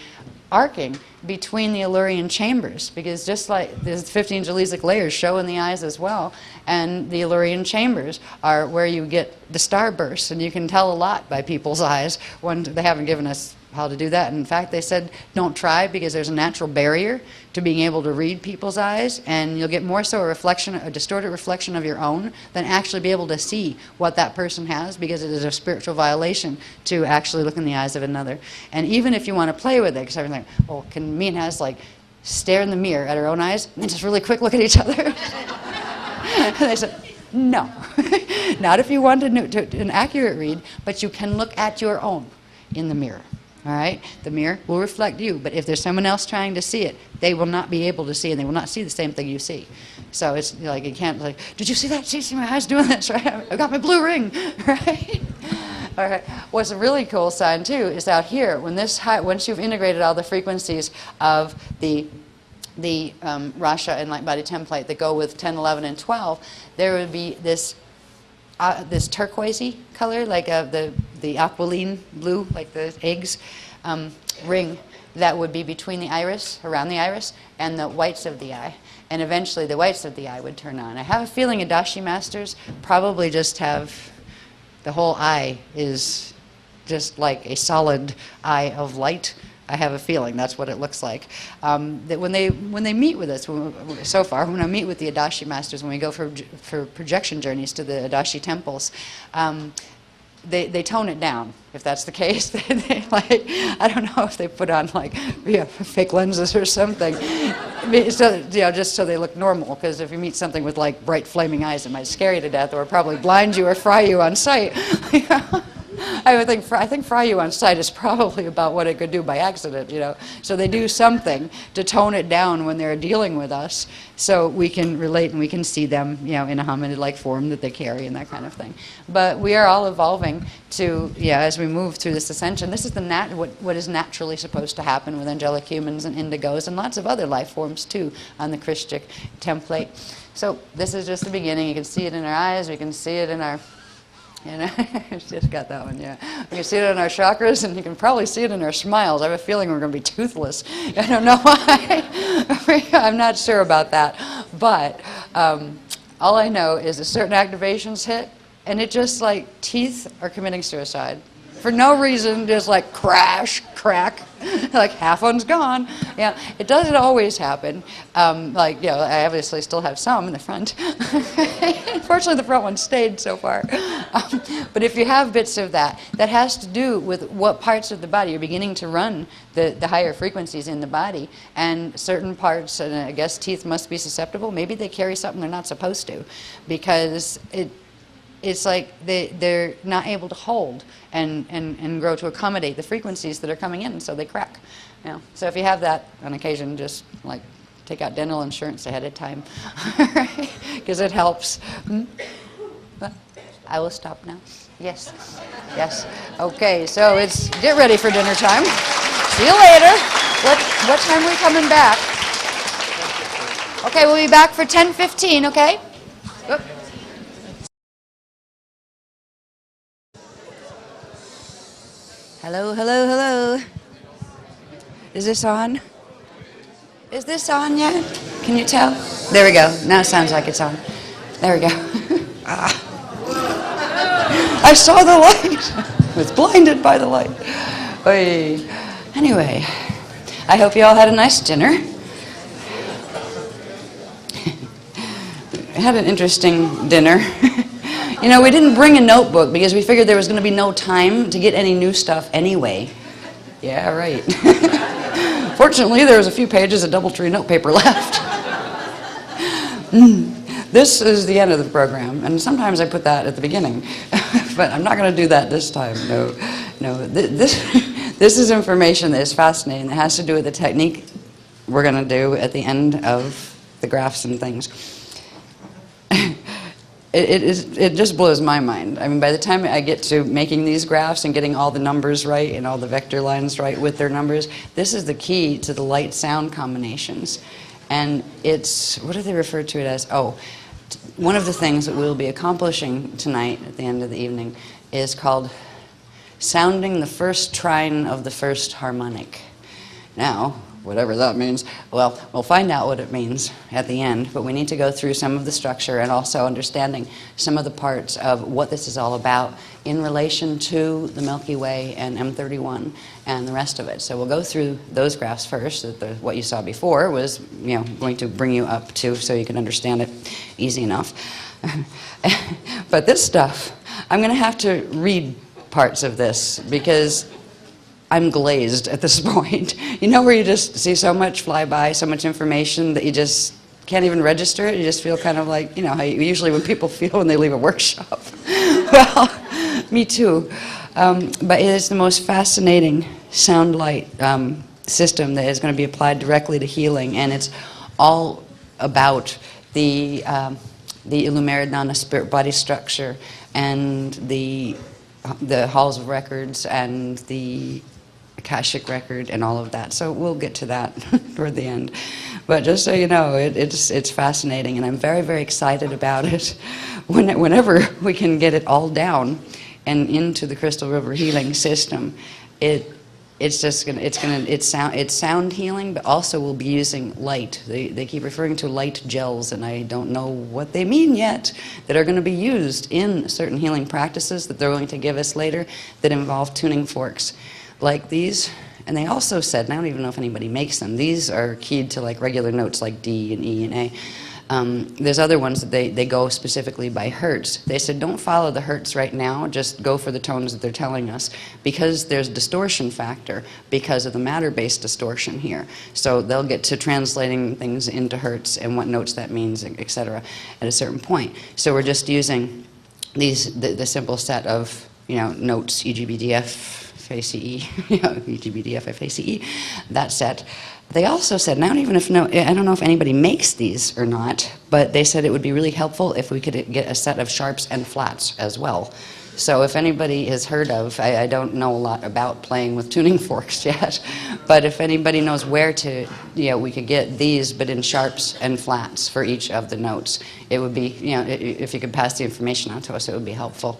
arcing between the Illyrian chambers, because just like there's 15 Jaleesic layers show in the eyes as well, and the Illyrian chambers are where you get the star bursts, and you can tell a lot by people's eyes when they haven't given us how to do that. And in fact, they said don't try, because there's a natural barrier to being able to read people's eyes, and you'll get more so a reflection, a distorted reflection of your own, than actually be able to see what that person has, because it is a spiritual violation to actually look in the eyes of another. And even if you want to play with it, because everyone's like, well, can me and Haz like stare in the mirror at our own eyes and just really quick look at each other? And they said, no. Not if you want an accurate read, but you can look at your own in the mirror. All right? The mirror will reflect you, but if there's someone else trying to see it, they will not be able to see, and they will not see the same thing you see. So it's like, you can't like, did you see that? See my eyes doing this, right? I got my blue ring, right? All right. What's a really cool sign too is out here, when once you've integrated all the frequencies of the Rasha and light body template that go with 10, 11, and 12, there would be this turquoisey color, like the aquiline blue, like the eggs, ring that would be between the iris, around the iris, and the whites of the eye. And eventually the whites of the eye would turn on. I have a feeling Adashi masters probably just have, the whole eye is just like a solid eye of light. I have a feeling that's what it looks like. That when they meet with us, so far, when I meet with the Adashi masters, when we go for projection journeys to the Adashi temples, they tone it down. If that's the case, they like, I don't know if they put on like fake lenses or something, so, just so they look normal. Because if you meet something with like bright flaming eyes, it might scare you to death, or probably blind you or fry you on sight. I think fry you on sight is probably about what it could do by accident, So they do something to tone it down when they're dealing with us, so we can relate and we can see them, in a hominid-like form that they carry and that kind of thing. But we are all evolving to, as we move through this ascension. This is what is naturally supposed to happen with angelic humans and indigos and lots of other life forms too on the Christic template. So this is just the beginning. You can see it in our eyes. We can see it in our just got that one, yeah. We can see it in our chakras, and you can probably see it in our smiles. I have a feeling we're going to be toothless. I don't know why. I'm not sure about that. But all I know is that certain activations hit, and it just like teeth are committing suicide. For no reason, just like crash, crack, like half one's gone. Yeah, it doesn't always happen. I obviously still have some in the front. Unfortunately, the front one stayed so far. But if you have bits of that, that has to do with what parts of the body you're beginning to run the higher frequencies in the body, and certain parts, and I guess teeth must be susceptible. Maybe they carry something they're not supposed to, because it's like they're not able to hold and grow to accommodate the frequencies that are coming in, so they crack. So if you have that on occasion, just like take out dental insurance ahead of time, because it helps. I will stop now. Yes. Yes. Okay, so get ready for dinner time. See you later. What time are we coming back? Okay, we'll be back for 10:15, okay? Oop. Hello, hello, hello. Is this on? Is this on yet? Can you tell? There we go. Now it sounds like it's on. There we go. I saw the light. I was blinded by the light. Oy. Anyway, I hope you all had a nice dinner. I had an interesting dinner. We didn't bring a notebook because we figured there was going to be no time to get any new stuff anyway. Yeah, right. Fortunately, there was a few pages of DoubleTree notepaper left. This is the end of the program, and sometimes I put that at the beginning, but I'm not going to do that this time. No. This is information that is fascinating. That has to do with the technique we're going to do at the end of the graphs and things. it just blows my mind. I mean, by the time I get to making these graphs and getting all the numbers right and all the vector lines right with their numbers, this is the key to the light-sound combinations. And it's, what do they refer to it as? Oh, one of the things that we'll be accomplishing tonight at the end of the evening is called sounding the first trine of the first harmonic. Now, whatever that means, well, we'll find out what it means at the end, but we need to go through some of the structure and also understanding some of the parts of what this is all about in relation to the Milky Way and M31 and the rest of it. So we'll go through those graphs first. What you saw before was, going to bring you up to so you can understand it easy enough. But this stuff, I'm going to have to read parts of this because I'm glazed at this point. You know where you just see so much fly by, so much information that you just can't even register it? You just feel kind of like, how usually when people feel when they leave a workshop. Well, me too. But it is the most fascinating sound light system that is going to be applied directly to healing, and it's all about the Illuminati spirit body structure and the halls of records and the Akashic record and all of that. So we'll get to that toward the end. But just so you know, it's fascinating, and I'm very, very excited about it. Whenever we can get it all down and into the Crystal River healing system, it's sound healing, but also we'll be using light. They keep referring to light gels, and I don't know what they mean yet, that are going to be used in certain healing practices that they're going to give us later that involve tuning forks like these. And they also said, and I don't even know if anybody makes them, these are keyed to like regular notes like D and E and A. There's other ones that they go specifically by hertz. They said, don't follow the hertz right now, just go for the tones that they're telling us, because there's distortion factor because of the matter-based distortion here. So they'll get to translating things into hertz and what notes that means, etc. at a certain point. So we're just using the simple set of notes, EGBDF, FACE, EGBDF, FACE, that set. They also said, and I don't know if anybody makes these or not, but they said it would be really helpful if we could get a set of sharps and flats as well. So if anybody has heard of, I don't know a lot about playing with tuning forks yet, but if anybody knows where to, we could get these, but in sharps and flats for each of the notes. It would be, if you could pass the information on to us, it would be helpful.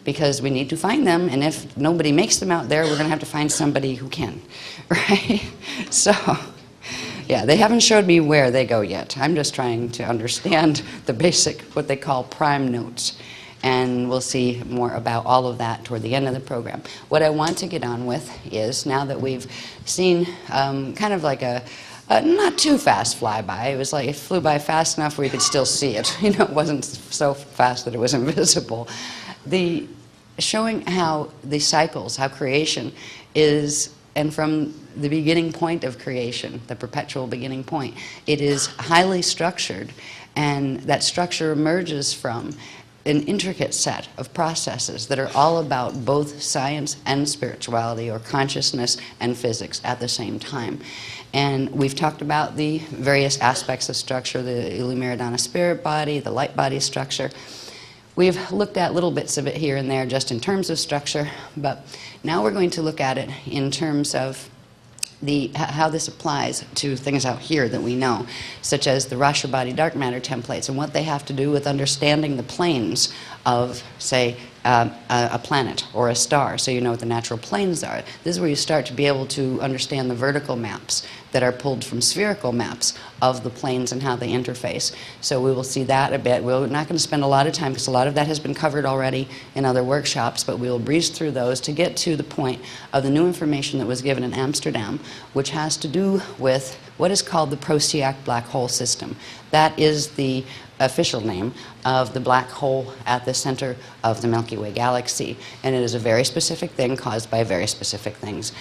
Because we need to find them, and if nobody makes them out there, we're going to have to find somebody who can, right? So, yeah, they haven't showed me where they go yet. I'm just trying to understand the basic, what they call prime notes, and we'll see more about all of that toward the end of the program. What I want to get on with is, now that we've seen kind of like a not too fast flyby. It was like it flew by fast enough where you could still see it. It wasn't so fast that it was invisible. Showing how the cycles, how creation is, and from the beginning point of creation, the perpetual beginning point, it is highly structured, and that structure emerges from an intricate set of processes that are all about both science and spirituality, or consciousness and physics at the same time. And we've talked about the various aspects of structure, the Illuminati spirit body, the light body structure. We've looked at little bits of it here and there just in terms of structure, but now we're going to look at it in terms of how this applies to things out here that we know, such as the Rasha body dark matter templates and what they have to do with understanding the planes of, say, a planet or a star, so you know what the natural planes are. This is where you start to be able to understand the vertical maps that are pulled from spherical maps of the planes and how they interface. So we will see that a bit. We're not going to spend a lot of time because a lot of that has been covered already in other workshops, but we will breeze through those to get to the point of the new information that was given in Amsterdam, which has to do with what is called the Proteac black hole system. That is the official name of the black hole at the center of the Milky Way galaxy, and it is a very specific thing caused by very specific things.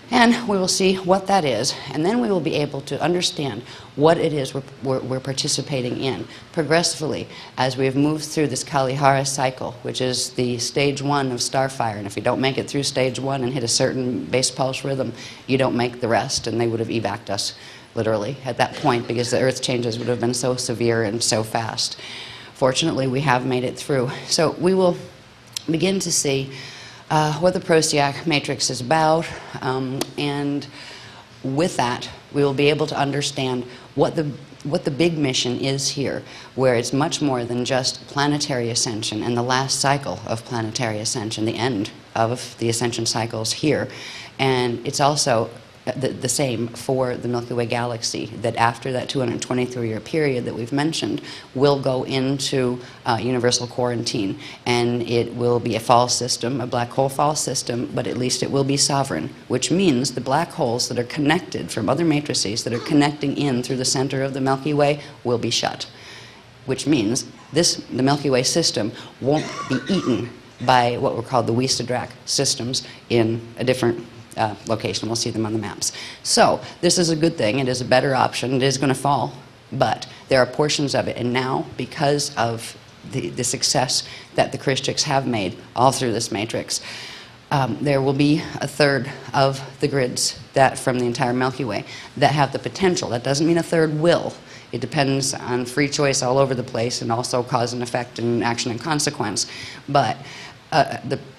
And we will see what that is, and then we will be able to understand what it is we're participating in progressively as we have moved through this Kalihara cycle, which is the stage 1 of starfire. And if you don't make it through stage 1 and hit a certain base pulse rhythm, you don't make the rest, and they would have evac'd us literally at that point because the earth changes would have been so severe and so fast. fortunately, we have made it through. So we will begin to see what the Proteac matrix is about, and with that, we will be able to understand what the big mission is here, where it's much more than just planetary ascension and the last cycle of planetary ascension, the end of the ascension cycles here. And it's also the same for the Milky Way galaxy, that after that 223-year period that we've mentioned, will go into universal quarantine, and it will be a fall system, a black hole fall system, but at least it will be sovereign, which means the black holes that are connected from other matrices that are connecting in through the center of the Milky Way will be shut, which means the Milky Way system won't be eaten by what were called the Wiestadrak systems in a different location. We'll see them on the maps. So this is a good thing. It is a better option. It is going to fall, but there are portions of it. And now, because of the success that the Christians have made all through this matrix, there will be a third of the grids that from the entire Milky Way that have the potential. That doesn't mean a third will. It depends on free choice all over the place, and also cause and effect and action and consequence. But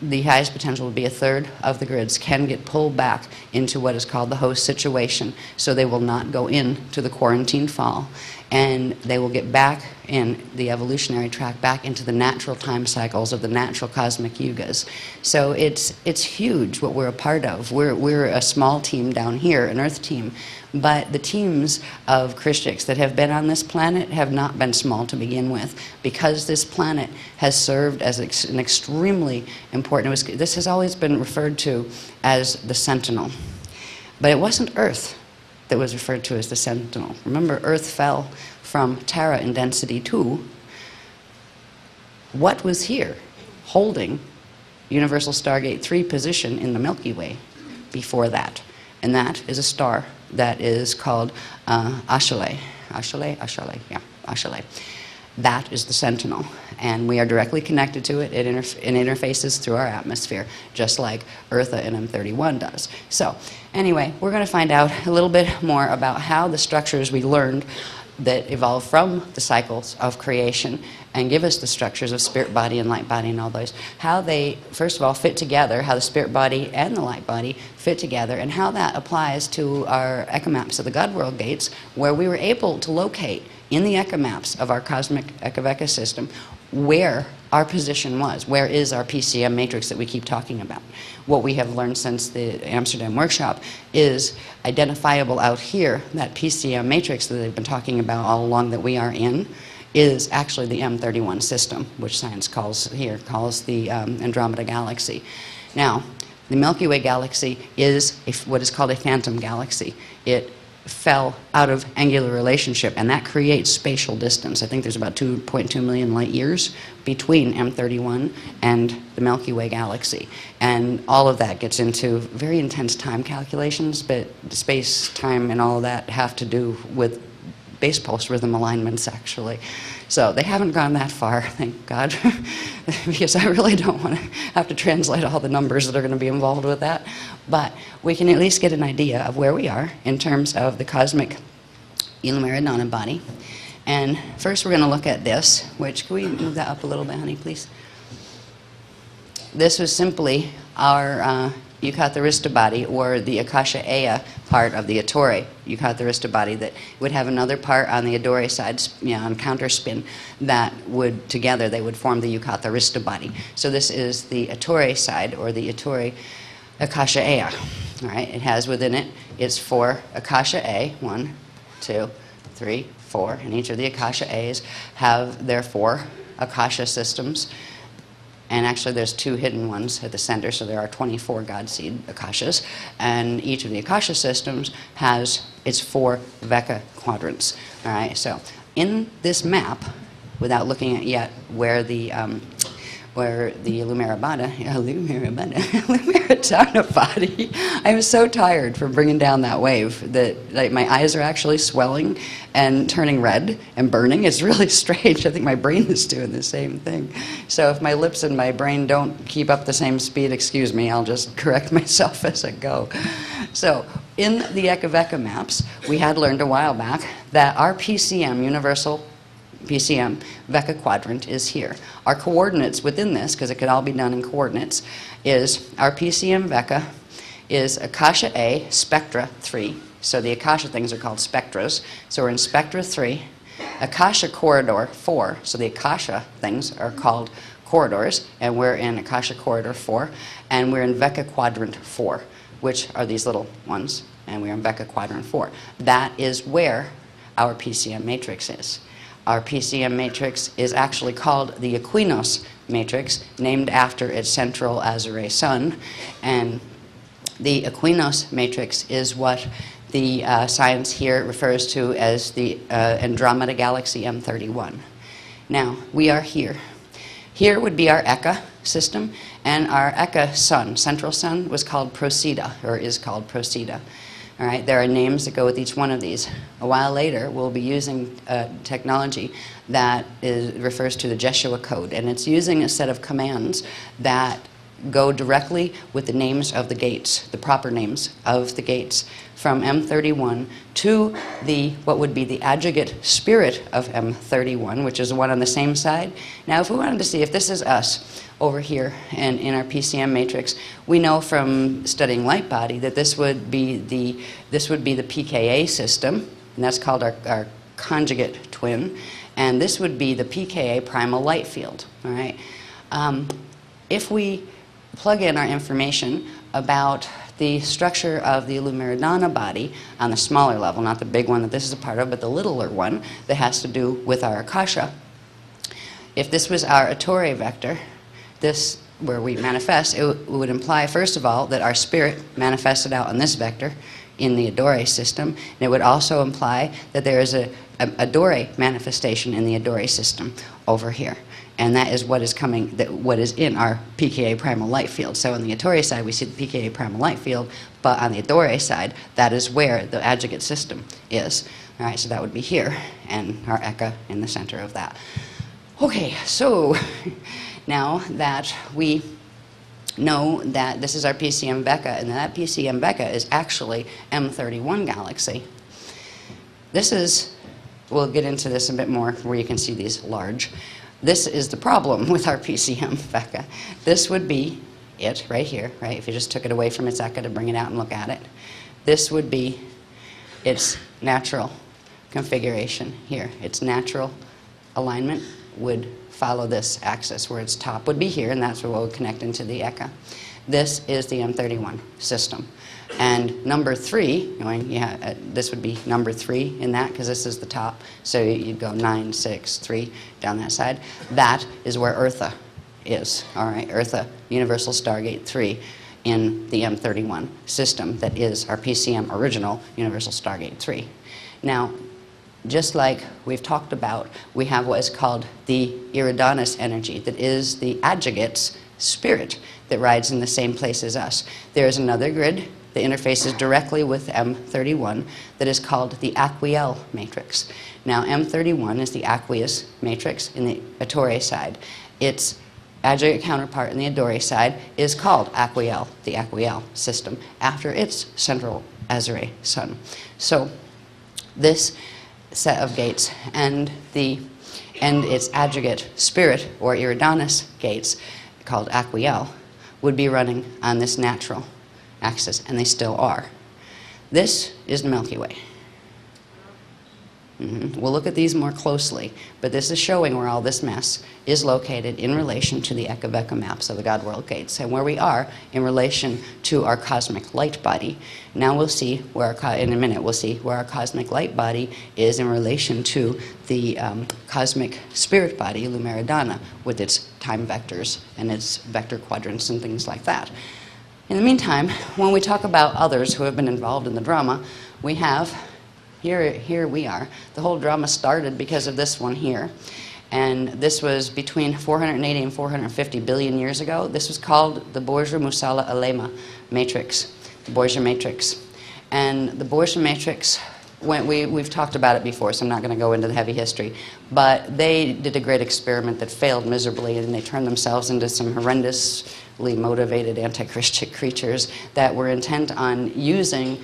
the highest potential would be a third of the grids can get pulled back into what is called the host situation, so they will not go into the quarantine fall, and they will get back in the evolutionary track, back into the natural time cycles of the natural cosmic yugas. So it's huge what we're a part of. We're a small team down here, an Earth team, but the teams of Christians that have been on this planet have not been small to begin with, because this planet has served as an extremely important, this has always been referred to as the Sentinel. But it wasn't Earth that was referred to as the Sentinel. Remember, Earth fell from Terra in density 2. What was here holding Universal Stargate 3 position in the Milky Way before that? And that is a star that is called Ashayana. Ashayana. That is the Sentinel, and we are directly connected to it. It interfaces through our atmosphere, just like Eartha in M31 does. So anyway, we're going to find out a little bit more about how the structures we learned that evolve from the cycles of creation and give us the structures of spirit body and light body and all those, how they, first of all, fit together, how the spirit body and the light body fit together, and how that applies to our echomaps of the God World gates, where we were able to locate in the echomaps of our cosmic Echovecca system where our position was, where is our PCM matrix that we keep talking about. What we have learned since the Amsterdam workshop is identifiable out here. That PCM matrix that they've been talking about all along that we are in is actually the M31 system, which science calls the Andromeda galaxy. Now, the Milky Way galaxy is what is called a phantom galaxy. It fell out of angular relationship, and that creates spatial distance. I think there's about 2.2 million light years between M31 and the Milky Way galaxy. And all of that gets into very intense time calculations, but space, time, and all of that have to do with base pulse rhythm alignments, actually. So they haven't gone that far, thank God, because I really don't want to have to translate all the numbers that are going to be involved with that. But we can at least get an idea of where we are in terms of the cosmic Illuminated body. And first we're going to look at this, which, can we move that up a little bit, honey, please? This was simply our Yucatharista body, or the Akasha Ea part of the Ettore Yucatharista body, that would have another part on the Adore side, on counterspin, that would, together, they would form the Yucatharista body. So this is the Ettore side, or the Ettore Akasha Ea. All right, it has within it its 4 Akasha A, 1, 2, 3, 4, and each of the Akasha A's have their 4 Akasha systems. And actually there's 2 hidden ones at the center, so there are 24 Godseed Akashas. And each of the Akasha systems has its 4 Vecca quadrants. All right, so in this map, without looking at yet where the Lumeritana body, I'm so tired from bringing down that wave that my eyes are actually swelling and turning red and burning. It's really strange. I think my brain is doing the same thing. So if my lips and my brain don't keep up the same speed, excuse me, I'll just correct myself as I go. So in the Echovecca maps, we had learned a while back that our PCM, universal PCM Vecca quadrant is here. Our coordinates within this, because it could all be done in coordinates, is our PCM Vecca is Akasha A, spectra 3. So the Akasha things are called spectras. So we're in spectra 3, Akasha corridor 4. So the Akasha things are called corridors, and we're in Akasha corridor 4, and we're in Vecca quadrant 4, which are these little ones, and we're in Vecca quadrant 4. That is where our PCM matrix is. Our PCM matrix is actually called the Equinos matrix, named after its central Azure sun, and the Equinos matrix is what the science here refers to as the Andromeda Galaxy M31. Now, we are here. Here would be our Eka system, and our Eka sun, central sun, was called Procida, or is called Procida. All right, there are names that go with each one of these. A while later, we'll be using technology that refers to the Jeshua code, and it's using a set of commands that go directly with the names of the gates, the proper names of the gates, from M31 to what would be the adjugate spirit of M31, which is the one on the same side. Now, if we wanted to see if this is us over here and in our PCM matrix, we know from studying light body that this would be the pKa system, and that's called our conjugate twin, and this would be the pKa primal light field. All right. If we plug in our information about the structure of the Lumiridana body on the smaller level, not the big one that this is a part of, but the littler one that has to do with our Akasha. If this was our Ettore vector, this where we manifest, it would imply, first of all, that our spirit manifested out on this vector in the Adore system, and it would also imply that there is a Adore manifestation in the Adore system over here. And that is what is coming, what is in our pKa primal light field. So on the Ettore side, we see the pKa primal light field, but on the Adore side, that is where the adjugate system is. All right, so that would be here, and our Eka in the center of that. Okay, so now that we know that this is our PCM Vecca, and that PCM Vecca is actually M31 galaxy. This is, we'll get into this a bit more where you can see these large. This is the problem with our PCM Vecca. This would be it right here, right? If you just took it away from its Eka to bring it out and look at it. This would be its natural configuration here. Its natural alignment would follow this axis, where its top would be here, and that's where we'll connect into the Eka. This is the M31 system. And number 3, this would be number 3 in that, because this is the top. So you'd go 9, 6, 3 down that side. That is where Eartha is. All right, Eartha, Universal Stargate 3 in the M31 system that is our PCM original Universal Stargate 3. Now, just like we've talked about, we have what is called the Eridanus energy, that is the adjugate's spirit that rides in the same place as us. There is another grid that interfaces directly with M31 that is called the Aquiel matrix. Now, M31 is the aqueous matrix in the Ettore side. Its adjugate counterpart in the Adore side is called Aquiel, the Aquiel system, after its central Azure sun. So this set of gates and its adjugate spirit, or Eridanus gates, called Aquiel, would be running on this natural axis, and they still are. This is the Milky Way. We'll look at these more closely, but this is showing where all this mess is located in relation to the Eka-Vecca maps of the God World Gates, and where we are in relation to our cosmic light body. Now we'll see where, in a minute, we'll see where our cosmic light body is in relation to the cosmic spirit body, Lumiridana, with its time vectors and its vector quadrants and things like that. In the meantime, when we talk about others who have been involved in the drama, we have here we are. The whole drama started because of this one here. And this was between 480 and 450 billion years ago. This was called the Borgia Musala Alema matrix, the Borgia matrix. And the Borgia matrix, we've talked about it before, so I'm not going to go into the heavy history. But they did a great experiment that failed miserably, and they turned themselves into some horrendously motivated anti-Christian creatures that were intent on using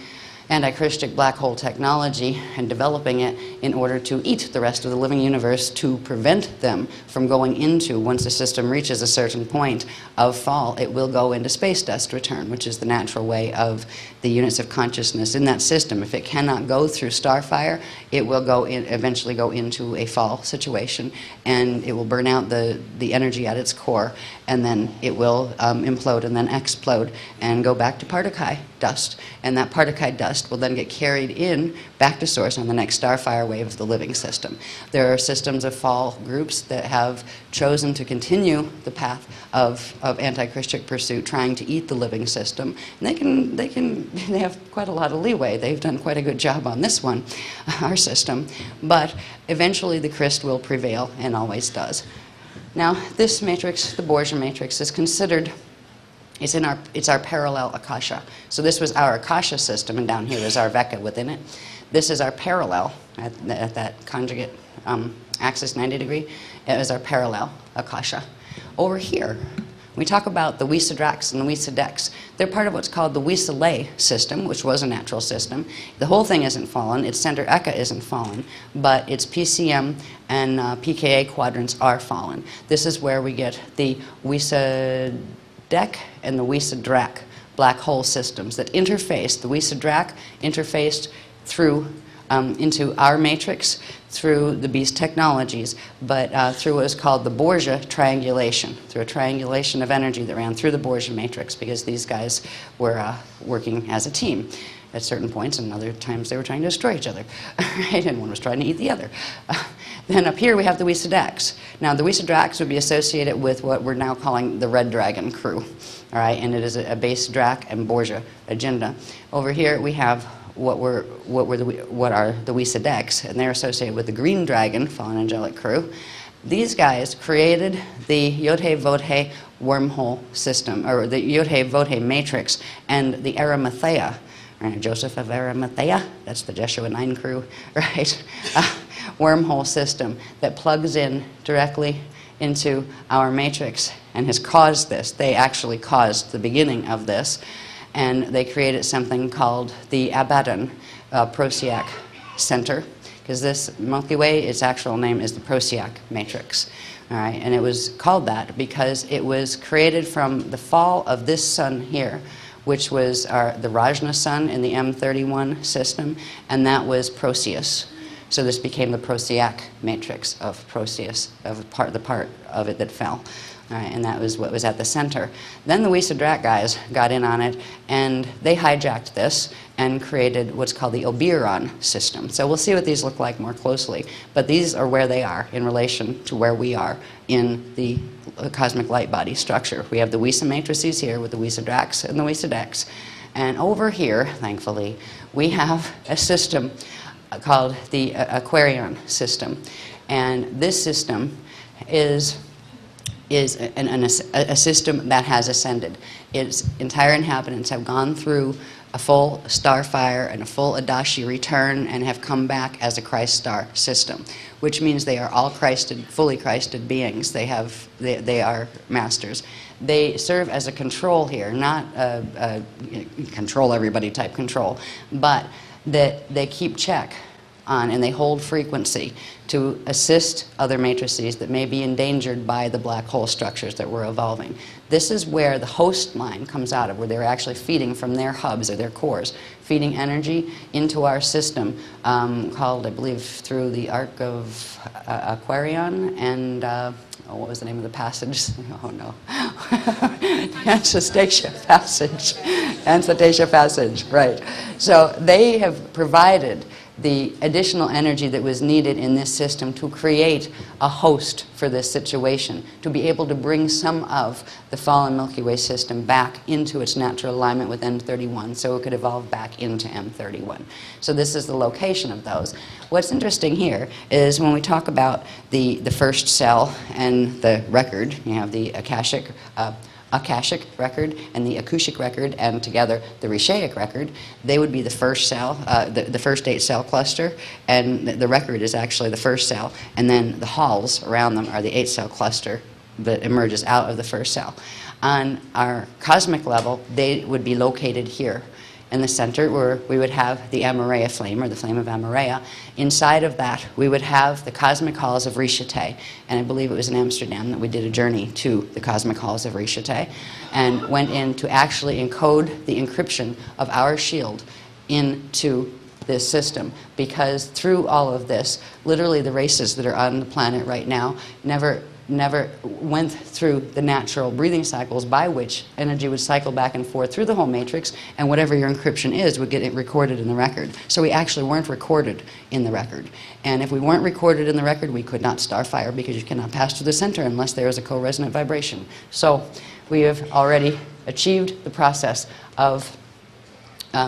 anti-Christic black hole technology and developing it in order to eat the rest of the living universe to prevent them from going into, once the system reaches a certain point of fall, it will go into space dust return, which is the natural way of the units of consciousness in that system. If it cannot go through starfire, it will eventually go into a fall situation, and it will burn out the energy at its core, and then it will implode and then explode and go back to Partakai dust. And that Partakai dust will then get carried in back to source on the next starfire wave of the living system. There are systems of fall groups that have chosen to continue the path of anti-Christic pursuit, trying to eat the living system. And they have quite a lot of leeway. They've done quite a good job on this one, our system. But eventually the Christ will prevail, and always does. Now, this matrix, the Borgia matrix, is considered, it's our parallel Akasha. So this was our Akasha system, and down here is our Veka within it. This is our parallel at that conjugate axis, 90 degree. It is our parallel Akasha. Over here, we talk about the Wisadrax and the Wisadex. They're part of what's called the Wisalay system, which was a natural system. The whole thing isn't fallen. Its center Eka isn't fallen, but its PCM and PKA quadrants are fallen. This is where we get the Wisadec and the Wisadrak black hole systems that interface. The Wisadrak interfaced through into our matrix through the beast technologies, but through what is called the Borgia triangulation, through a triangulation of energy that ran through the Borgia matrix, because these guys were working as a team at certain points, and other times they were trying to destroy each other, right? And one was trying to eat the other. Then up here we have the Wisadex. Now the Wisadrax would be associated with what we're now calling the Red Dragon crew, all right? And it is a base Drac and Borgia agenda. Over here we have what are the Wisadex, and they're associated with the Green Dragon, fallen angelic crew. These guys created the Yod-He-Vod-He wormhole system, or the Yod-He-Vod-He matrix, and the Arimathea, right? Joseph of Arimathea, that's the Jeshua 9 crew, right? Wormhole system that plugs in directly into our matrix and has caused this. They actually caused the beginning of this. And they created something called the Abaddon Procyon Center, because this Milky Way, its actual name is the Procyon matrix. All right, and it was called that because it was created from the fall of this sun here, which was the Rajna sun in the M31 system, and that was Proteus. So this became the Procyon matrix of Proteus, of the part of it that fell. Right, and that was what was at the center. Then the Wisadrak guys got in on it, and they hijacked this and created what's called the Oberon system. So we'll see what these look like more closely. But these are where they are in relation to where we are in the cosmic light body structure. We have the Wisa matrices here with the Wisadrax and the Wisadex. And over here, thankfully, we have a system called the Aquarion system. And this system is a system that has ascended. Its entire inhabitants have gone through a full starfire and a full Adashi return and have come back as a Christ star system, which means they are all Christed, fully Christed beings. They are masters. They serve as a control here, not a control everybody type control, but that they keep check on, and they hold frequency to assist other matrices that may be endangered by the black hole structures that we're evolving. This is where the host line comes out of, where they're actually feeding from their hubs or their cores, feeding energy into our system, called, I believe, through the Arc of Aquarion and what was the name of the passage? Oh no. Ancestation passage. Ancestation passage, right. So they have provided the additional energy that was needed in this system to create a host for this situation, to be able to bring some of the fallen Milky Way system back into its natural alignment with M31 so it could evolve back into M31. So this is the location of those. What's interesting here is when we talk about the first cell and the record, you have the Akashic record and the Akushic record, and together the Rishaic record. They would be the first cell, the first 8 cell cluster, and the record is actually the first cell, and then the halls around them are the 8 cell cluster that emerges out of the first cell. On our cosmic level, they would be located here In the center, where we would have the Amaraya flame, or the flame of Amaraya. Inside of that, we would have the cosmic halls of Rishite. And I believe it was in Amsterdam that we did a journey to the cosmic halls of Rishite and went in to actually encode the encryption of our shield into this system, because through all of this, literally the races that are on the planet right now never went through the natural breathing cycles by which energy would cycle back and forth through the whole matrix, and whatever your encryption is would get it recorded in the record. So we actually weren't recorded in the record. And if we weren't recorded in the record, we could not starfire, because you cannot pass through the center unless there is a co-resonant vibration. So we have already achieved the process of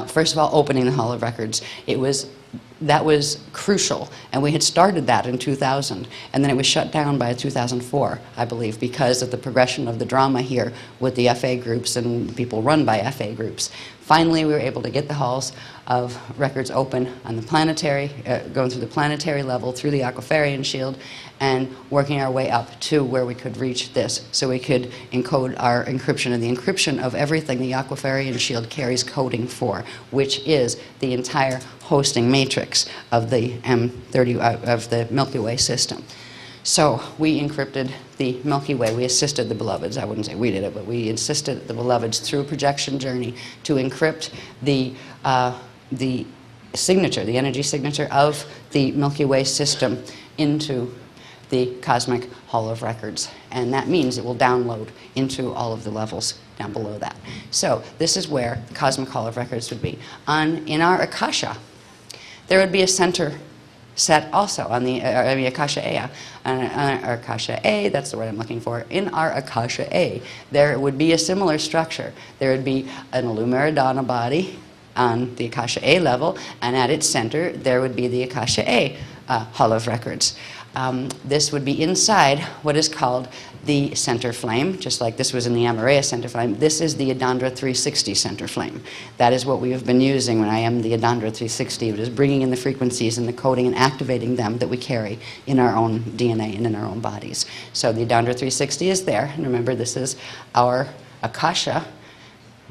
first of all, opening the Hall of Records. That was crucial, and we had started that in 2000, and then it was shut down by 2004, I believe, because of the progression of the drama here with the FA groups and people run by FA groups. Finally, we were able to get the halls of records open on the planetary, going through the planetary level, through the Aquafarian shield, and working our way up to where we could reach this, so we could encode our encryption. And the encryption of everything the Aquafarian shield carries coding for, which is the entire hosting matrix of the of the Milky Way system. So we encrypted the Milky Way. We assisted the beloveds. I wouldn't say we did it, but we assisted the beloveds through a projection journey to encrypt the signature, the energy signature of the Milky Way system into the Cosmic Hall of Records. And that means it will download into all of the levels down below that. So this is where the Cosmic Hall of Records would be. In our Akasha, there would be a center set also on the Akasha A. On our Akasha A, that's the word I'm looking for. In our Akasha A, there would be a similar structure. There would be an Illumeridana body on the Akasha A level, and at its center, there would be the Akasha A Hall of Records. This would be inside what is called the center flame, just like this was in the Amaraya center flame. This is the Adandra 360 center flame. That is what we have been using when I am the Adandra 360. It is bringing in the frequencies and the coding and activating them that we carry in our own DNA and in our own bodies. So the Adandra 360 is there. And remember, this is our Akasha,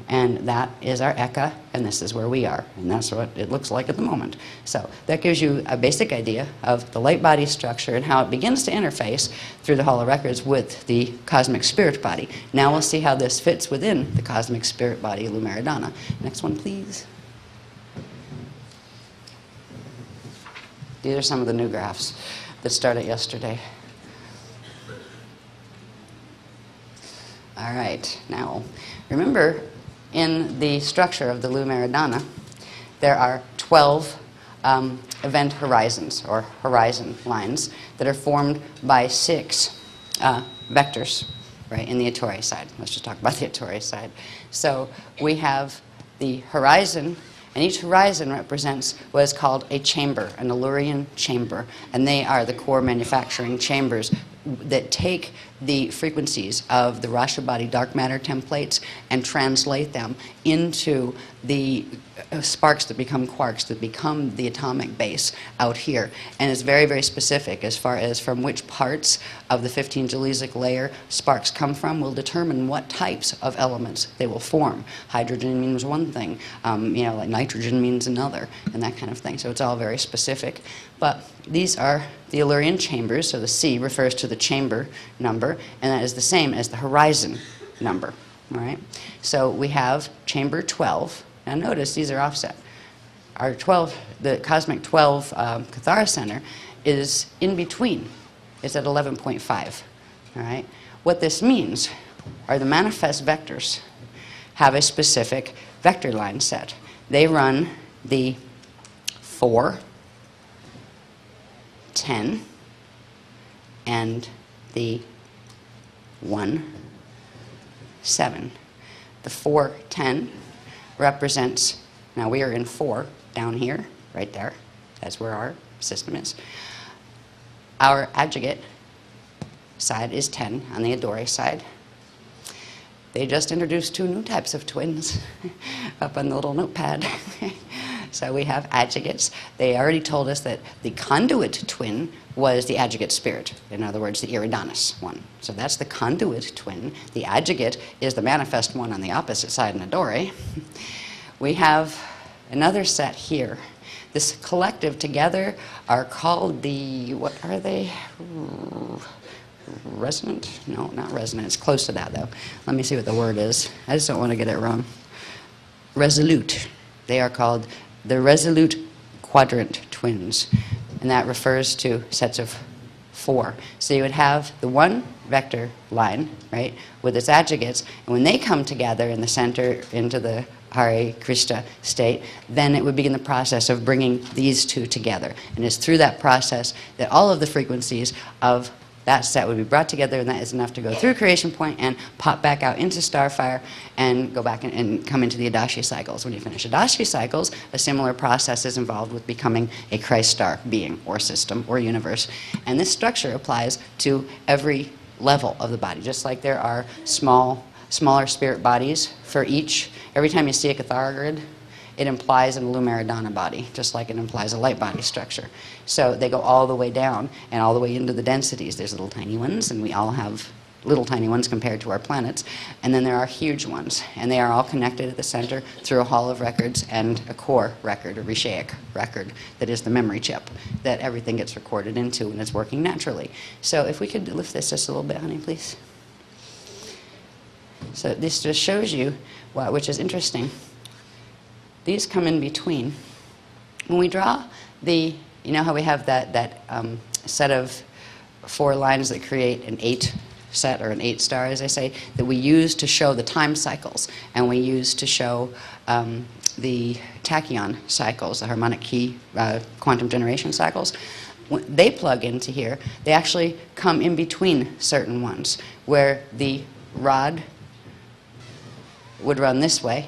and that is our Eka, and this is where we are. And that's what it looks like at the moment. So that gives you a basic idea of the light body structure and how it begins to interface through the Hall of Records with the cosmic spirit body. Now we'll see how this fits within the cosmic spirit body, Illumeridana. Next one, please. These are some of the new graphs that started yesterday. All right, now remember, in the structure of the Illumeridana, there are 12 event horizons, or horizon lines, that are formed by 6 vectors, right, in the Ettore side. Let's just talk about the Ettore side. So we have the horizon, and each horizon represents what is called a chamber, an Illurian chamber, and they are the core manufacturing chambers that take the frequencies of the Rasha body dark matter templates and translate them into the sparks that become quarks, that become the atomic base out here. And it's very, very specific as far as from which parts of the 15 Jaleesic layer sparks come from will determine what types of elements they will form. Hydrogen means one thing, like nitrogen means another, and that kind of thing. So it's all very specific. But these are the Illurian chambers, so the C refers to the chamber number, and that is the same as the horizon number. All right? So we have chamber 12. Now notice these are offset. Our 12, the cosmic 12 Cathara center is in between. It's at 11.5. All right? What this means are the manifest vectors have a specific vector line set. They run the 4, 10, and the 1, 7. The 4, 10 represents, now we are in 4 down here, right there. That's where our system is. Our adjugate side is 10 on the Adore side. They just introduced 2 new types of twins up on the little notepad. So we have adjugates. They already told us that the conduit twin was the adjugate spirit. In other words, the Eridanus one. So that's the conduit twin. The adjugate is the manifest one on the opposite side in Adore. we have another set here. This collective together are called the, what are they? Resonant? No, not resonant. It's close to that, though. Let me see what the word is. I just don't want to get it wrong. Resolute. They are called the resolute quadrant twins, and that refers to sets of 4. So you would have the one vector line, right, with its adjugates, and when they come together in the center into the Hare Krishna state, then it would begin the process of bringing these two together. And it's through that process that all of the frequencies of that set would be brought together, and that is enough to go through creation point and pop back out into starfire and go back and come into the Adashi cycles. When you finish Adashi cycles, a similar process is involved with becoming a Christ star being or system or universe. And this structure applies to every level of the body, just like there are smaller spirit bodies for each. Every time you see a Cathara grid, it implies an Lumaridana body, just like it implies a light body structure. So they go all the way down and all the way into the densities. There's little tiny ones, and we all have little tiny ones compared to our planets. And then there are huge ones, and they are all connected at the center through a hall of records and a core record, a Rishaic record, that is the memory chip that everything gets recorded into, and it's working naturally. So if we could lift this just a little bit, honey, please. So this just shows you, which is interesting. These come in between. When we draw the, you know how we have that set of 4 lines that create an 8 set, or an 8 star, as I say, that we use to show the time cycles, and we use to show the tachyon cycles, the harmonic key quantum generation cycles. When they plug into here, they actually come in between certain ones, where the rod would run this way,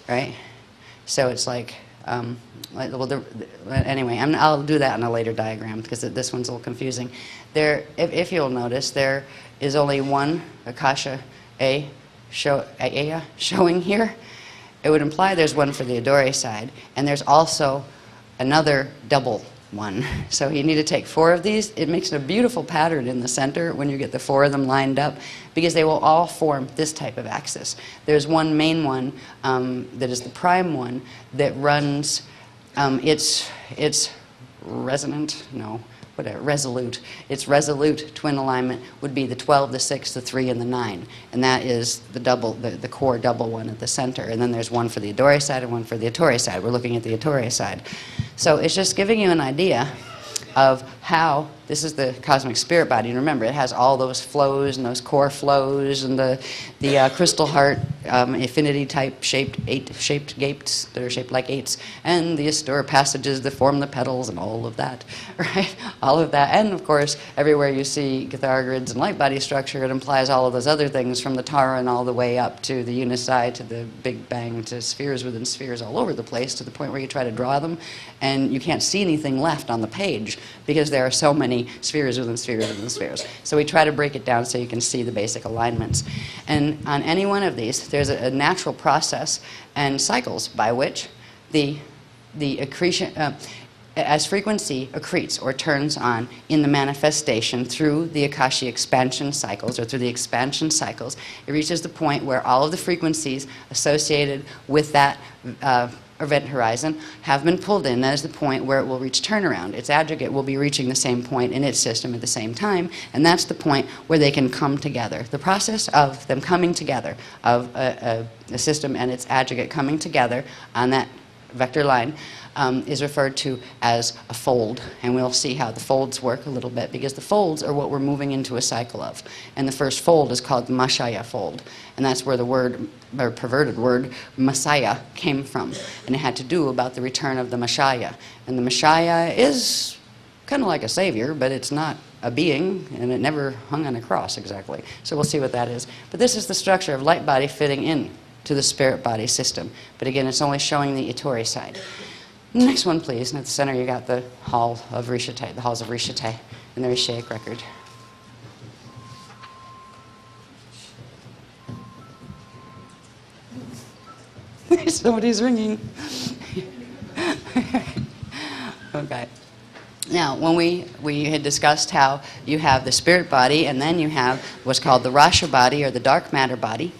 right? So it's like, anyway, I'll do that in a later diagram because this one's a little confusing. There, if you'll notice, there is only one Akasha showing here. It would imply there's one for the Adore side, and there's also another double one. So you need to take 4 of these. It makes a beautiful pattern in the center when you get the 4 of them lined up, because they will all form this type of axis. There's one main one that is the prime one that runs, it's resonant, no, whatever, resolute. Its resolute twin alignment would be the 12, the 6, the 3, and the 9. And that is the double, the core double one at the center. And then there's one for the Adore side and one for the Ettore side. We're looking at the Ettore side. So it's just giving you an idea of how this is the cosmic spirit body. And remember, it has all those flows and those core flows and the crystal heart affinity type shaped 8-shaped gates that are shaped like 8s, and the Astura passages that form the petals and all of that, right? All of that. And of course, everywhere you see Cathara grids and light body structure, it implies all of those other things, from the Tara and all the way up to the Unisci, to the Big Bang, to spheres within spheres all over the place, to the point where you try to draw them and you can't see anything left on the page because there are so many spheres within spheres within spheres. So we try to break it down so you can see the basic alignments. And on any one of these, there's a natural process and cycles by which the accretion, as frequency accretes or turns on in the manifestation through the Akashi expansion cycles, or through the expansion cycles, it reaches the point where all of the frequencies associated with that event horizon have been pulled in. That is the point where it will reach turnaround. Its aggregate will be reaching the same point in its system at the same time, and that's the point where they can come together. The process of them coming together, of a system and its aggregate coming together on that vector line, is referred to as a fold. And we'll see how the folds work a little bit, because the folds are what we're moving into a cycle of. And the first fold is called the Mashaya fold. And that's where the word, or perverted word, Messiah came from. And it had to do about the return of the Mashaya. And the Mashaya is kind of like a savior, but it's not a being, and it never hung on a cross exactly. So we'll see what that is. But this is the structure of light body fitting in to the spirit body system. But again, it's only showing the Ettore side. Next one, please. And at the center, you got the Hall of Rishate, the Halls of Rishate, and the Rishaic record. Somebody's ringing. Okay. Now, when we had discussed how you have the spirit body, and then you have what's called the Rasha body, or the dark matter body.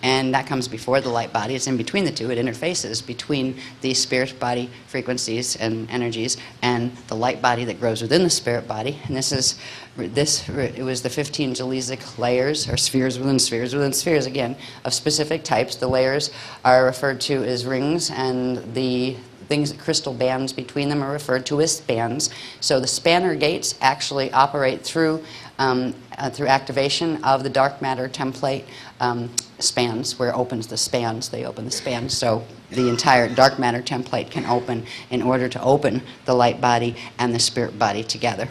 And that comes before the light body. It's in between the two. It interfaces between the spirit body frequencies and energies and the light body that grows within the spirit body. And it was the 15 Jalesic layers, or spheres within spheres, again, of specific types. The layers are referred to as rings, and the things, crystal bands between them, are referred to as spans. So the spanner gates actually operate through activation of the dark matter template spans, where it opens the spans. They open the spans, so the entire dark matter template can open in order to open the light body and the spirit body together.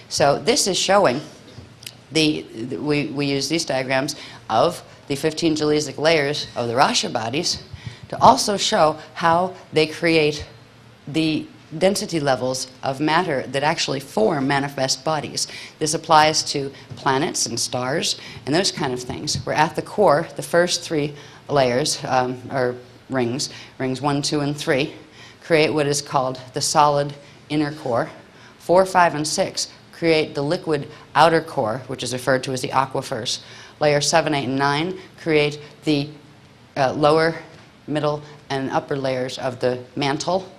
So this is showing we use these diagrams of the 15 Jalesic layers of the Rasha bodies to also show how they create the density levels of matter that actually form manifest bodies. This applies to planets and stars and those kind of things, where at the core, the first three layers, or rings 1, 2, and 3, create what is called the solid inner core. 4, 5, and 6 create the liquid outer core, which is referred to as the aquifers. Layer 7, 8, and 9 create the lower, middle, and upper layers of the mantle.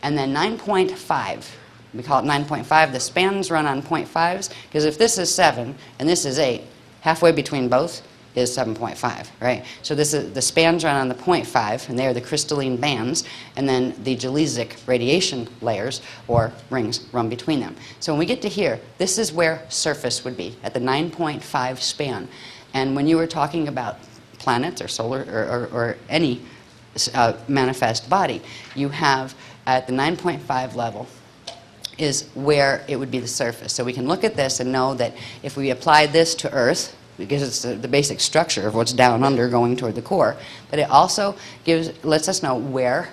And then 9.5, we call it 9.5, the spans run on 0.5s, because if this is 7 and this is 8, halfway between both is 7.5, right? So the spans run on the 0.5, and they are the crystalline bands, and then the Jalesic radiation layers, or rings, run between them. So when we get to here, this is where surface would be, at the 9.5 span. And when you were talking about planets or solar or any manifest body, you have at the 9.5 level is where it would be the surface. So we can look at this and know that if we apply this to Earth, because it's the basic structure of what's down under going toward the core, but it also lets us know where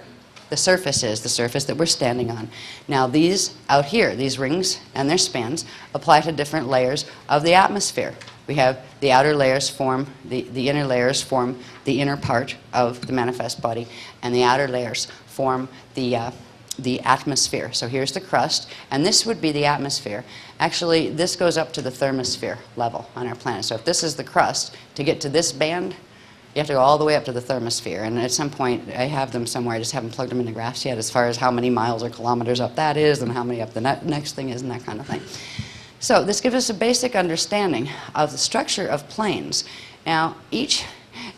the surface is, the surface that we're standing on. Now these out here, these rings and their spans, apply to different layers of the atmosphere. We have the outer layers form, the inner layers form the inner part of the manifest body, and the outer layers form the atmosphere. So here's the crust, and this would be the atmosphere. Actually, this goes up to the thermosphere level on our planet. So if this is the crust, to get to this band, you have to go all the way up to the thermosphere. And at some point, I have them somewhere, I just haven't plugged them into graphs yet, as far as how many miles or kilometers up that is, and how many up the next thing is, and that kind of thing. So this gives us a basic understanding of the structure of planes. Now,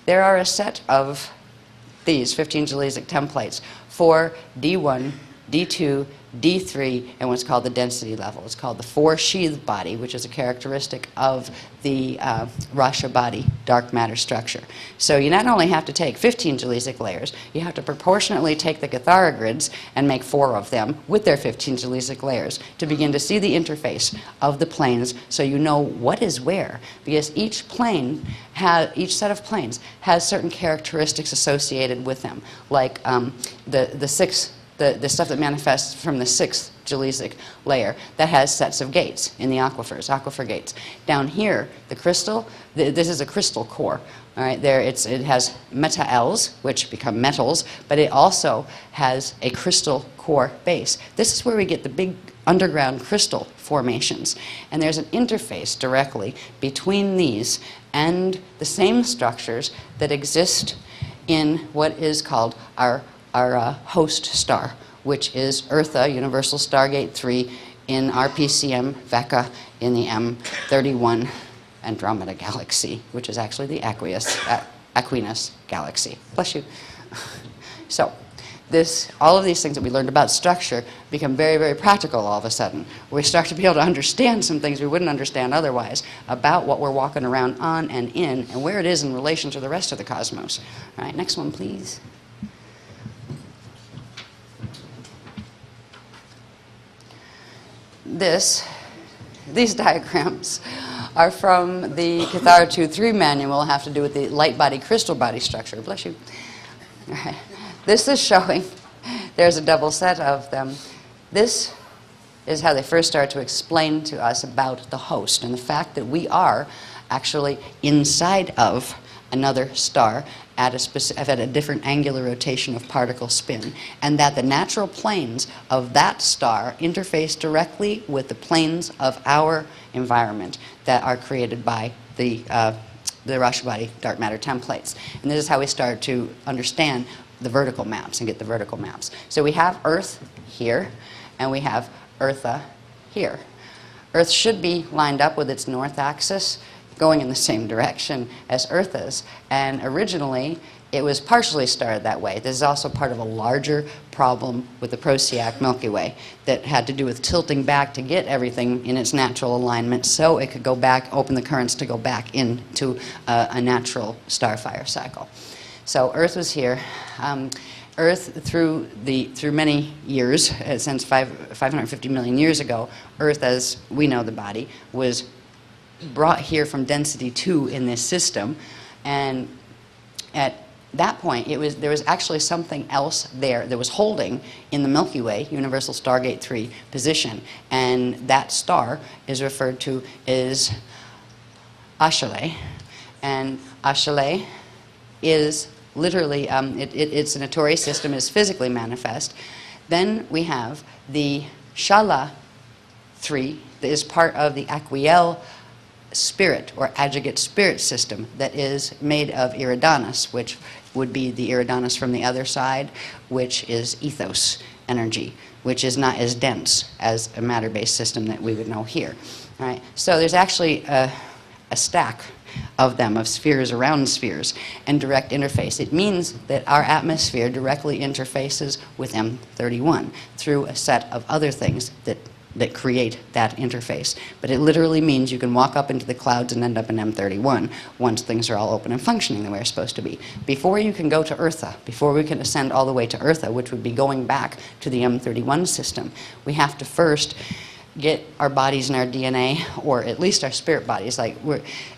there are a set of these 15 Jalesic templates for D1, D2, D3, and what's called the density level. It's called the four-sheathed body, which is a characteristic of the Rasha body dark matter structure. So you not only have to take 15 Jalesic layers, you have to proportionately take the Gathara grids and make 4 of them with their 15 Jalesic layers to begin to see the interface of the planes, so you know what is where. Because each set of planes has certain characteristics associated with them, like the stuff that manifests from the 6th Jalesic layer that has sets of gates in the aquifer gates. Down here, the crystal, this is a crystal core. All right, it has metals, which become metals, but it also has a crystal core base. This is where we get the big underground crystal formations. And there's an interface directly between these and the same structures that exist in what is called our host star, which is Eartha, Universal Stargate 3, in RPCM Vecca in the M31 Andromeda galaxy, which is actually the Aquinas galaxy. Bless you. So all of these things that we learned about structure become very, very practical all of a sudden. We start to be able to understand some things we wouldn't understand otherwise about what we're walking around on and in, and where it is in relation to the rest of the cosmos. All right, next one, please. These diagrams are from the Gathara 2.3 manual, have to do with the light body crystal body structure. Bless you. All right. This is showing, there's a double set of them. This is how they first start to explain to us about the host and the fact that we are actually inside of another star at a different angular rotation of particle spin, and that the natural planes of that star interface directly with the planes of our environment that are created by the the Rasha body dark matter templates. And this is how we start to understand the vertical maps and get the vertical maps. So we have Earth here, and we have Eartha here. Earth should be lined up with its north axis, going in the same direction as Earth is. And originally, it was partially started that way. This is also part of a larger problem with the Procyon Milky Way that had to do with tilting back to get everything in its natural alignment so it could go back, open the currents to go back into a natural starfire cycle. So Earth was here. Earth, through many years, since 550 million years ago, Earth, as we know the body, was brought here from density 2 in this system, and at that point there was actually something else there that was holding in the Milky Way, universal Stargate 3 position, and that star is referred to as Ashayana, and Ashayana is literally, it's an Notori system, is physically manifest. Then we have the Shala 3 that is part of the Aquiel spirit or adjugate spirit system that is made of Iridanus, which would be the Iridanus from the other side, which is ethos energy, which is not as dense as a matter-based system that we would know here. All right? So there's actually a stack of them, of spheres around spheres, and direct interface. It means that our atmosphere directly interfaces with M31 through a set of other things that create that interface. But it literally means you can walk up into the clouds and end up in M31 once things are all open and functioning the way they're supposed to be. Before you can go to Eartha, before we can ascend all the way to Eartha, which would be going back to the M31 system, we have to first get our bodies and our DNA, or at least our spirit bodies. Like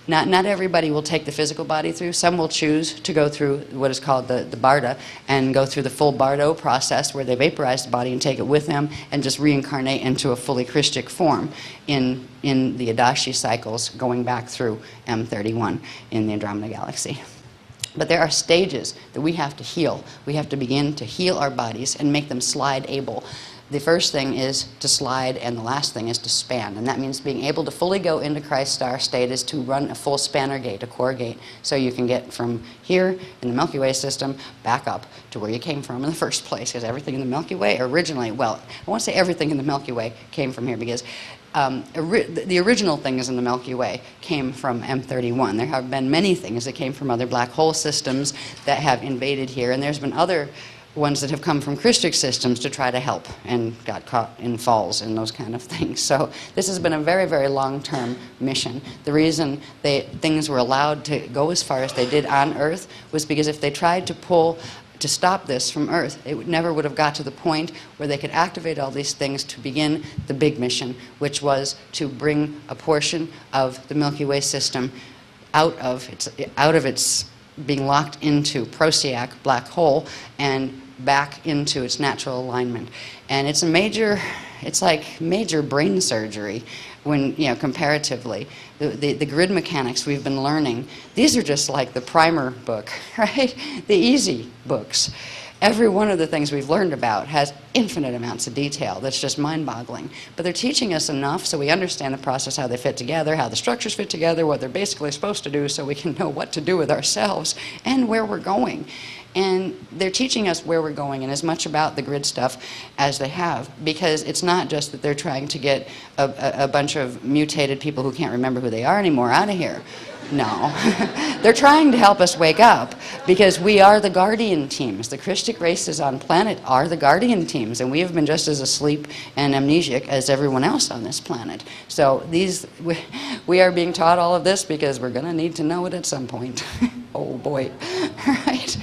not everybody will take the physical body through. Some will choose to go through what is called the Barda and go through the full Bardo process where they vaporize the body and take it with them and just reincarnate into a fully Christic form in the Adashi cycles going back through M31 in the Andromeda Galaxy. But there are stages that we have to heal. We have to begin to heal our bodies and make them slide able. The first thing is to slide, and the last thing is to span. And that means being able to fully go into Christ star state is to run a full spanner gate, a core gate, so you can get from here in the Milky Way system back up to where you came from in the first place. Because everything in the Milky Way originally, well, I won't say everything in the Milky Way came from here, because the original things in the Milky Way came from M31. There have been many things that came from other black hole systems that have invaded here, and there's been other ones that have come from Christic systems to try to help and got caught in falls and those kind of things. So this has been a very, very long-term mission. The reason things were allowed to go as far as they did on Earth was because if they tried to stop this from Earth, it never would have got to the point where they could activate all these things to begin the big mission, which was to bring a portion of the Milky Way system out of its being locked into Procyon black hole and back into its natural alignment. And it's like major brain surgery when, comparatively. The grid mechanics we've been learning, these are just like the primer book, right? The easy books. Every one of the things we've learned about has infinite amounts of detail that's just mind-boggling. But they're teaching us enough so we understand the process, how they fit together, how the structures fit together, what they're basically supposed to do so we can know what to do with ourselves and where we're going. And they're teaching us where we're going and as much about the grid stuff as they have, because it's not just that they're trying to get a bunch of mutated people who can't remember who they are anymore out of here. No. They're trying to help us wake up, because we are the guardian teams. The Christic races on planet are the guardian teams, and we have been just as asleep and amnesiac as everyone else on this planet. So we are being taught all of this because we're going to need to know it at some point. Oh boy. Right?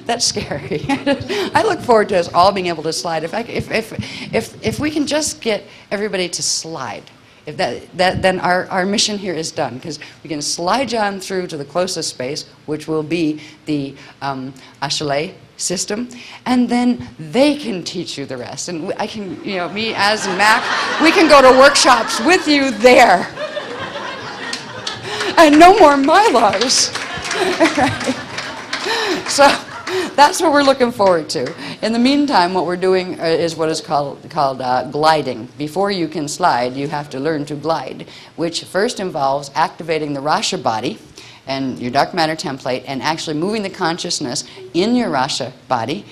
That's scary. I look forward to us all being able to slide. If we can just get everybody to slide, then our mission here is done, because we can slide you on through to the closest space, which will be the Ashayana system, and then they can teach you the rest. And I can, me as Mac, we can go to workshops with you there. And no more Mylars. Right? So that's what we're looking forward to. In the meantime, what we're doing is what is called gliding. Before you can slide, you have to learn to glide, which first involves activating the Rasha body and your dark matter template, and actually moving the consciousness in your Rasha body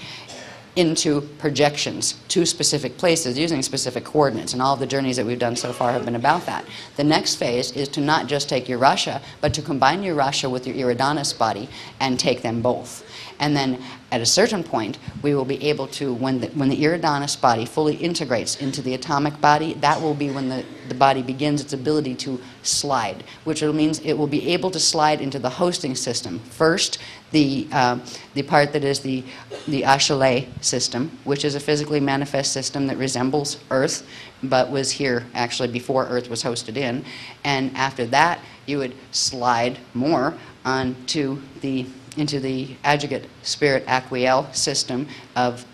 into projections to specific places using specific coordinates. And all of the journeys that we've done so far have been about that. The next phase is to not just take your Rasha, but to combine your Rasha with your Iridanas body and take them both. And then at a certain point, we will be able to, when the Iridanas body fully integrates into the atomic body, that will be when the body begins its ability to slide, which means it will be able to slide into the hosting system. First, the part that is the Ashayana system, which is a physically manifest system that resembles Earth, but was here actually before Earth was hosted in. And after that, you would slide more onto into the Adjugate Spirit Aquiel system of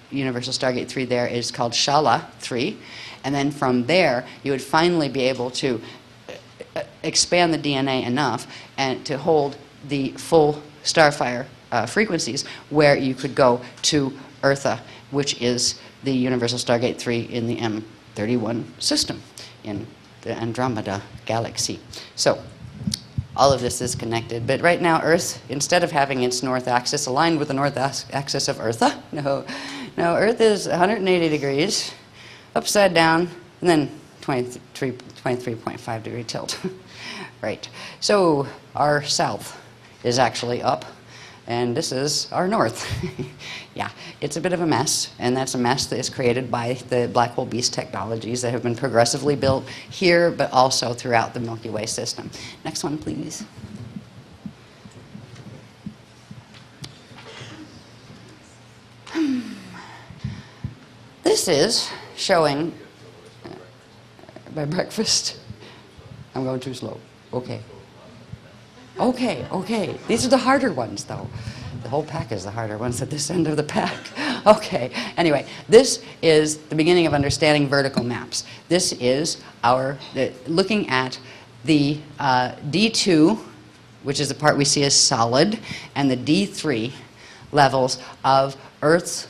Universal Stargate 3 there is called Shala 3. And then from there, you would finally be able to expand the DNA enough and to hold the full Starfire frequencies where you could go to Eartha, which is the Universal Stargate 3 in the M31 system in the Andromeda galaxy. So all of this is connected. But right now, Earth, instead of having its north axis aligned with the north axis of Eartha, no, Earth is 180 degrees, upside down, and then 23.5 degree tilt. Right. So our south is actually up, and this is our north. Yeah, it's a bit of a mess, and that's a mess that is created by the black hole beast technologies that have been progressively built here, but also throughout the Milky Way system. Next one, please. This is showing my breakfast. I'm going too slow. Okay. Okay. These are the harder ones, though. The whole pack is the harder ones at this end of the pack. Okay. Anyway, this is the beginning of understanding vertical maps. This is looking at the D2, which is the part we see as solid, and the D3 levels of Earth's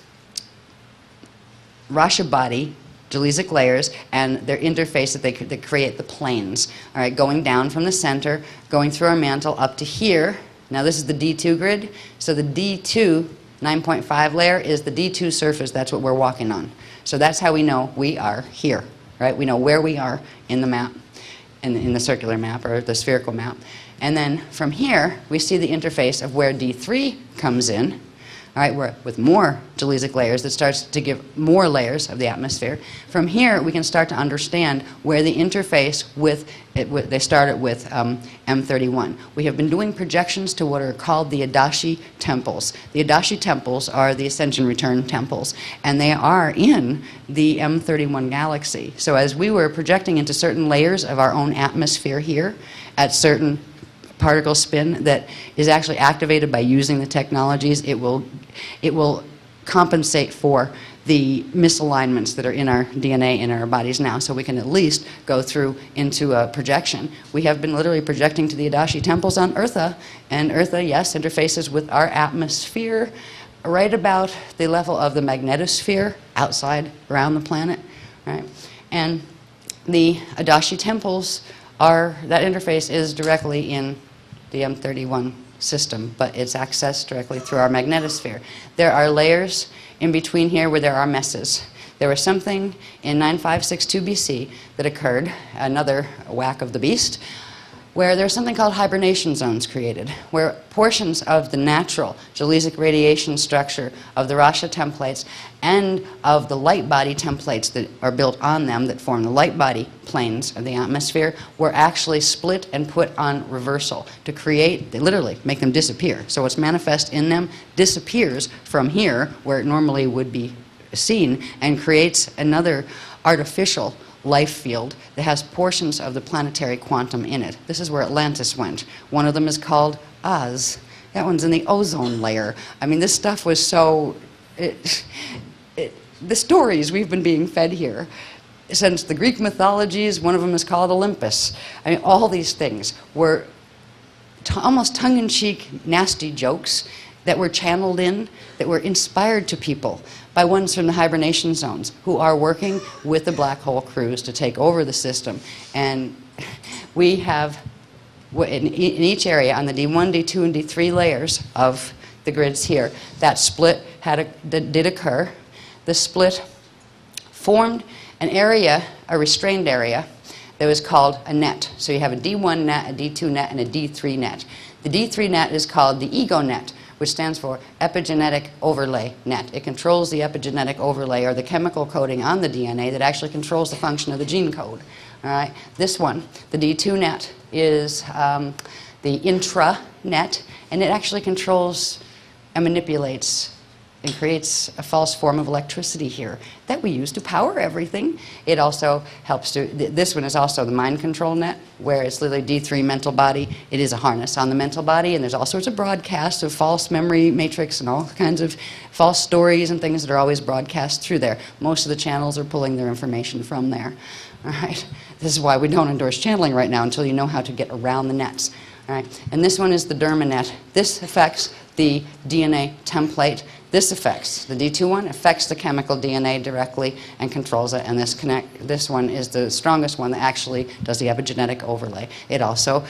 Rasha body, Jaleesic layers, and their interface that create the planes. All right, going down from the center, going through our mantle up to here. Now this is the D2 grid. So the D2 9.5 layer is the D2 surface. That's what we're walking on. So that's how we know we are here. Right? We know where we are in the map, in the circular map or the spherical map. And then from here, we see the interface of where D3 comes in. All right, we're with more Jaleesic layers that starts to give more layers of the atmosphere. From here, we can start to understand where the interface with they started with M31. We have been doing projections to what are called the Adashi temples. The Adashi temples are the Ascension Return temples, and they are in the M31 galaxy. So as we were projecting into certain layers of our own atmosphere here at certain particle spin that is actually activated by using the technologies, it will compensate for the misalignments that are in our DNA in our bodies now, so we can at least go through into a projection. We have been literally projecting to the Adashi temples on Eartha, and Eartha, yes, interfaces with our atmosphere right about the level of the magnetosphere outside around the planet, right? And the Adashi temples that interface is directly in the M31 system, but it's accessed directly through our magnetosphere. There are layers in between here where there are messes. There was something in 9562 BC that occurred, another whack of the beast, where there's something called hibernation zones created, where portions of the natural Jaleesic radiation structure of the Rasha templates and of the light body templates that are built on them that form the light body planes of the atmosphere were actually split and put on reversal to create, they literally make them disappear. So what's manifest in them disappears from here, where it normally would be seen, and creates another artificial life field that has portions of the planetary quantum in it. This is where Atlantis went. One of them is called Oz. That one's in the ozone layer. I mean, this stuff was so... the stories we've been being fed here since the Greek mythologies, one of them is called Olympus. I mean, all these things were almost tongue-in-cheek, nasty jokes that were channeled in, that were inspired to people by ones from the hibernation zones who are working with the black hole crews to take over the system. And we have in each area on the D1, D2, and D3 layers of the grids here, that split did occur. The split formed an area, a restrained area, that was called a net. So you have a D1 net, a D2 net, and a D3 net. The D3 net is called the ego net, which stands for epigenetic overlay net. It controls the epigenetic overlay, or the chemical coding on the DNA that actually controls the function of the gene code. All right. This one, the D2 net, is the intranet, and it actually controls and manipulates and creates a false form of electricity here that we use to power everything. It also helps to, this one is also the mind control net, where it's literally D3 mental body. It is a harness on the mental body, and there's all sorts of broadcasts of false memory matrix and all kinds of false stories and things that are always broadcast through there. Most of the channels are pulling their information from there. All right. This is why we don't endorse channeling right now until you know how to get around the nets. All right. And this one is the derma net. This affects the DNA template. This affects, the D2 one affects the chemical DNA directly and controls it, and this one is the strongest one that actually does the epigenetic overlay. It also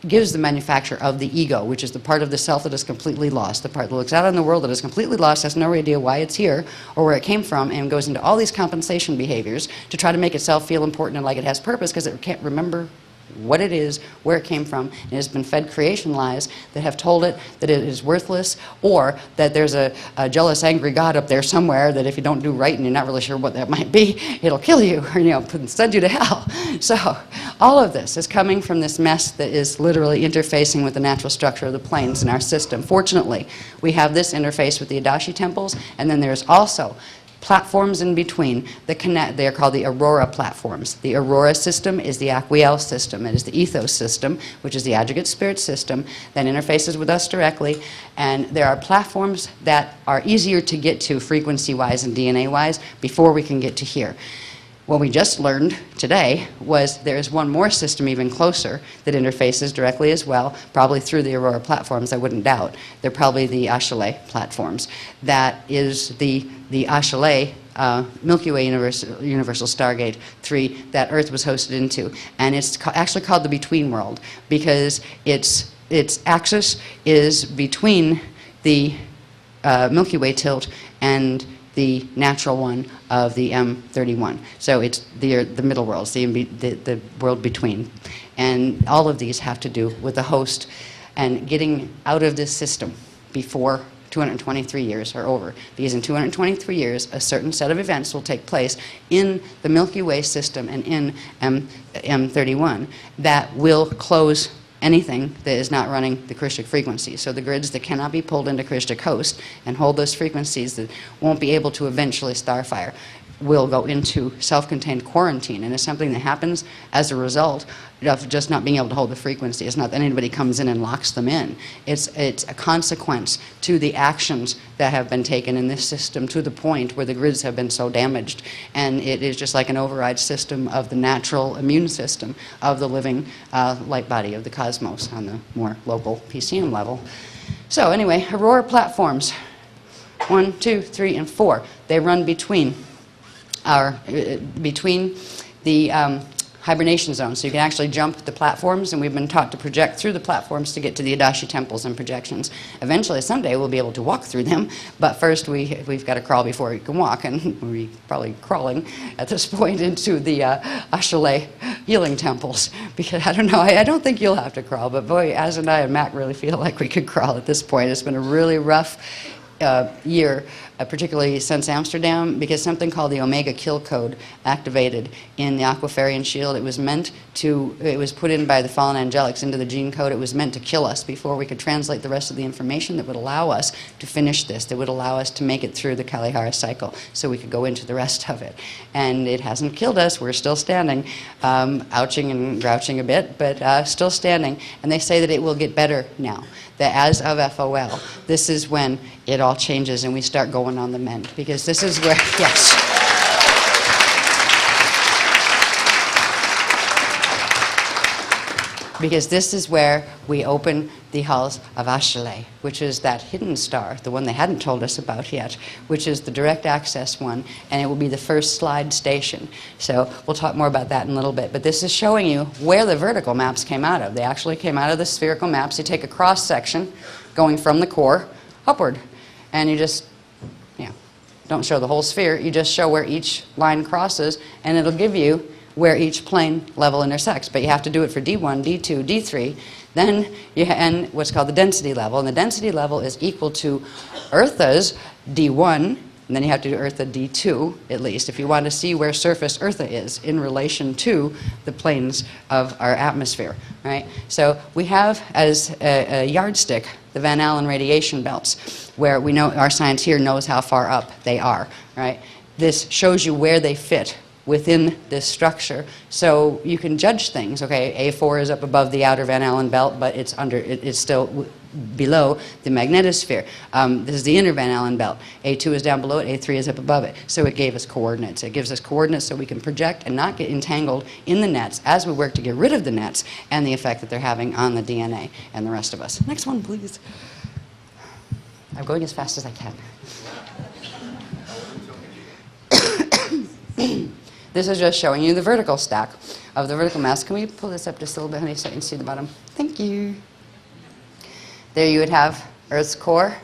gives the manufacture of the ego, which is the part of the self that is completely lost, the part that looks out in the world that is completely lost, has no idea why it's here or where it came from, and goes into all these compensation behaviors to try to make itself feel important and like it has purpose because it can't remember what it is, where it came from, and it has been fed creation lies that have told it that it is worthless, or that there's a jealous, angry God up there somewhere that if you don't do right and you're not really sure what that might be, it'll kill you, or send you to hell. So all of this is coming from this mess that is literally interfacing with the natural structure of the planes in our system. Fortunately, we have this interface with the Adashi temples, and then there's also platforms in between that connect. They are called the Aurora platforms. The Aurora system is the Aquiel system. It is the Ethos system, which is the aggregate spirit system that interfaces with us directly. And there are platforms that are easier to get to frequency-wise and DNA-wise before we can get to here. What we just learned today was there is one more system even closer that interfaces directly as well, probably through the Aurora platforms, I wouldn't doubt. They're probably the Ashale platforms. That is the Ashale Milky Way Universal Stargate 3 that Earth was hosted into. And it's actually called the Between World because its axis is between the Milky Way tilt and the natural one of the M31. So it's the middle worlds, the world between. And all of these have to do with the host and getting out of this system before 223 years are over. Because in 223 years, a certain set of events will take place in the Milky Way system and in M31 that will close anything that is not running the Krishtic frequencies. So the grids that cannot be pulled into Krishtic host and hold those frequencies that won't be able to eventually starfire will go into self-contained quarantine. And it's something that happens as a result of just not being able to hold the frequency. It's not that anybody comes in and locks them in. It's a consequence to the actions that have been taken in this system to the point where the grids have been so damaged. And it is just like an override system of the natural immune system of the living light body of the cosmos on the more local PCM level. So anyway, Aurora platforms, 1, 2, 3, and 4. They run between the hibernation zone. So you can actually jump the platforms, and we've been taught to project through the platforms to get to the Adashi temples and projections. Eventually, someday, we'll be able to walk through them, but first we've got to crawl before we can walk, and we're probably crawling at this point into the Ashale healing temples, because I don't know, I don't think you'll have to crawl, but boy, Az and I and Mac really feel like we could crawl at this point. It's been a really rough year, particularly since Amsterdam, because something called the Omega Kill Code activated in the Aquafarian Shield. It was put in by the fallen angelics into the gene code. It was meant to kill us before we could translate the rest of the information that would allow us to finish this, that would allow us to make it through the Kalihara cycle so we could go into the rest of it. And it hasn't killed us. We're still standing, ouching and grouching a bit, but still standing. And they say that it will get better now, that as of FOL, this is when it all changes and we start going on the mend, because this is where, yes. because this is where we open the halls of Ashayana, which is that hidden star, the one they hadn't told us about yet, which is the direct access one, and it will be the first slide station. So we'll talk more about that in a little bit. But this is showing you where the vertical maps came out of. They actually came out of the spherical maps. You take a cross section going from the core upward, and you just, don't show the whole sphere. You just show where each line crosses, and it'll give you where each plane level intersects. But you have to do it for D1, D2, D3. Then you and what's called the density level. And the density level is equal to Eartha's D1, and then you have to do Eartha D2, at least, if you want to see where surface Eartha is in relation to the planes of our atmosphere. Right? So we have as a yardstick the Van Allen radiation belts, where we know our science here knows how far up they are. Right? This shows you where they fit within this structure, so you can judge things. Okay, A4 is up above the outer Van Allen belt, but it's under. It's still below the magnetosphere. This is the inner Van Allen belt. A2 is down below it. A3 is up above it. So it gave us coordinates. It gives us coordinates so we can project and not get entangled in the nets as we work to get rid of the nets and the effect that they're having on the DNA and the rest of us. Next one, please. I'm going as fast as I can. This is just showing you the vertical stack of the vertical mass. Can we pull this up just a little bit, honey, so I can see the bottom? Thank you. There you would have Earth's core.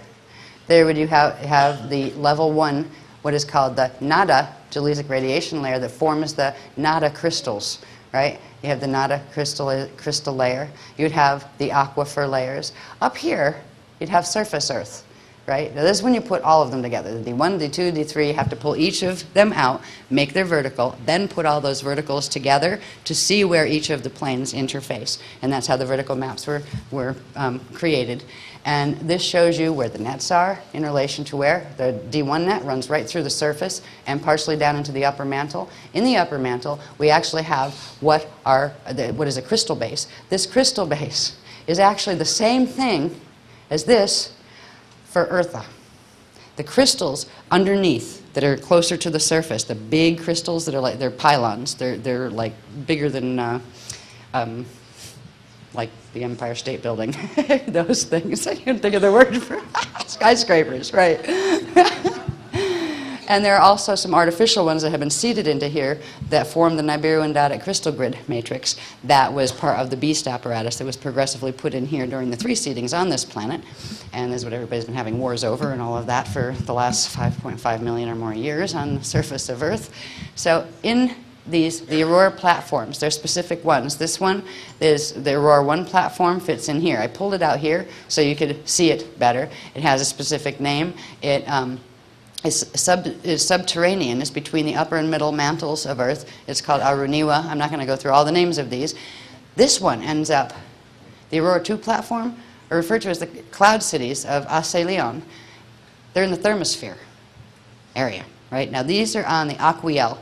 There would you have the level 1, what is called the nada Jaleesic radiation layer that forms the nada crystals, right? You have the nada crystal layer. You'd have the aquifer layers. Up here, you'd have surface Earth. Right? Now this is when you put all of them together. The D1, D2, D3, you have to pull each of them out, make their vertical, then put all those verticals together to see where each of the planes interface. And that's how the vertical maps were created. And this shows you where the nets are in relation to where. The D1 net runs right through the surface and partially down into the upper mantle. In the upper mantle, we actually have what is a crystal base. This crystal base is actually the same thing as this for Eartha. The crystals underneath that are closer to the surface, the big crystals that are like, they're pylons, they're like bigger than like the Empire State Building. Those things, I can't think of the word for skyscrapers, right? And there are also some artificial ones that have been seeded into here that form the Nibiru-Indadic crystal grid matrix that was part of the beast apparatus that was progressively put in here during the 3 seedings on this planet. And this is what everybody's been having wars over and all of that for the last 5.5 million or more years on the surface of Earth. So in these, the Aurora platforms, they're specific ones. This one is the Aurora 1 platform, fits in here. I pulled it out here so you could see it better. It has a specific name. It is subterranean. It's between the upper and middle mantles of Earth. It's called Aruniwa. I'm not going to go through all the names of these. This one ends up, the Aurora 2 platform, are referred to as the cloud cities of Ashayana. They're in the thermosphere area, right? Now these are on the Aquiel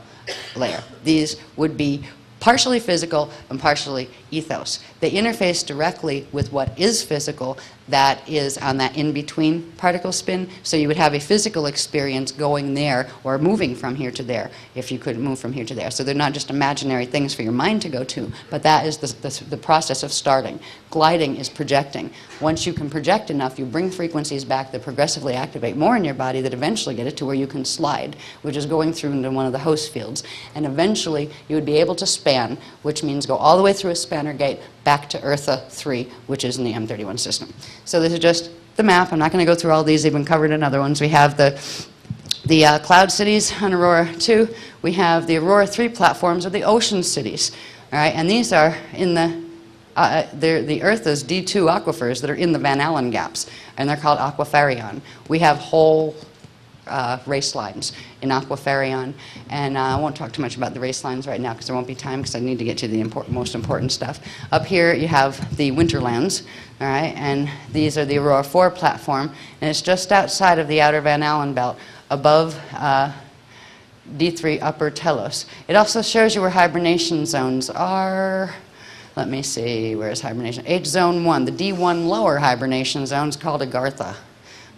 layer. These would be partially physical and partially ethos. They interface directly with what is physical, that is on that in-between particle spin, so you would have a physical experience going there or moving from here to there if you could move from here to there. So they're not just imaginary things for your mind to go to, but that is the process of starting. Gliding is projecting. Once you can project enough, you bring frequencies back that progressively activate more in your body that eventually get it to where you can slide, which is going through into one of the host fields. And eventually you would be able to span, which means go all the way through a spanner gate back to Eartha 3, which is in the M31 system. So this is just the map. I'm not going to go through all these. They've been covered in other ones. We have the cloud cities on Aurora 2. We have the Aurora 3 platforms, or the ocean cities. All right, and these are in the Eartha's D2 aquifers that are in the Van Allen gaps, and they're called aquiferion. We have whole race lines in aquiferion, and I won't talk too much about the race lines right now because there won't be time, because I need to get to the most important stuff. Up here you have the winterlands, all right, and these are the Aurora 4 platform, and it's just outside of the outer Van Allen belt, above D3 upper Telos. It also shows you where hibernation zones are. Let me see, where's hibernation? H zone 1, the D1 lower hibernation zone is called Agartha,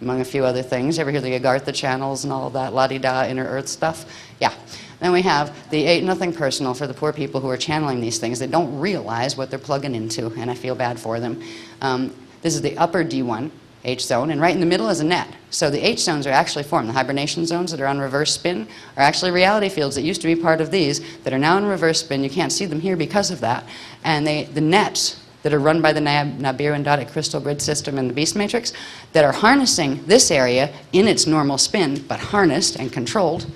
among a few other things. Ever hear the Agartha channels and all of that la-di-da inner Earth stuff? Yeah. Then we have the 8 nothing personal for the poor people who are channeling these things. They don't realize what they're plugging into, and I feel bad for them. This is the upper D1 H zone, and right in the middle is a net. So the H zones are actually formed. The hibernation zones that are on reverse spin are actually reality fields that used to be part of these that are now in reverse spin. You can't see them here because of that. And the nets that are run by the Nibiru and Dodic crystal grid system and the beast matrix that are harnessing this area in its normal spin, but harnessed and controlled,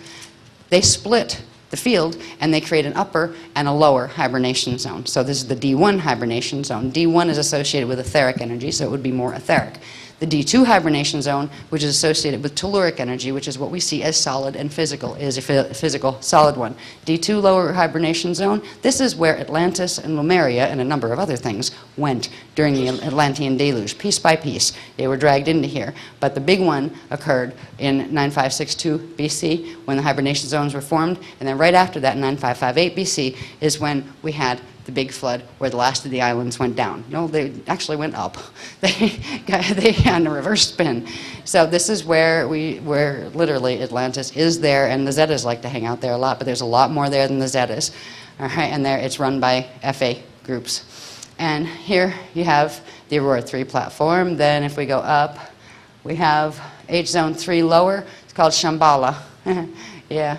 they split the field and they create an upper and a lower hibernation zone. So this is the D1 hibernation zone. D1 is associated with etheric energy, so it would be more etheric. The D2 hibernation zone, which is associated with telluric energy, which is what we see as solid and physical, is a physical solid one. D2 lower hibernation zone, this is where Atlantis and Lemuria and a number of other things went during the Atlantean deluge, piece by piece. They were dragged into here. But the big one occurred in 9562 BC when the hibernation zones were formed, and then right after that, in 9558 BC, is when we had the big flood where the last of the islands went down. No, they actually went up. They on a reverse spin. So this is where literally Atlantis is there, and the Zetas like to hang out there a lot, but there's a lot more there than the Zetas. All right, and there it's run by FA groups. And here you have the Aurora 3 platform. Then if we go up, we have H zone 3 lower. It's called Shambhala. Yeah.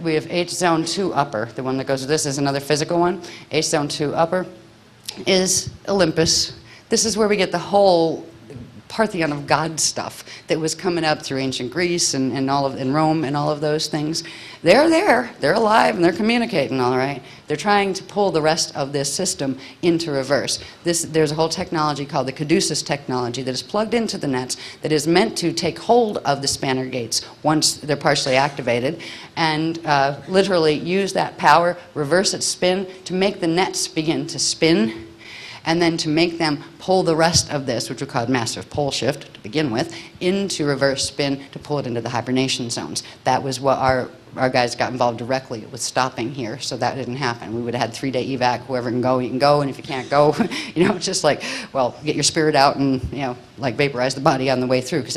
We have H zone 2 upper. The one that goes with this is another physical one. H zone 2 upper is Olympus. This is where we get the whole pantheon of God stuff that was coming up through ancient Greece and in Rome and all of those things. They're there, they're alive, and they're communicating, all right. They're trying to pull the rest of this system into reverse. There's a whole technology called the Caduceus technology that is plugged into the nets that is meant to take hold of the spanner gates once they're partially activated and literally use that power, reverse its spin to make the nets begin to spin, and then to make them pull the rest of this, which we call massive pole shift to begin with, into reverse spin to pull it into the hibernation zones. That was what our guys got involved directly with stopping here, so that didn't happen. We would have had 3-day evac. Whoever can go, you can go, and if you can't go, you know, it's just like, well, get your spirit out and, you know, like vaporize the body on the way through, 'cause